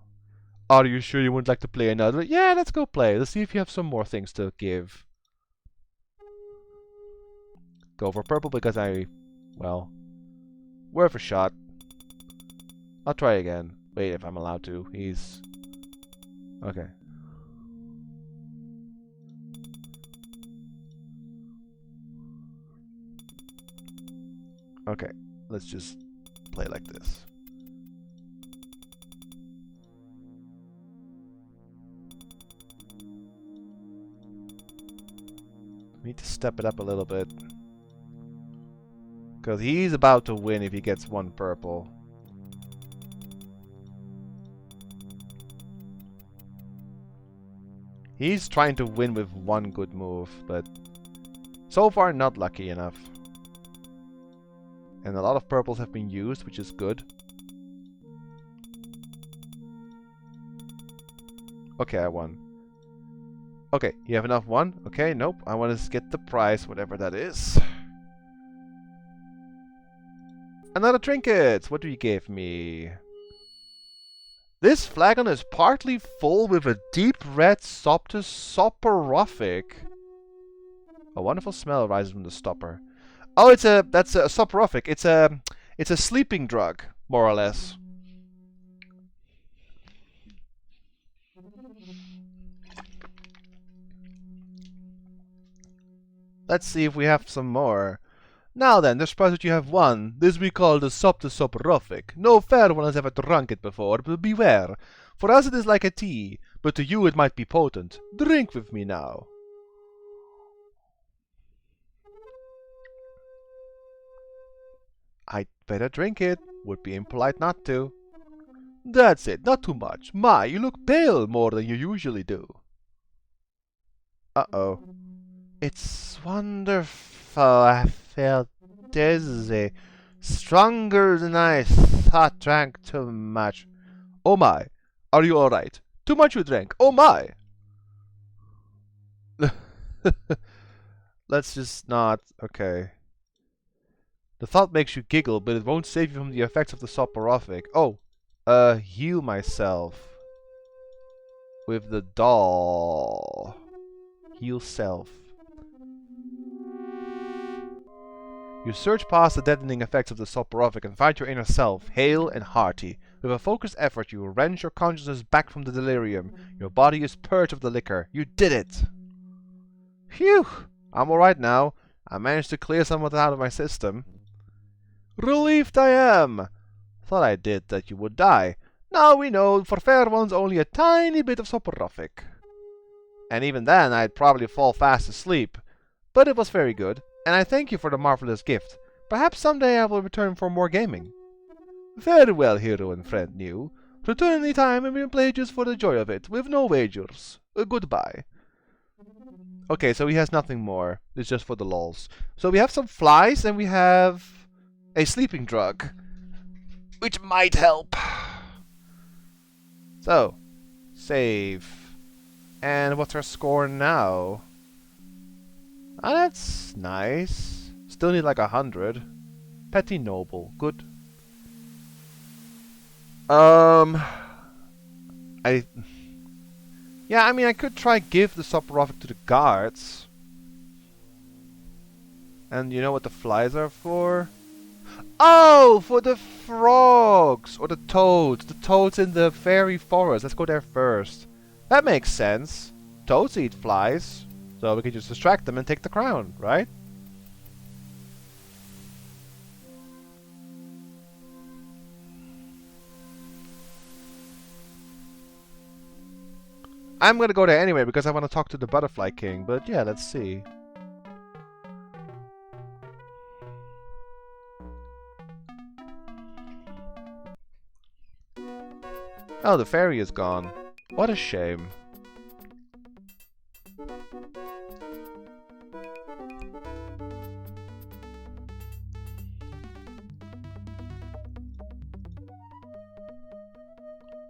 Are you sure you wouldn't like to play another? Yeah, let's go play. Let's see if you have some more things to give. Go for purple because well, worth a shot. I'll try again. Wait, if I'm allowed to. He's... Okay. Okay, let's just play like this. Need to step it up a little bit. Because he's about to win if he gets one purple. He's trying to win with one good move, but so far not lucky enough. And a lot of purples have been used, which is good. Okay, I won. Okay, you have enough one? Okay, nope. I want to get the prize, whatever that is. Another trinket! What do you give me? This flagon is partly full with a deep red Soptus soporific. A wonderful smell rises from the stopper. Oh, that's a soporific. It's a sleeping drug, more or less. Let's see if we have some more. Now then, this prize that you have won. This we call the Soptus soporific. No fair one has ever drunk it before, but beware. For us it is like a tea, but to you it might be potent. Drink with me now. I'd better drink it. Would be impolite not to. That's it, not too much. My, you look pale more than you usually do. Uh-oh. It's wonderful. I feel dizzy. Stronger than I thought. Drank too much. Oh my. Are you alright? Too much you drank. Oh my. Let's just not. Okay. The thought makes you giggle, but it won't save you from the effects of the soporific. Oh. Heal myself. With the doll. Heal self. You surge past the deadening effects of the soporific and find your inner self, hale and hearty. With a focused effort, you wrench your consciousness back from the delirium. Your body is purged of the liquor. You did it! Phew! I'm alright now. I managed to clear some of it out of my system. Relieved I am! Thought I did that you would die. Now we know for fair ones only a tiny bit of soporific. And even then, I'd probably fall fast asleep. But it was very good. And I thank you for the marvelous gift. Perhaps someday I will return for more gaming. Very well, hero and friend new. Return any time and we'll play just for the joy of it, with no wagers. Goodbye. Okay, so he has nothing more. It's just for the lols. So we have some flies and we have a sleeping drug, which might help. So, save. And what's our score now? Ah, that's nice. Still need like 100. Petty noble. Good. Yeah, I mean, I could try give the soporific to the guards. And you know what the flies are for? Oh, for the frogs! Or the toads. The toads in the fairy forest. Let's go there first. That makes sense. toads eat flies, so we can just distract them and take the crown, right? I'm gonna go there anyway because I want to talk to the Butterfly King, but yeah, let's see. Oh, the fairy is gone. What a shame.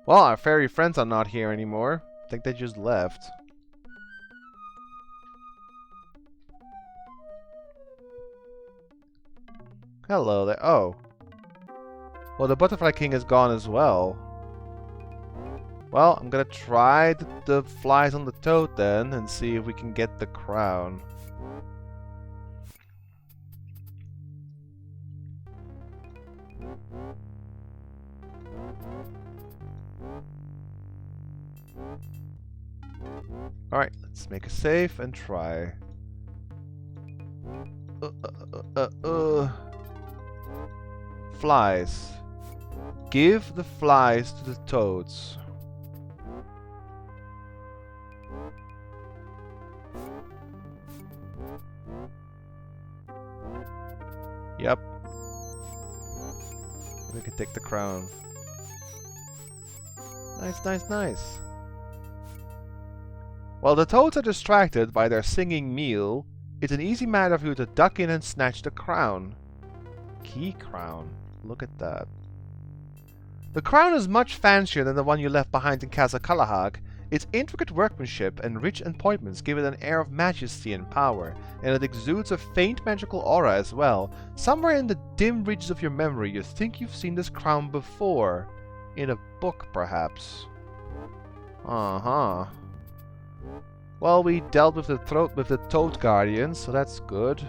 Well, our fairy friends are not here anymore. I think they just left. Hello there. Oh. Well, the Butterfly King is gone as well. Well, I'm gonna try the flies on the toad then and see if we can get the crown. Alright, let's make a save and try. Flies. Give the flies to the toads. Yep. We can take the crown. Nice, nice, nice. While the toads are distracted by their singing meal, it's an easy matter for you to duck in and snatch the crown. Key crown. Look at that. The crown is much fancier than the one you left behind in Casa Kalahag. Its intricate workmanship and rich appointments give it an air of majesty and power, and it exudes a faint magical aura as well. Somewhere in the dim reaches of your memory, you think you've seen this crown before. In a book, perhaps. Uh-huh. Well, we dealt with the Toad Guardians, so that's good.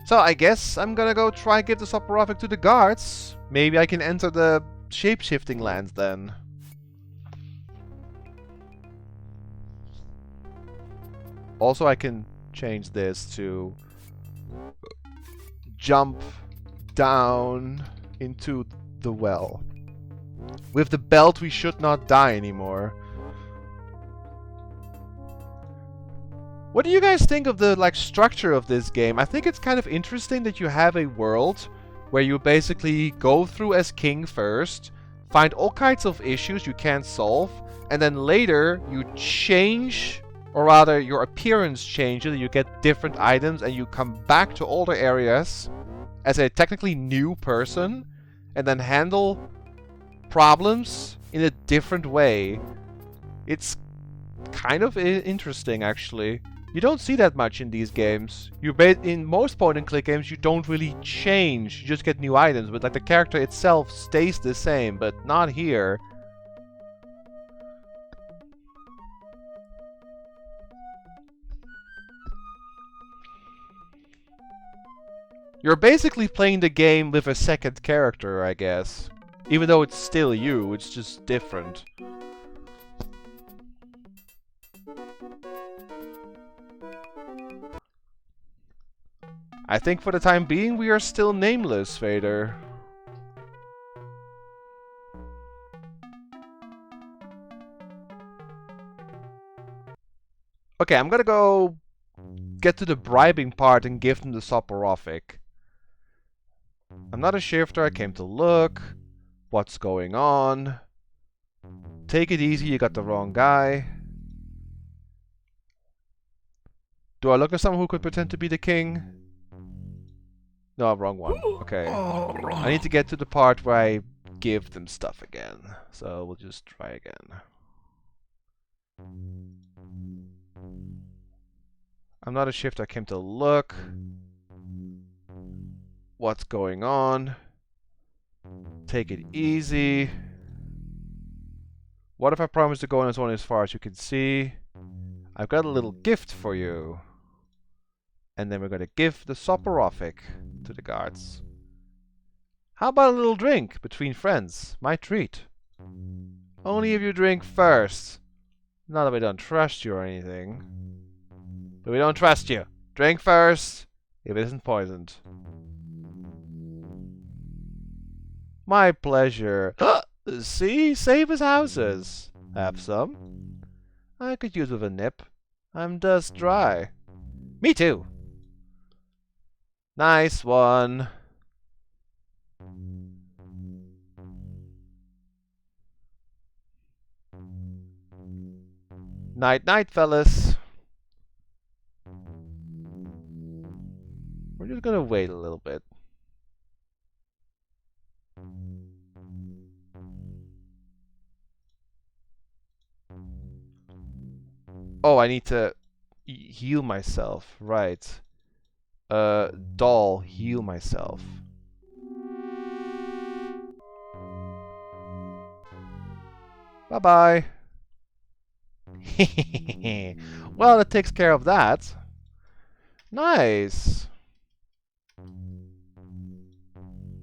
So I guess I'm gonna go try and give the soporific to the guards. Maybe I can enter the shape-shifting lands then. Also, I can change this to jump down into the well. With the belt, we should not die anymore. What do you guys think of the structure of this game? I think it's kind of interesting that you have a world where you basically go through as king first, find all kinds of issues you can't solve, and then later you change, or rather your appearance changes, you get different items, and you come back to older areas as a technically new person, and then handle problems in a different way. It's kind of interesting, actually. You don't see that much in these games. In most point-and-click games, you don't really change. You just get new items, but the character itself stays the same, but not here. You're basically playing the game with a second character, I guess. Even though it's still you, it's just different. I think for the time being, we are still nameless, Vader. Okay, I'm gonna go get to the bribing part and give them the soporific. I'm not a shifter, I came to look. What's going on? Take it easy, you got the wrong guy. Do I look at someone who could pretend to be the king? No, wrong one. Okay. I need to get to the part where I give them stuff again. So we'll just try again. I'm not a shifter, I came to look. What's going on? Take it easy. What if I promise to go on only as far as you can see? I've got a little gift for you. And then we're going to give the soporific to the guards. How about a little drink between friends? My treat. Only if you drink first. Not that we don't trust you or anything. But we don't trust you. Drink first, if it isn't poisoned. My pleasure. See? Save as houses. Have some? I could use with a nip. I'm dust dry. Me too. Nice one. Night night, fellas. We're just gonna wait a little bit. Oh, I need to heal myself. Right. Doll, heal myself. Bye-bye. Well, that takes care of that. Nice.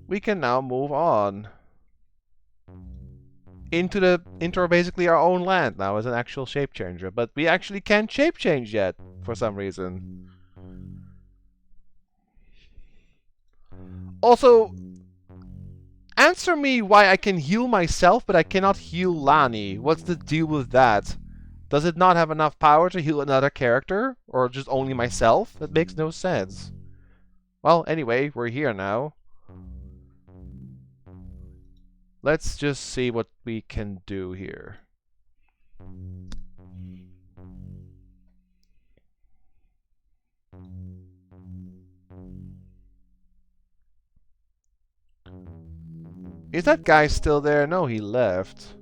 We can now move on into basically our own land now as an actual shape changer, but we actually can't shape change yet for some reason. Also, answer me why I can heal myself but I cannot heal Lani. What's the deal with that? Does it not have enough power to heal another character? Or just only myself? That makes no sense. Well, anyway, we're here now. Let's just see what we can do here. Is that guy still there? No, he left.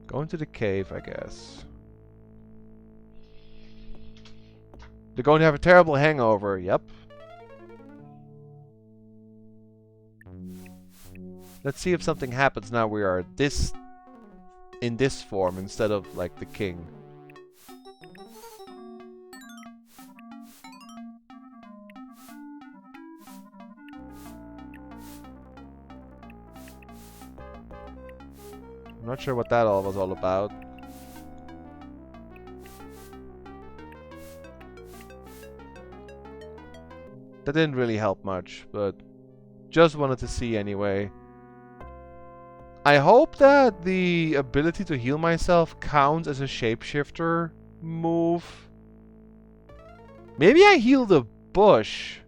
Go into the cave, I guess. They're going to have a terrible hangover. Yep. Let's see if something happens now we are in this form instead of like the king. I'm not sure what that all was all about. That didn't really help much, but just wanted to see anyway. I hope that the ability to heal myself counts as a shapeshifter move. Maybe I heal the bush.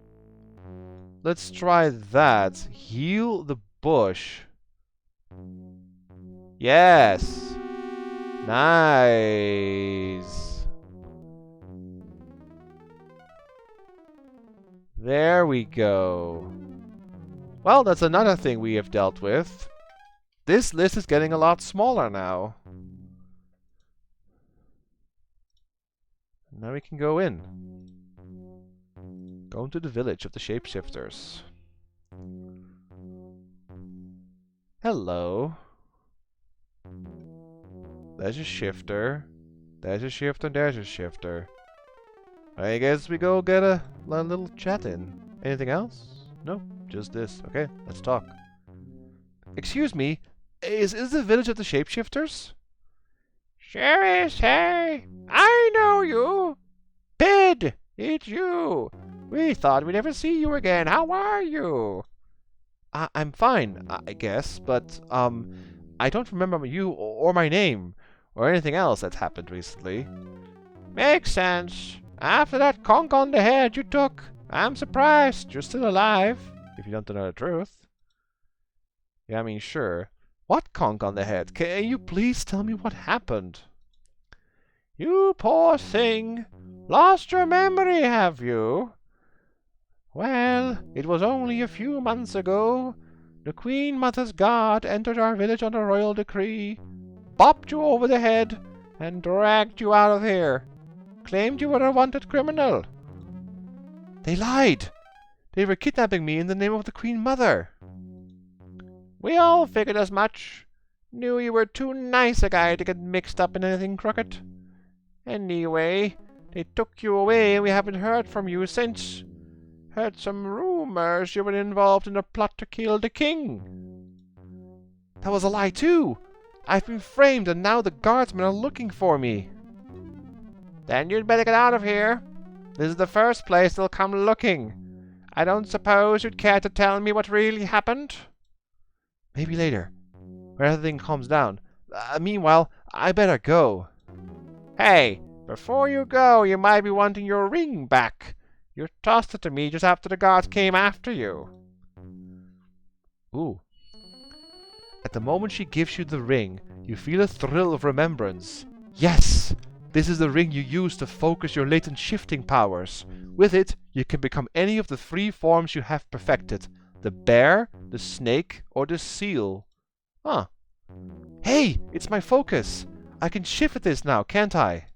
Let's try that. Heal the bush. Yes. Nice. There we go. Well, that's another thing we have dealt with. This list is getting a lot smaller now. Now we can go in. Go into the village of the shapeshifters. Hello. There's a shifter. There's a shifter, there's a shifter. I guess we go get a little chat in. Anything else? No, just this. Okay, let's talk. Excuse me, is the village of the shapeshifters? Sure is, hey. I know you. Pid, it's you. We thought we'd never see you again. How are you? I'm fine, I guess, but, I don't remember you or my name or anything else that's happened recently. Makes sense. After that conk on the head you took, I'm surprised you're still alive, if you don't know the truth. Yeah, I mean, sure. What conk on the head? Can you please tell me what happened? You poor thing. Lost your memory, have you? Well, it was only a few months ago. The Queen Mother's guard entered our village on a royal decree, bopped you over the head, and dragged you out of here. Claimed you were a wanted criminal. They lied. They were kidnapping me in the name of the Queen Mother. We all figured as much. Knew you were too nice a guy to get mixed up in anything crooked. Anyway, They took you away and we haven't heard from you since. Heard some rumors you were involved in a plot to kill the king. That was a lie too! I've been framed and now the guardsmen are looking for me. Then you'd better get out of here. This is the first place they'll come looking. I don't suppose you'd care to tell me what really happened? Maybe later, when everything calms down. Meanwhile, I better go. Hey, before you go, you might be wanting your ring back. You tossed it to me just after the guards came after you. Ooh. At the moment she gives you the ring, you feel a thrill of remembrance. Yes! This is the ring you use to focus your latent shifting powers. With it, you can become any of the 3 forms you have perfected. The bear, the snake, or the seal. Huh. Hey! It's my focus! I can shift with this now, can't I?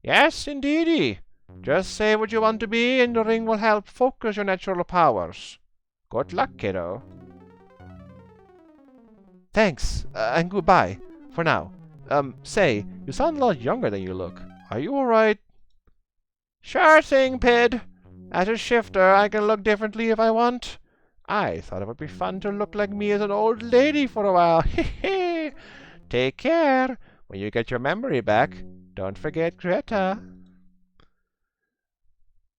Yes, indeedy. Just say what you want to be and the ring will help focus your natural powers. Good luck, kiddo. Thanks, and goodbye, for now. Say, you sound a lot younger than you look. Are you alright? Sure thing, Pid. As a shifter, I can look differently if I want. I thought it would be fun to look like me as an old lady for a while. Heh. Take care. When you get your memory back, don't forget Greta.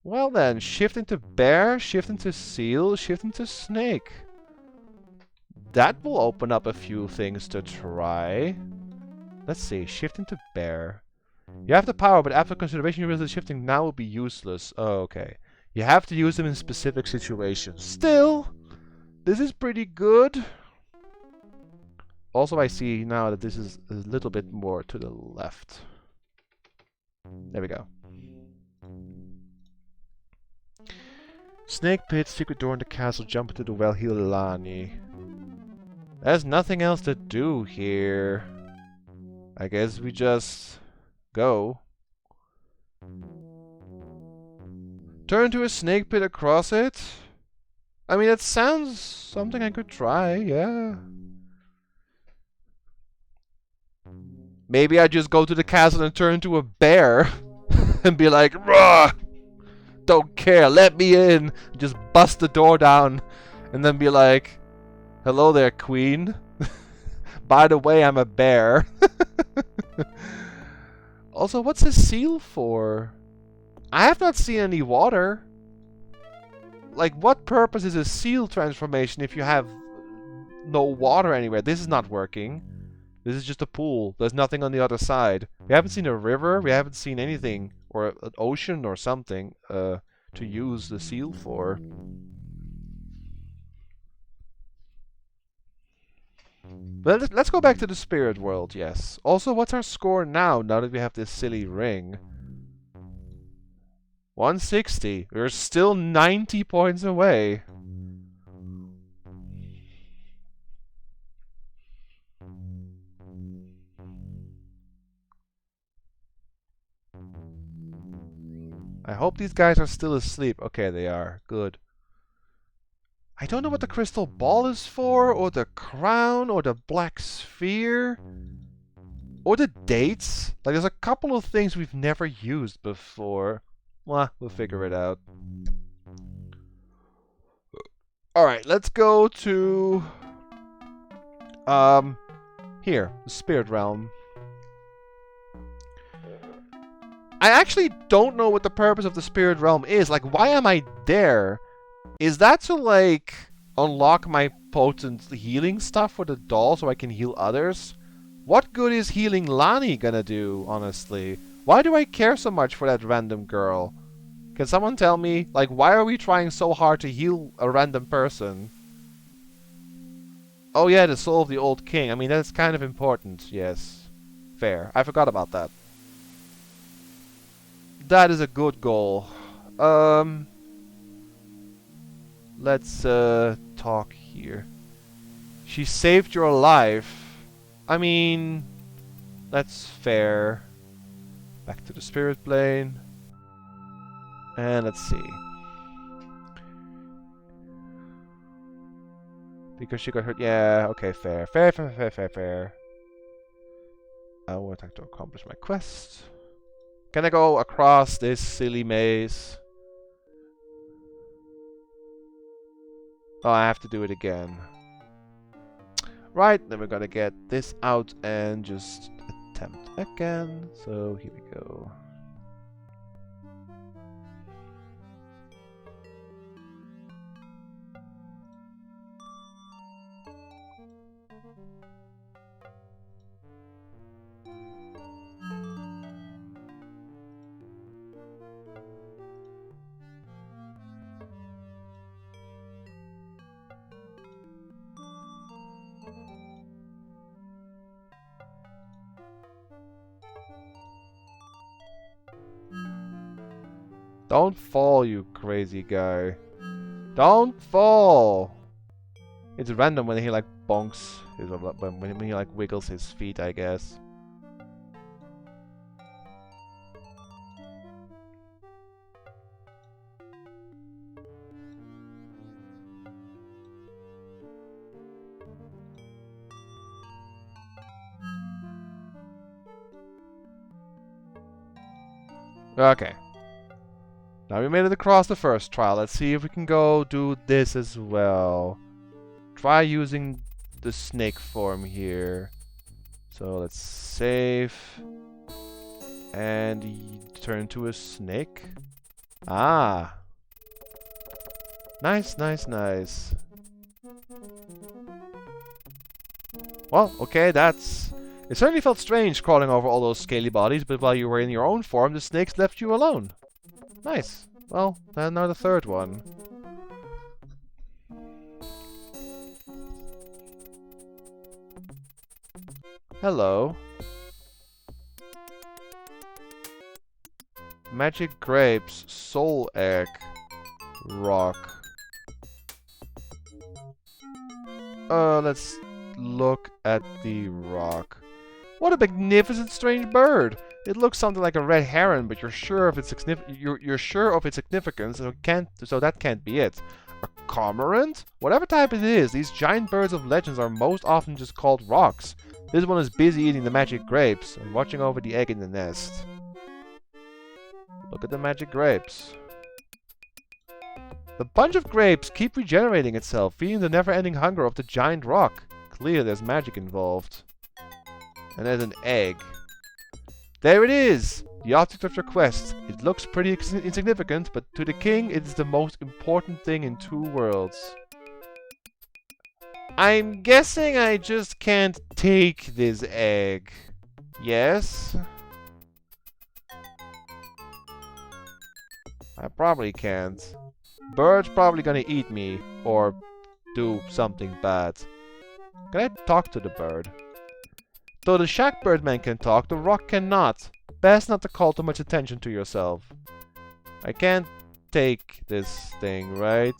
Well then, shift into bear, shift into seal, shift into snake. That will open up a few things to try. Let's see, shift into bear. You have the power, but after consideration you realize that shifting now will be useless. Oh, okay. You have to use them in specific situations. Still, this is pretty good. Also, I see now that this is a little bit more to the left. There we go. Snake pit, secret door in the castle, jump into the well, heal Lani. There's nothing else to do here. I guess we just go. Turn to a snake pit across it? I mean, it sounds something I could try, yeah. Maybe I just go to the castle and turn into a bear and be like, "Rah! Don't care, let me in." Just bust the door down and then be like, "Hello there, queen. By the way, I'm a bear." Also, what's a seal for? I have not seen any water. Like, what purpose is a seal transformation if you have no water anywhere? This is not working. This is just a pool. There's nothing on the other side. We haven't seen a river. We haven't seen anything. Or an ocean or something to use the seal for. But let's go back to the spirit world, yes. Also, what's our score now that we have this silly ring? 160. We're still 90 points away. I hope these guys are still asleep. Okay, they are. Good. I don't know what the crystal ball is for, or the crown, or the black sphere, or the dates. Like, there's a couple of things we've never used before. Well, we'll figure it out. Alright, let's go to... here, the spirit realm. I actually don't know what the purpose of the spirit realm is. Like, why am I there? Is that to, like, unlock my potent healing stuff for the doll so I can heal others? What good is healing Lani gonna do, honestly? Why do I care so much for that random girl? Can someone tell me, like, why are we trying so hard to heal a random person? Oh yeah, the soul of the old king. I mean, that's kind of important, yes. Fair. I forgot about that. That is a good goal. Let's talk here. She saved your life. I mean, that's fair. Back to the spirit plane. And let's see. Because she got hurt. Yeah, okay, fair. Fair. I would like to accomplish my quest. Can I go across this silly maze? Oh, I have to do it again. Right, then we're gonna get this out and just attempt again. So here we go. Don't fall, you crazy guy. Don't fall! It's random when he like bonks, when he like wiggles his feet, I guess. Okay. Now we made it across the first trial. Let's see if we can go do this as well. Try using the snake form here. So let's save. And turn to a snake. Ah. Nice, nice, nice. Well, okay, that's... It certainly felt strange crawling over all those scaly bodies, but while you were in your own form, the snakes left you alone. Nice. Well, then now the third one. Hello. Magic grapes, soul egg, rock. Let's look at the rock. What a magnificent strange bird! It looks something like a red heron, but you're sure of its significance, so that can't be it. A cormorant? Whatever type it is, these giant birds of legends are most often just called rocks. This one is busy eating the magic grapes and watching over the egg in the nest. Look at the magic grapes. The bunch of grapes keep regenerating itself, feeding the never-ending hunger of the giant rock. Clearly there's magic involved. And there's an egg. There it is! The object of your quest. It looks pretty insignificant, but to the king it is the most important thing in 2 worlds. I'm guessing I just can't take this egg. Yes? I probably can't. Bird's probably gonna eat me, or do something bad. Can I talk to the bird? Though the shack birdman can talk, the rock cannot. Best not to call too much attention to yourself. I can't take this thing, right?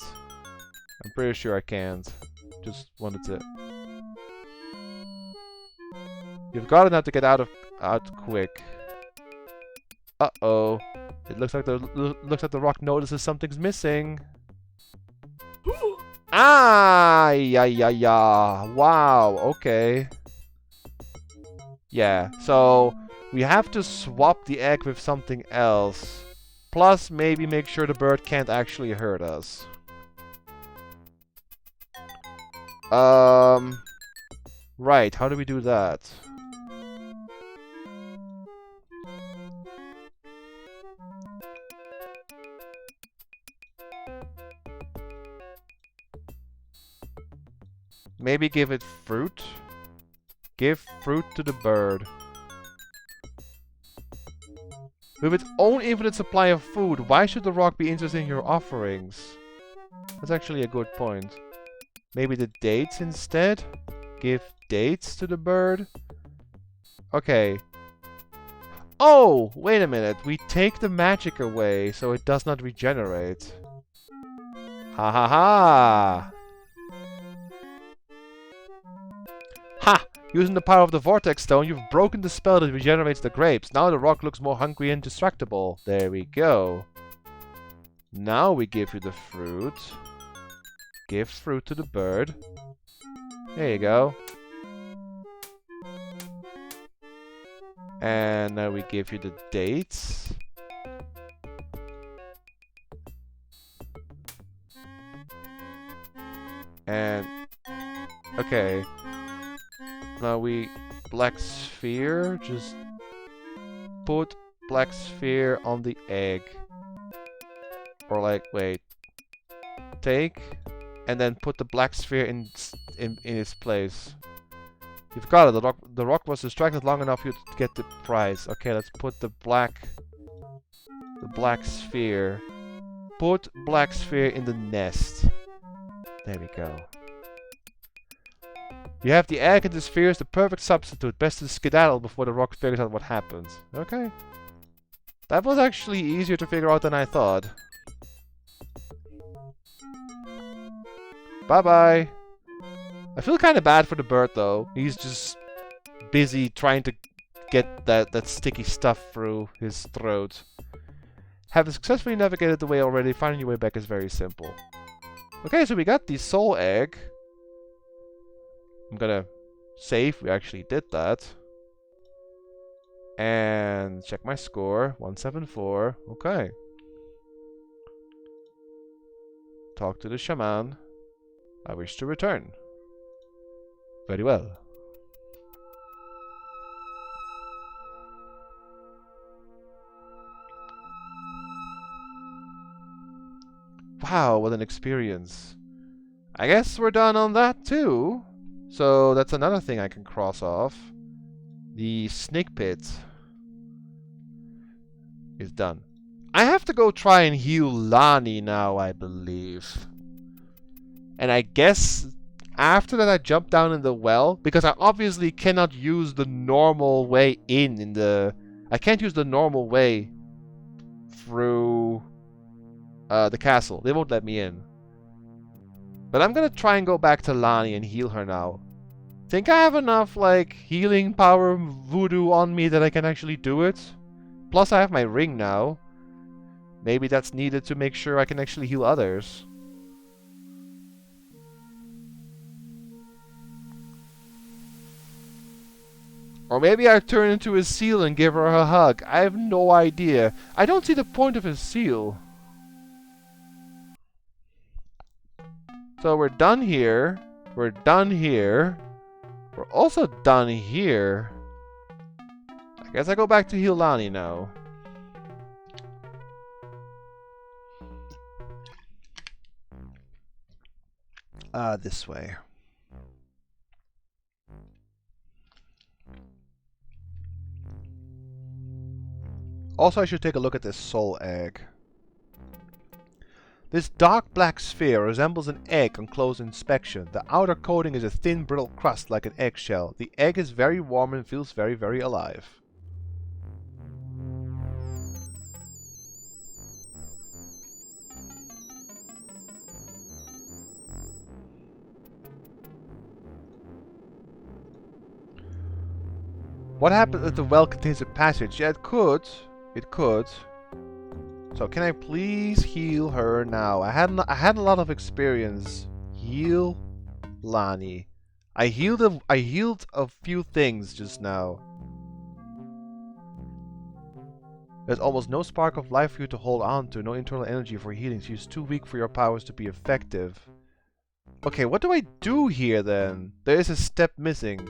I'm pretty sure I can't. Just wanted to... You've got enough to get out quick. Uh-oh. It looks like the rock notices something's missing. Ah! Yeah. Wow, okay. Yeah, so we have to swap the egg with something else. Plus, maybe make sure the bird can't actually hurt us. Right, how do we do that? Maybe give it fruit? Give fruit to the bird. With its own infinite supply of food, why should the rock be interested in your offerings? That's actually a good point. Maybe the dates instead? Give dates to the bird? Okay. Oh! Wait a minute. We take the magic away, so it does not regenerate. Ha ha ha! Ha! Using the power of the Vortex Stone, you've broken the spell that regenerates the grapes. Now the rock looks more hungry and distractible. There we go. Now we give you the fruit. Give fruit to the bird. There you go. And now we give you the dates. And okay. Now we black sphere. Just put black sphere on the egg. Or like, wait. Take and then put the black sphere in its place. You've got it. The rock was distracted long enough for you to get the prize. Okay, let's put the black sphere. Put black sphere in the nest. There we go. You have the egg and the sphere is the perfect substitute. Best to skedaddle before the rock figures out what happens. Okay. That was actually easier to figure out than I thought. Bye-bye. I feel kind of bad for the bird, though. He's just busy trying to get that sticky stuff through his throat. Having successfully navigated the way already, finding your way back is very simple. Okay, so we got the soul egg. I'm gonna save. We actually did that. And check my score. 174. Okay. Talk to the shaman. I wish to return. Very well. Wow, what an experience. I guess we're done on that too. So that's another thing I can cross off. The snake pit is done. I have to go try and heal Lani now, I believe. And I guess after that I jump down in the well, because I obviously cannot use the normal way in the... I can't use the normal way through the castle. They won't let me in. But I'm gonna try and go back to Lani and heal her now. Think I have enough, like, healing power voodoo on me that I can actually do it? Plus I have my ring now. Maybe that's needed to make sure I can actually heal others. Or maybe I turn into his seal and give her a hug. I have no idea. I don't see the point of his seal. So we're done here. We're done here. We're also done here. I guess I go back to heal Lani now. This way. Also, I should take a look at this soul egg. This dark black sphere resembles an egg on close inspection. The outer coating is a thin, brittle crust like an eggshell. The egg is very warm and feels very, very alive. What happens if the well contains a passage? Yeah, it could. It could. So can I please heal her now? I had a lot of experience. Heal Lani. I healed a few things just now. There's almost no spark of life for you to hold on to, no internal energy for healing. So it's too weak for your powers to be effective. Okay, what do I do here then? There is a step missing.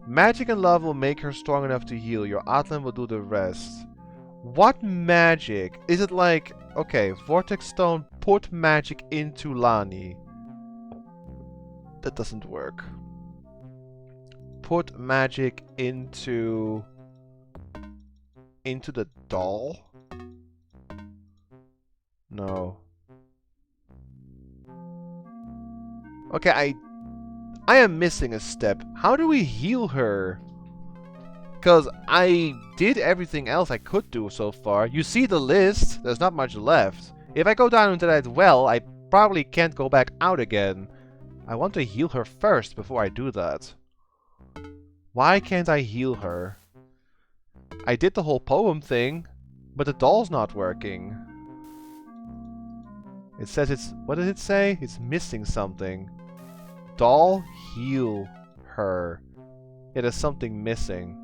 Magic and love will make her strong enough to heal. Your Atlan will do the rest. What magic? Is it like... Okay, Vortex Stone, put magic into Lani. That doesn't work. Put magic into the doll? No. Okay, I am missing a step. How do we heal her? Because I did everything else I could do so far. You see the list. There's not much left. If I go down into that well, I probably can't go back out again. I want to heal her first before I do that. Why can't I heal her? I did the whole poem thing, but the doll's not working. It says it's... What does it say? It's missing something. Doll, heal her. Yeah, there's something missing.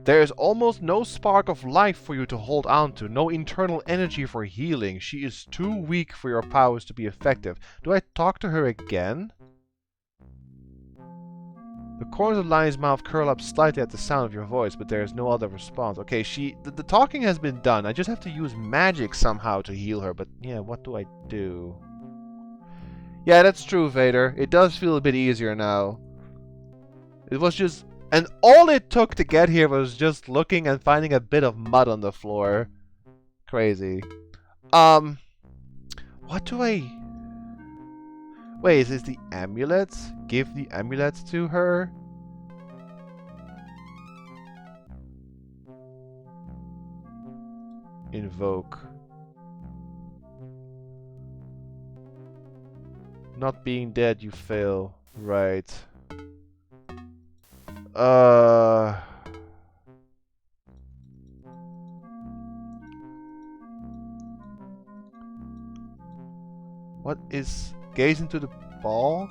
There is almost no spark of life for you to hold on to, no internal energy for healing. She is too weak for your powers to be effective. Do I talk to her again? The corners of Lani's mouth curl up slightly at the sound of your voice, but there is no other response. Okay, the talking has been done. I just have to use magic somehow to heal her, but yeah, what do I do? Yeah, that's true, Vader. It does feel a bit easier now. It was just... And all it took to get here was just looking and finding a bit of mud on the floor. Crazy. What do I... Wait, is this the amulets? Give the amulets to her? Invoke. Not being dead, you fail. Right. What is... Gaze into the ball?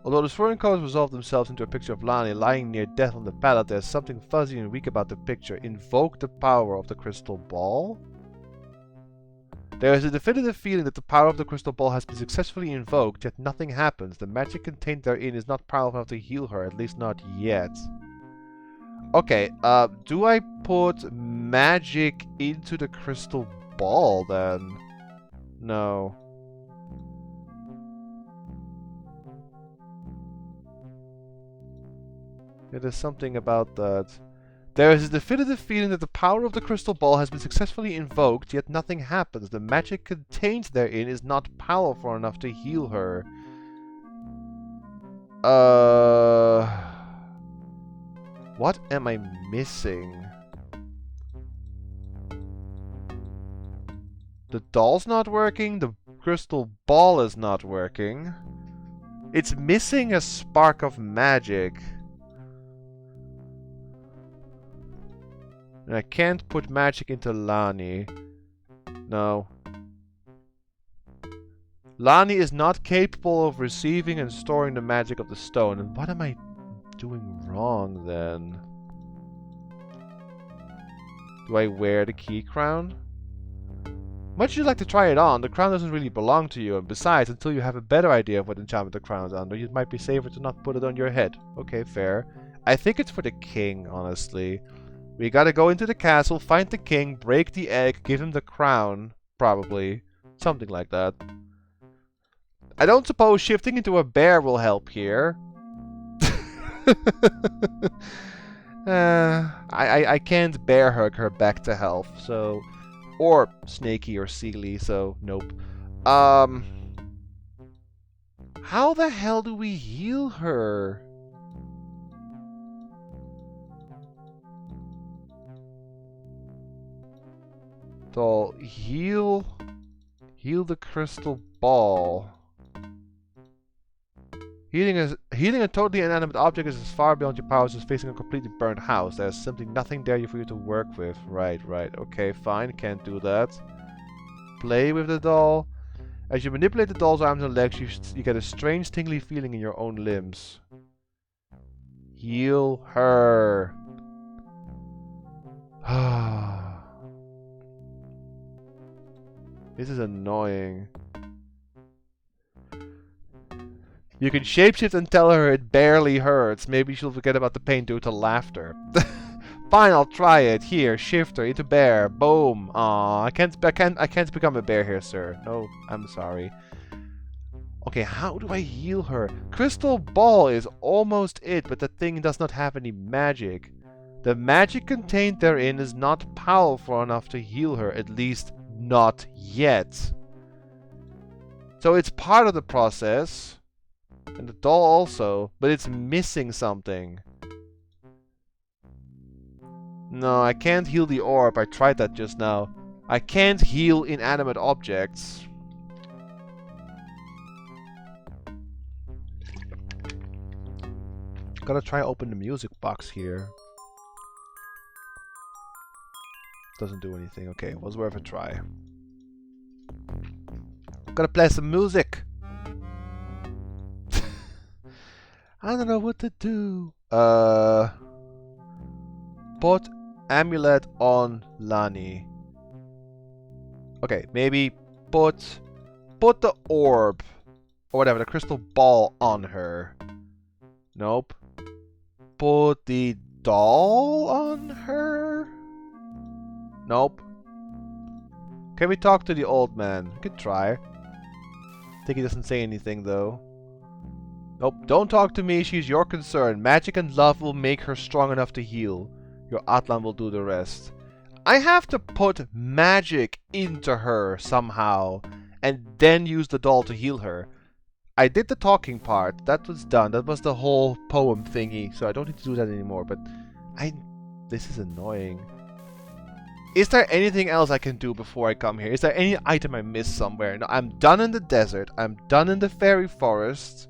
Although the swirling colors resolve themselves into a picture of Lani lying near death on the pallet, there's something fuzzy and weak about the picture. Invoke the power of the crystal ball? There is a definitive feeling that the power of the crystal ball has been successfully invoked, yet nothing happens. The magic contained therein is not powerful enough to heal her, at least not yet. Okay, do I put magic into the crystal ball then? No. Yeah, there's something about that. There is a definitive feeling that the power of the crystal ball has been successfully invoked, yet nothing happens. The magic contained therein is not powerful enough to heal her. What am I missing? The doll's not working, the crystal ball is not working. It's missing a spark of magic. And I can't put magic into Lani. No. Lani is not capable of receiving and storing the magic of the stone. And what am I doing wrong then? Do I wear the key crown? Much you'd like to try it on, the crown doesn't really belong to you, and besides, until you have a better idea of what enchantment the crown's under, it might be safer to not put it on your head. Okay, fair. I think it's for the king, honestly. We gotta go into the castle, find the king, break the egg, give him the crown, probably. Something like that. I don't suppose shifting into a bear will help here. I can't bear hug her back to health, so... Or Snaky or Sealy, so nope. How the hell do we heal her? So, heal the crystal ball. Healing a totally inanimate object is as far beyond your powers as facing a completely burned house. There's simply nothing there for you to work with. Right. Okay, fine. Can't do that. Play with the doll. As you manipulate the doll's arms and legs, you get a strange tingly feeling in your own limbs. Heal her. This is annoying. You can shapeshift and tell her it barely hurts. Maybe she'll forget about the pain due to laughter. Fine, I'll try it. Here, shift her into bear. Boom. Aw, I can't become a bear here, sir. No, I'm sorry. Okay, how do I heal her? Crystal ball is almost it, but the thing does not have any magic. The magic contained therein is not powerful enough to heal her, at least not yet. So it's part of the process. And the doll also, but it's missing something. No, I can't heal the orb. I tried that just now. I can't heal inanimate objects. Gotta try open the music box here. Doesn't do anything. Okay, was worth a try. Gotta play some music. I don't know what to do. Put amulet on Lani. Okay, maybe put the orb or whatever, the crystal ball on her. Nope. Put the doll on her? Nope. Can we talk to the old man? We could try. Think he doesn't say anything though. Nope, don't talk to me, she's your concern. Magic and love will make her strong enough to heal. Your Atlan will do the rest. I have to put magic into her somehow, and then use the doll to heal her. I did the talking part, that was done, that was the whole poem thingy, so I don't need to do that anymore, but this is annoying. Is there anything else I can do before I come here? Is there any item I missed somewhere? No, I'm done in the desert, I'm done in the fairy forest.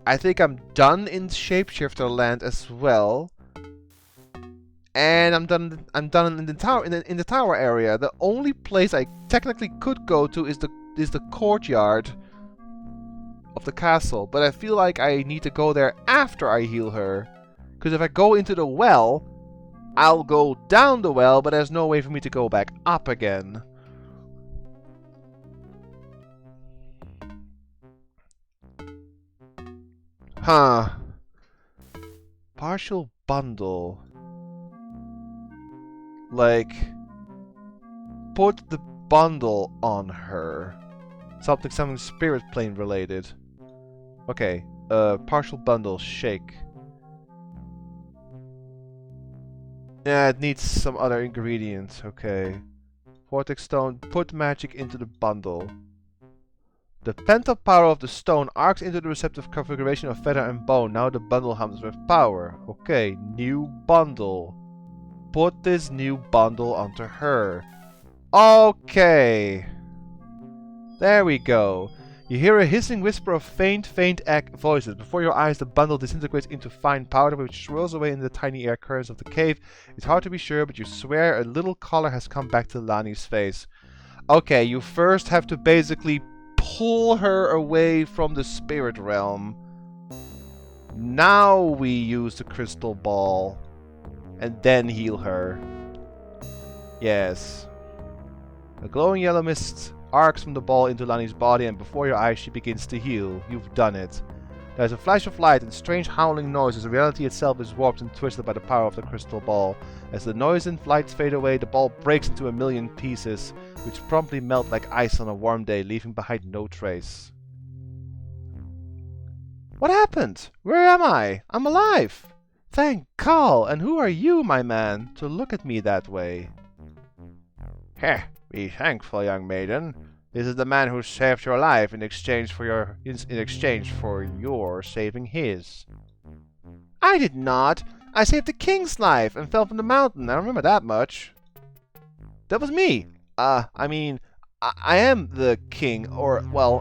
I think I'm done in Shapeshifter Land as well. And I'm done in the tower in the tower area. The only place I technically could go to is the courtyard of the castle, but I feel like I need to go there after I heal her. Because if I go into the well, I'll go down the well, but there's no way for me to go back up again. Huh. Partial bundle. Like, put the bundle on her. Something spirit plane related. Okay, partial bundle, shake. Yeah, it needs some other ingredients, okay. Vortex stone, put magic into the bundle. The pent-up power of the stone arcs into the receptive configuration of feather and bone. Now the bundle hums with power. Okay, new bundle. Put this new bundle onto her. Okay. There we go. You hear a hissing whisper of faint voices. Before your eyes, the bundle disintegrates into fine powder, which swirls away in the tiny air currents of the cave. It's hard to be sure, but you swear a little color has come back to Lani's face. Okay, you first have to basically pull her away from the spirit realm. Now we use the crystal ball. And then heal her. Yes. A glowing yellow mist arcs from the ball into Lani's body, and before your eyes she begins to heal. You've done it. There's a flash of light and strange howling noises. Reality itself is warped and twisted by the power of the crystal ball. As the noise and lights fade away, the ball breaks into a million pieces, which promptly melt like ice on a warm day, leaving behind no trace. What happened? Where am I? I'm alive! Thank Khal! And who are you, my man, to look at me that way? Heh, be thankful, young maiden. This is the man who saved your life in exchange for your saving his. I did not! I saved the king's life and fell from the mountain. I remember that much. That was me. I mean, I am the king, or, well,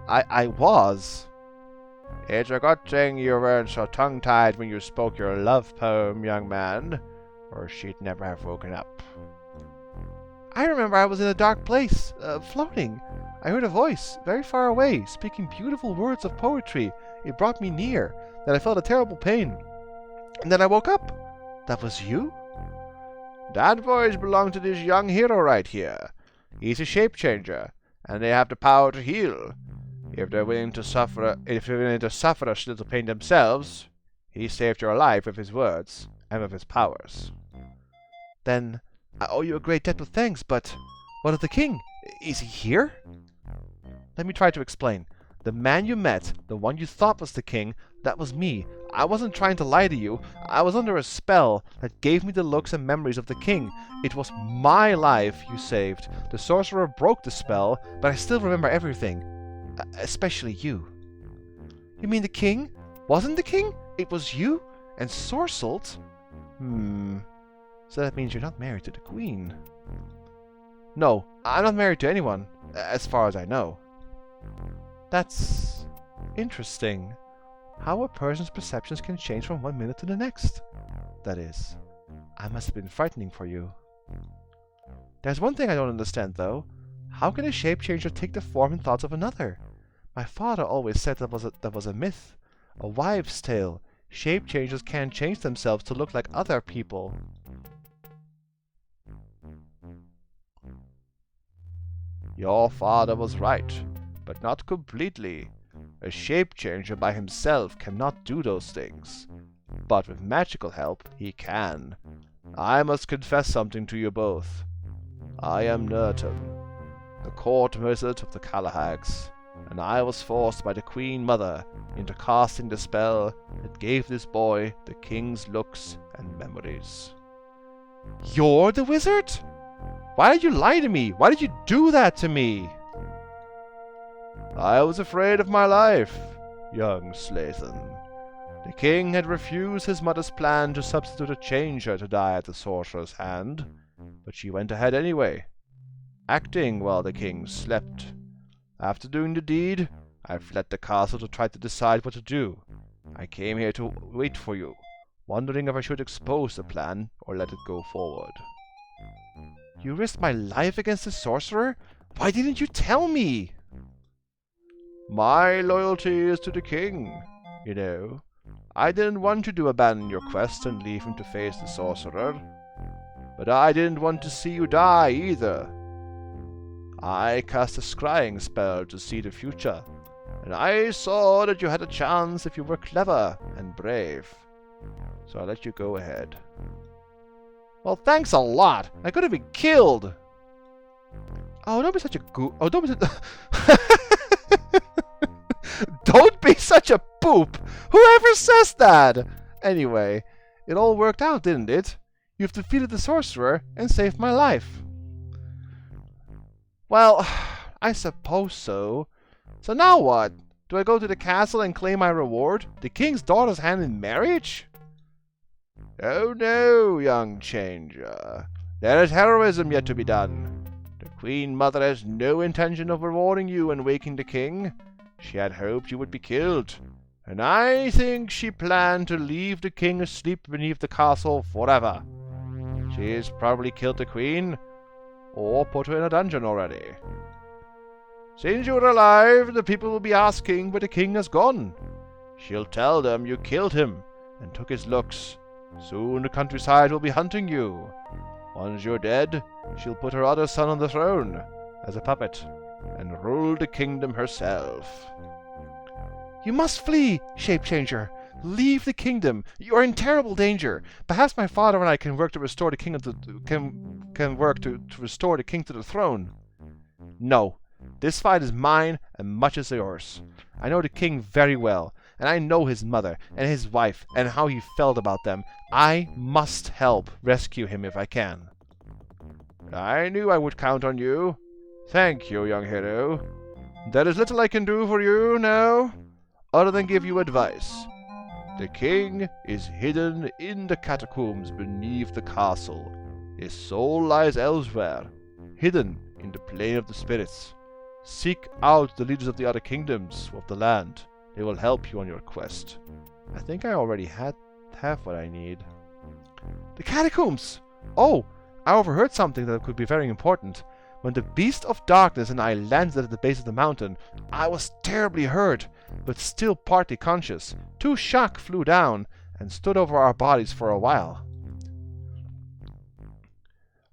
I was. It's a good thing you weren't so tongue-tied when you spoke your love poem, young man, or she'd never have woken up. I remember I was in a dark place, floating. I heard a voice, very far away, speaking beautiful words of poetry. It brought me near. Then I felt a terrible pain. And then I woke up. That was you? That voice belonged to this young hero right here. He's a shape-changer, and they have the power to heal. If they're willing to suffer a little pain themselves, he saved your life with his words and with his powers. Then I owe you a great debt of thanks, but what of the king? Is he here? Let me try to explain. The man you met, the one you thought was the king, that was me. I wasn't trying to lie to you. I was under a spell that gave me the looks and memories of the king. It was my life you saved. The sorcerer broke the spell, but I still remember everything. Especially you. You mean the king? Wasn't the king? It was you? And Sorcelt? So that means you're not married to the queen. No, I'm not married to anyone, as far as I know. That's interesting. How a person's perceptions can change from one minute to the next. That is, I must have been frightening for you. There's one thing I don't understand, though. How can a shape-changer take the form and thoughts of another? My father always said that was a myth, a wives' tale. Shape changers can't change themselves to look like other people. Your father was right, but not completely. A shape changer by himself cannot do those things. But with magical help, he can. I must confess something to you both. I am Nurtum, the court wizard of the Calahags, and I was forced by the Queen Mother into casting the spell that gave this boy the king's looks and memories. You're the wizard? Why did you lie to me? Why did you do that to me? I was afraid of my life, young Slathan. The king had refused his mother's plan to substitute a changer to die at the sorcerer's hand, but she went ahead anyway, acting while the king slept. After doing the deed, I fled the castle to try to decide what to do. I came here to wait for you, wondering if I should expose the plan or let it go forward. You risked my life against the sorcerer? Why didn't you tell me? My loyalty is to the king, you know. I didn't want you to abandon your quest and leave him to face the sorcerer. But I didn't want to see you die either. I cast a scrying spell to see the future, and I saw that you had a chance if you were clever and brave. So I let you go ahead. Well, thanks a lot. I could have been killed. Oh, don't be such a Oh, don't be such Don't be such a poop! Whoever says that? Anyway, it all worked out, didn't it? You've defeated the sorcerer and saved my life. Well, I suppose so. So now what? Do I go to the castle and claim my reward? The king's daughter's hand in marriage? Oh no, young changer. There is heroism yet to be done. The Queen Mother has no intention of rewarding you and waking the king. She had hoped you would be killed, and I think she planned to leave the king asleep beneath the castle forever. She has probably killed the queen, or put her in a dungeon already. Since you are alive, the people will be asking where the king has gone. She'll tell them you killed him and took his looks. Soon the countryside will be hunting you. Once you're dead, she'll put her other son on the throne, as a puppet, and rule the kingdom herself. You must flee, Shape-Changer. Leave the kingdom. You are in terrible danger. Perhaps my father and I can work to restore the king of the can work to restore the king to the throne. No, this fight is mine and much as yours. I know the king very well, and I know his mother and his wife and how he felt about them. I must help rescue him if I can. I knew I would count on you. Thank you, young hero. There is little I can do for you now, other than give you advice. The king is hidden in the catacombs beneath the castle. His soul lies elsewhere, hidden in the plane of the spirits. Seek out the leaders of the other kingdoms of the land. They will help you on your quest. I think I already have what I need. The catacombs! Oh, I overheard something that could be very important. When the Beast of Darkness and I landed at the base of the mountain, I was terribly hurt, but still partly conscious. Two shock flew down and stood over our bodies for a while.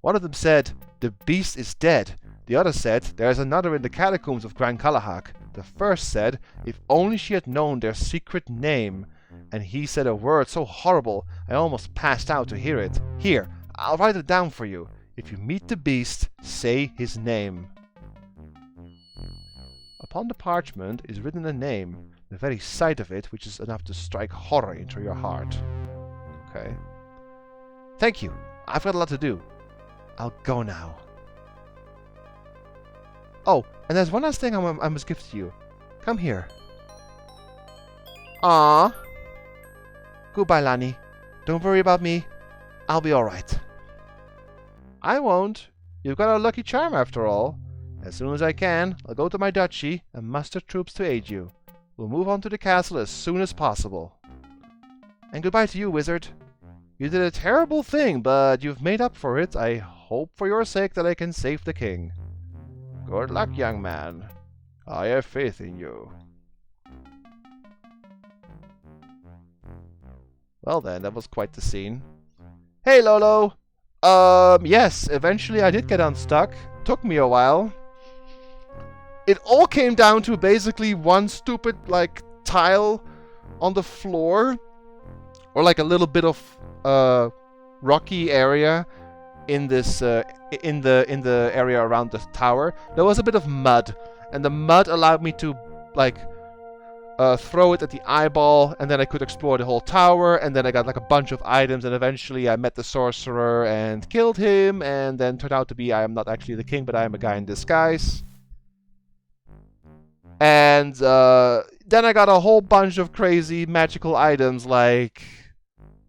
One of them said, "The beast is dead." The other said, "There is another in the catacombs of Gran Kalahak." The first said, "If only she had known their secret name." And he said a word so horrible, I almost passed out to hear it. Here, I'll write it down for you. If you meet the beast, say his name. Upon the parchment is written a name, the very sight of it which is enough to strike horror into your heart. Okay. Thank you. I've got a lot to do. I'll go now. Oh, and there's one last thing I must give to you. Come here. Ah. Goodbye, Lani. Don't worry about me. I'll be alright. I won't. You've got a lucky charm after all. As soon as I can, I'll go to my duchy and muster troops to aid you. We'll move on to the castle as soon as possible. And goodbye to you, wizard. You did a terrible thing, but you've made up for it. I hope for your sake that I can save the king. Good luck, young man. I have faith in you. Well then, that was quite the scene. Hey Lolo! Yes, eventually I did get unstuck. Took me a while. It all came down to basically one stupid, like, tile on the floor. Or like a little bit of, rocky area in this, in the area around the tower. There was a bit of mud. And the mud allowed me to, like, throw it at the eyeball, and then I could explore the whole tower, and then I got like a bunch of items, and eventually I met the sorcerer and killed him, and then turned out to be I am not actually the king, but I am a guy in disguise. And then I got a whole bunch of crazy magical items like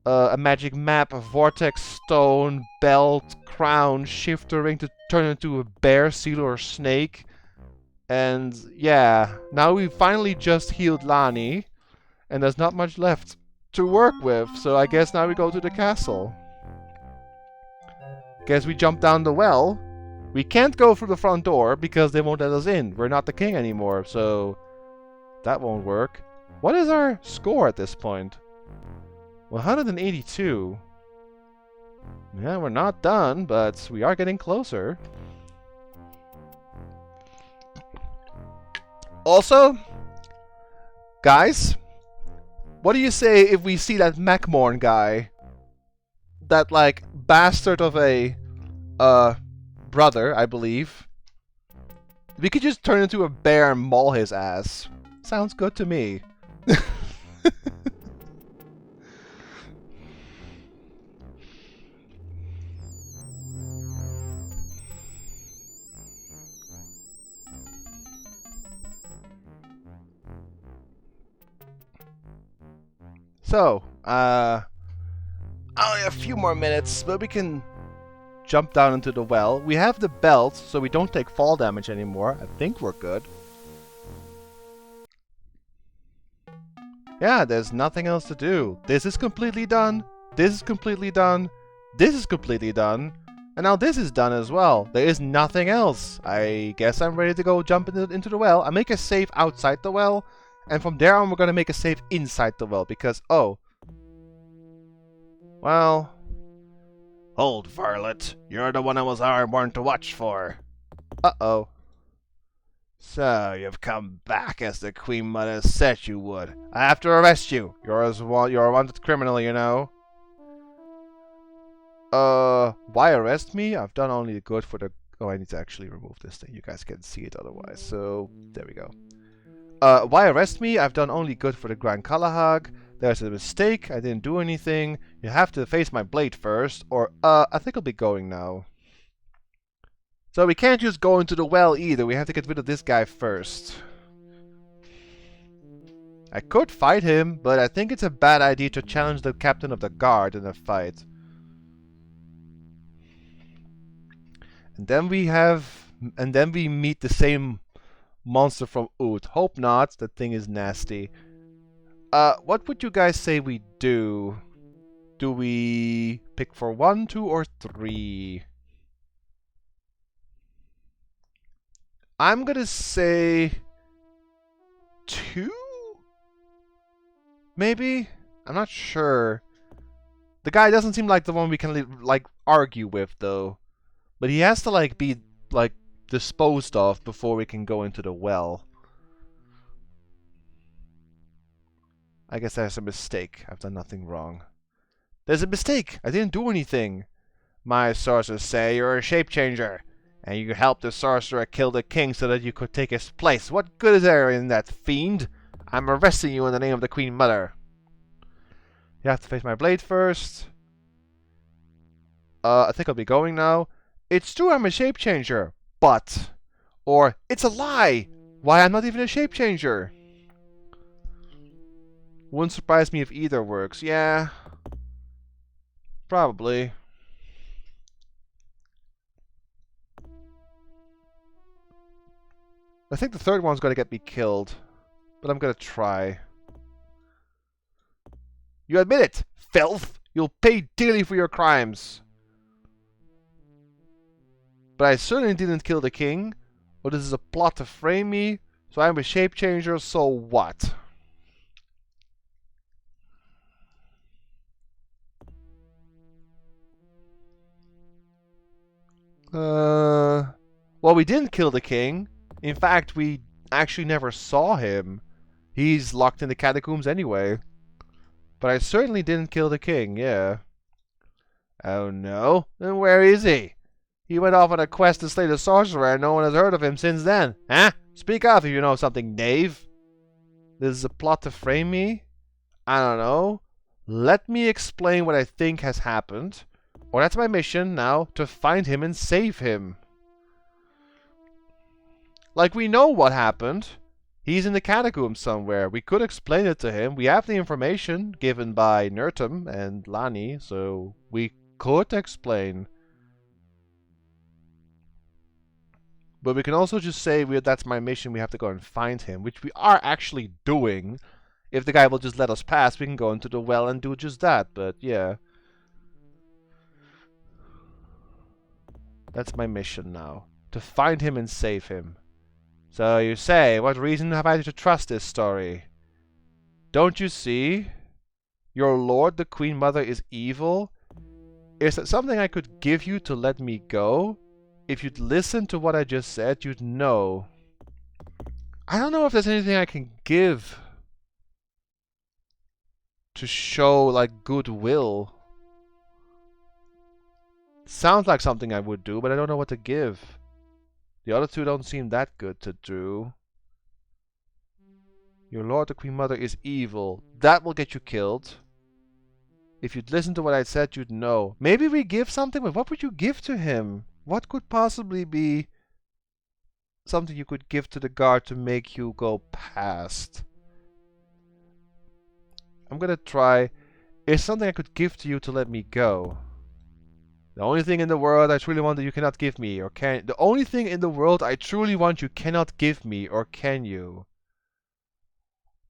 a magic map, a vortex stone, belt, crown, shifter ring to turn into a bear, seal, or snake. And yeah, now we finally just healed Lani, and there's not much left to work with, so I guess now we go to the castle. Guess we jump down the well. We can't go through the front door because they won't let us in. We're not the king anymore, so that won't work. What is our score at this point? 182. Yeah, we're not done, but we are getting closer. Also, guys, what do you say if we see that Macmorn guy? That, like, bastard of a, brother, I believe. We could just turn into a bear and maul his ass. Sounds good to me. So, only a few more minutes, but we can jump down into the well. We have the belt, so we don't take fall damage anymore. I think we're good. Yeah, there's nothing else to do. This is completely done. This is completely done. This is completely done. And now this is done as well. There is nothing else. I guess I'm ready to go jump into the well. I make a save outside the well. And from there on, we're going to make a save inside the well. Because, oh. Well. Hold, varlet. You're the one I was born to watch for. Uh-oh. So, you've come back as the Queen Mother said you would. I have to arrest you. You're a wanted criminal, you know. Why arrest me? I've done only good for the... Oh, I need to actually remove this thing. You guys can't see it otherwise. So, there we go. Why arrest me? I've done only good for the Grand Kalahag. There's a mistake. I didn't do anything. You have to face my blade first. Or, I think I'll be going now. So we can't just go into the well either. We have to get rid of this guy first. I could fight him, but I think it's a bad idea to challenge the captain of the guard in a fight. And then we meet the same monster from Oud. Hope not. That thing is nasty. What would you guys say we do? Do we pick for 1, 2, or 3? I'm gonna say 2? Maybe? I'm not sure. The guy doesn't seem like the one we can like argue with though. But he has to like be like disposed of before we can go into the well. I guess there's a mistake. I've done nothing wrong. There's a mistake! I didn't do anything! My sources say you're a shape changer, and you helped the sorcerer kill the king so that you could take his place. What good is there in that, fiend? I'm arresting you in the name of the Queen Mother. You have to face my blade first. I think I'll be going now. It's true I'm a shape changer, but... Or, it's a lie! Why, I'm not even a shape changer! Wouldn't surprise me if either works. Yeah. Probably. I think the third one's gonna get me killed. But I'm gonna try. You admit it, filth! You'll pay dearly for your crimes! But I certainly didn't kill the king. Or this is a plot to frame me. So I'm a shape changer, so what? Well, we didn't kill the king. In fact, we actually never saw him. He's locked in the catacombs anyway. But I certainly didn't kill the king, yeah. Oh no? Then where is he? He went off on a quest to slay the sorcerer and no one has heard of him since then. Huh? Speak up if you know something, knave. This is a plot to frame me? I don't know. Let me explain what I think has happened. Or that's my mission now, to find him and save him. Like, we know what happened. He's in the catacombs somewhere. We could explain it to him. We have the information given by Nertum and Lani, so we could explain. But we can also just say that's my mission, we have to go and find him, which we are actually doing. If the guy will just let us pass, we can go into the well and do just that, but yeah. That's my mission now. To find him and save him. So you say, what reason have I to trust this story? Don't you see? Your lord, the Queen Mother, is evil? Is that something I could give you to let me go? If you'd listen to what I just said, you'd know. I don't know if there's anything I can give to show, like, goodwill. Sounds like something I would do, but I don't know what to give. The other two don't seem that good to do. Your lord, the Queen Mother, is evil. That will get you killed. If you'd listen to what I said, you'd know. Maybe we give something, but what would you give to him? What could possibly be something you could give to the guard to make you go past? I'm gonna try. Is something I could give to you to let me go? The only thing in the world I truly want that you cannot give me, or can... The only thing in the world I truly want you cannot give me, or can you?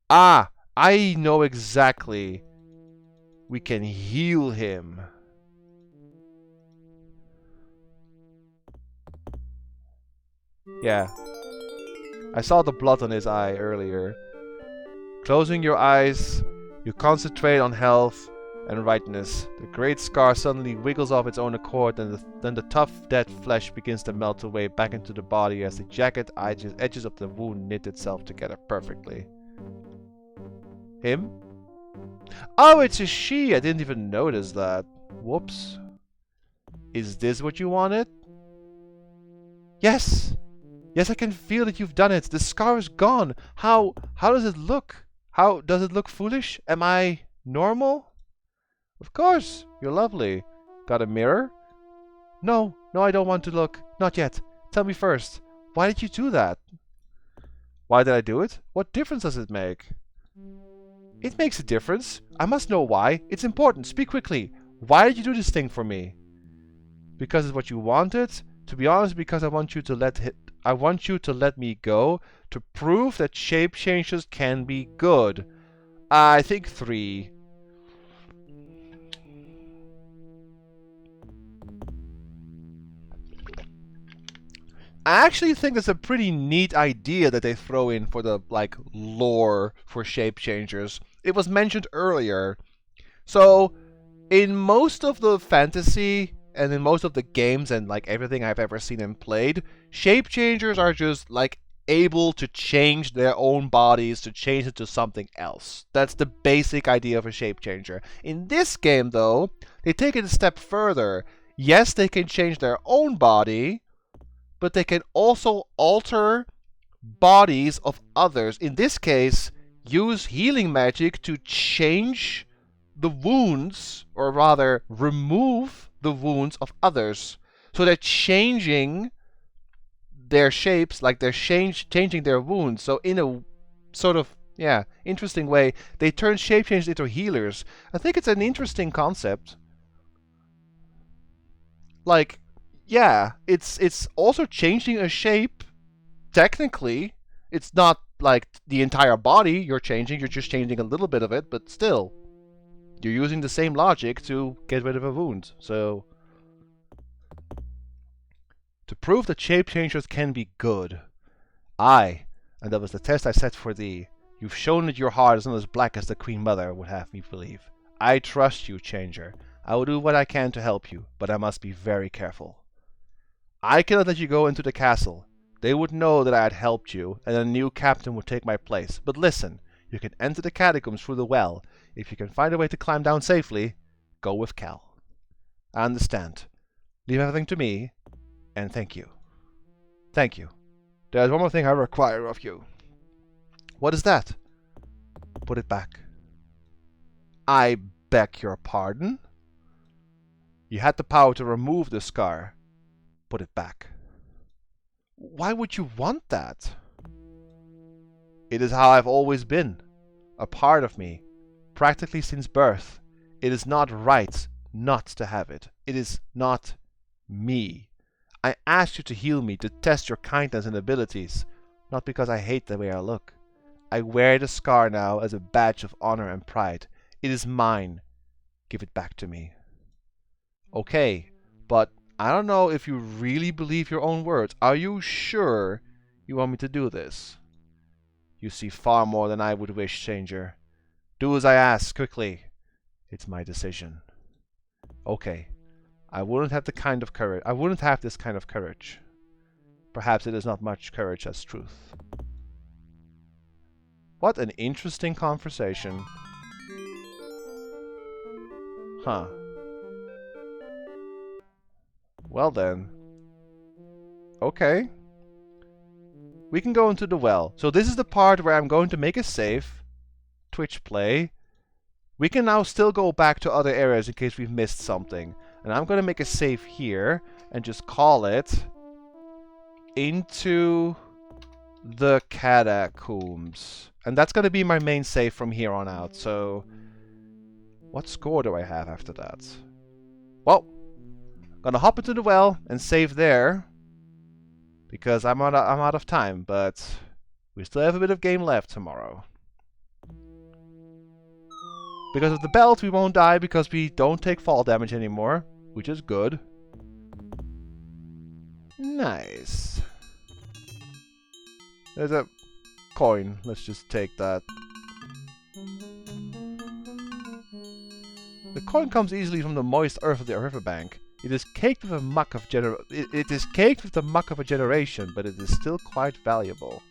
Ah! I know exactly. We can heal him. Yeah. I saw the blood on his eye earlier. Closing your eyes, you concentrate on health and rightness. The great scar suddenly wiggles off its own accord, and then the tough, dead flesh begins to melt away back into the body as the jagged edges of the wound knit itself together perfectly. Him? Oh, it's a she! I didn't even notice that. Whoops. Is this what you wanted? Yes! Yes, I can feel that you've done it. The scar is gone. How does it look? How does it look foolish? Am I normal? Of course. You're lovely. Got a mirror? No, I don't want to look. Not yet. Tell me first. Why did you do that? Why did I do it? What difference does it make? It makes a difference. I must know why. It's important. Speak quickly. Why did you do this thing for me? Because it's what you wanted? To be honest, because I want you to let me go to prove that shape changes can be good. I think 3. I actually think that's a pretty neat idea that they throw in for the, like, lore for shape changers. It was mentioned earlier. So, in most of the fantasy and in most of the games and like everything I've ever seen and played, shape changers are just like able to change their own bodies to change into something else. That's the basic idea of a shape changer. In this game though, they take it a step further. Yes, they can change their own body, but they can also alter bodies of others. In this case, use healing magic to change the wounds, or rather remove the wounds of others. So they're changing their shapes, like they're changing their wounds. So in a sort of, interesting way, they turn shape changes into healers. I think it's an interesting concept. Like, yeah, it's also changing a shape. Technically, it's not like the entire body you're changing, you're just changing a little bit of it, but still, you're using the same logic to get rid of a wound. So, to prove that shape changers can be good. Aye, and that was the test I set for thee. You've shown that your heart is not as black as the Queen Mother would have me believe. I trust you, Changer. I will do what I can to help you, but I must be very careful. I cannot let you go into the castle. They would know that I had helped you, and a new captain would take my place. But listen, you can enter the catacombs through the well. If you can find a way to climb down safely, go with Cal. I understand. Leave everything to me, and thank you. Thank you. There's one more thing I require of you. What is that? Put it back. I beg your pardon? You had the power to remove the scar. Put it back. Why would you want that? It is how I've always been. A part of me. Practically since birth. It is not right not to have it. It is not me. I asked you to heal me, to test your kindness and abilities. Not because I hate the way I look. I wear the scar now as a badge of honor and pride. It is mine. Give it back to me. Okay, but I don't know if you really believe your own words. Are you sure you want me to do this? You see far more than I would wish, stranger. Do as I ask, quickly. It's my decision. Okay. I wouldn't have this kind of courage. Perhaps it is not much courage as truth. What an interesting conversation. Huh. Well then. Okay. We can go into the well. So this is the part where I'm going to make a save. Twitch play. We can now still go back to other areas in case we've missed something. And I'm going to make a save here and just call it into the catacombs. And that's going to be my main save from here on out. So what score do I have after that? Well, I'm going to hop into the well and save there because I'm out of time, but we still have a bit of game left tomorrow. Because of the belt, we won't die because we don't take fall damage anymore, which is good. Nice. There's a coin. Let's just take that. The coin comes easily from the moist earth of the riverbank. It is caked with the muck of a generation, but it is still quite valuable.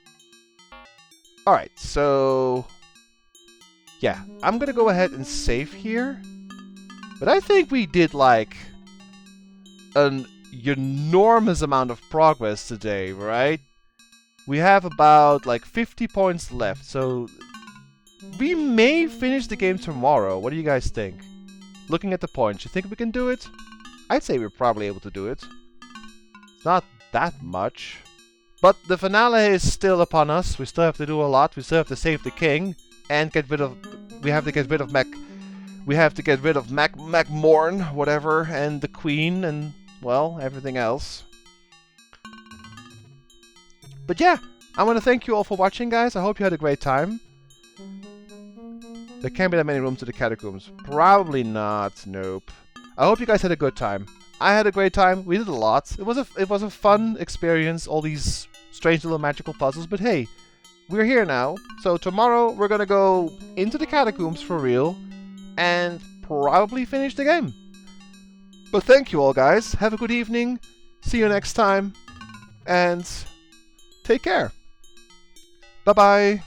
Alright, so yeah, I'm gonna go ahead and save here. But I think we did like an enormous amount of progress today, right? We have about like 50 points left, so we may finish the game tomorrow. What do you guys think? Looking at the points, you think we can do it? I'd say we're probably able to do it. It's not that much. But the finale is still upon us. We still have to do a lot. We still have to save the king and get rid of... We have to get rid of Macmorn, whatever, and the queen, and, well, everything else. But yeah, I want to thank you all for watching, guys. I hope you had a great time. There can't be that many rooms to the catacombs. Probably not. Nope. I hope you guys had a good time. I had a great time. We did a lot. It was a fun experience, all these strange little magical puzzles, but hey, we're here now. So tomorrow we're gonna go into the catacombs for real and probably finish the game. But thank you all, guys. Have a good evening. See you next time. And take care. Bye-bye.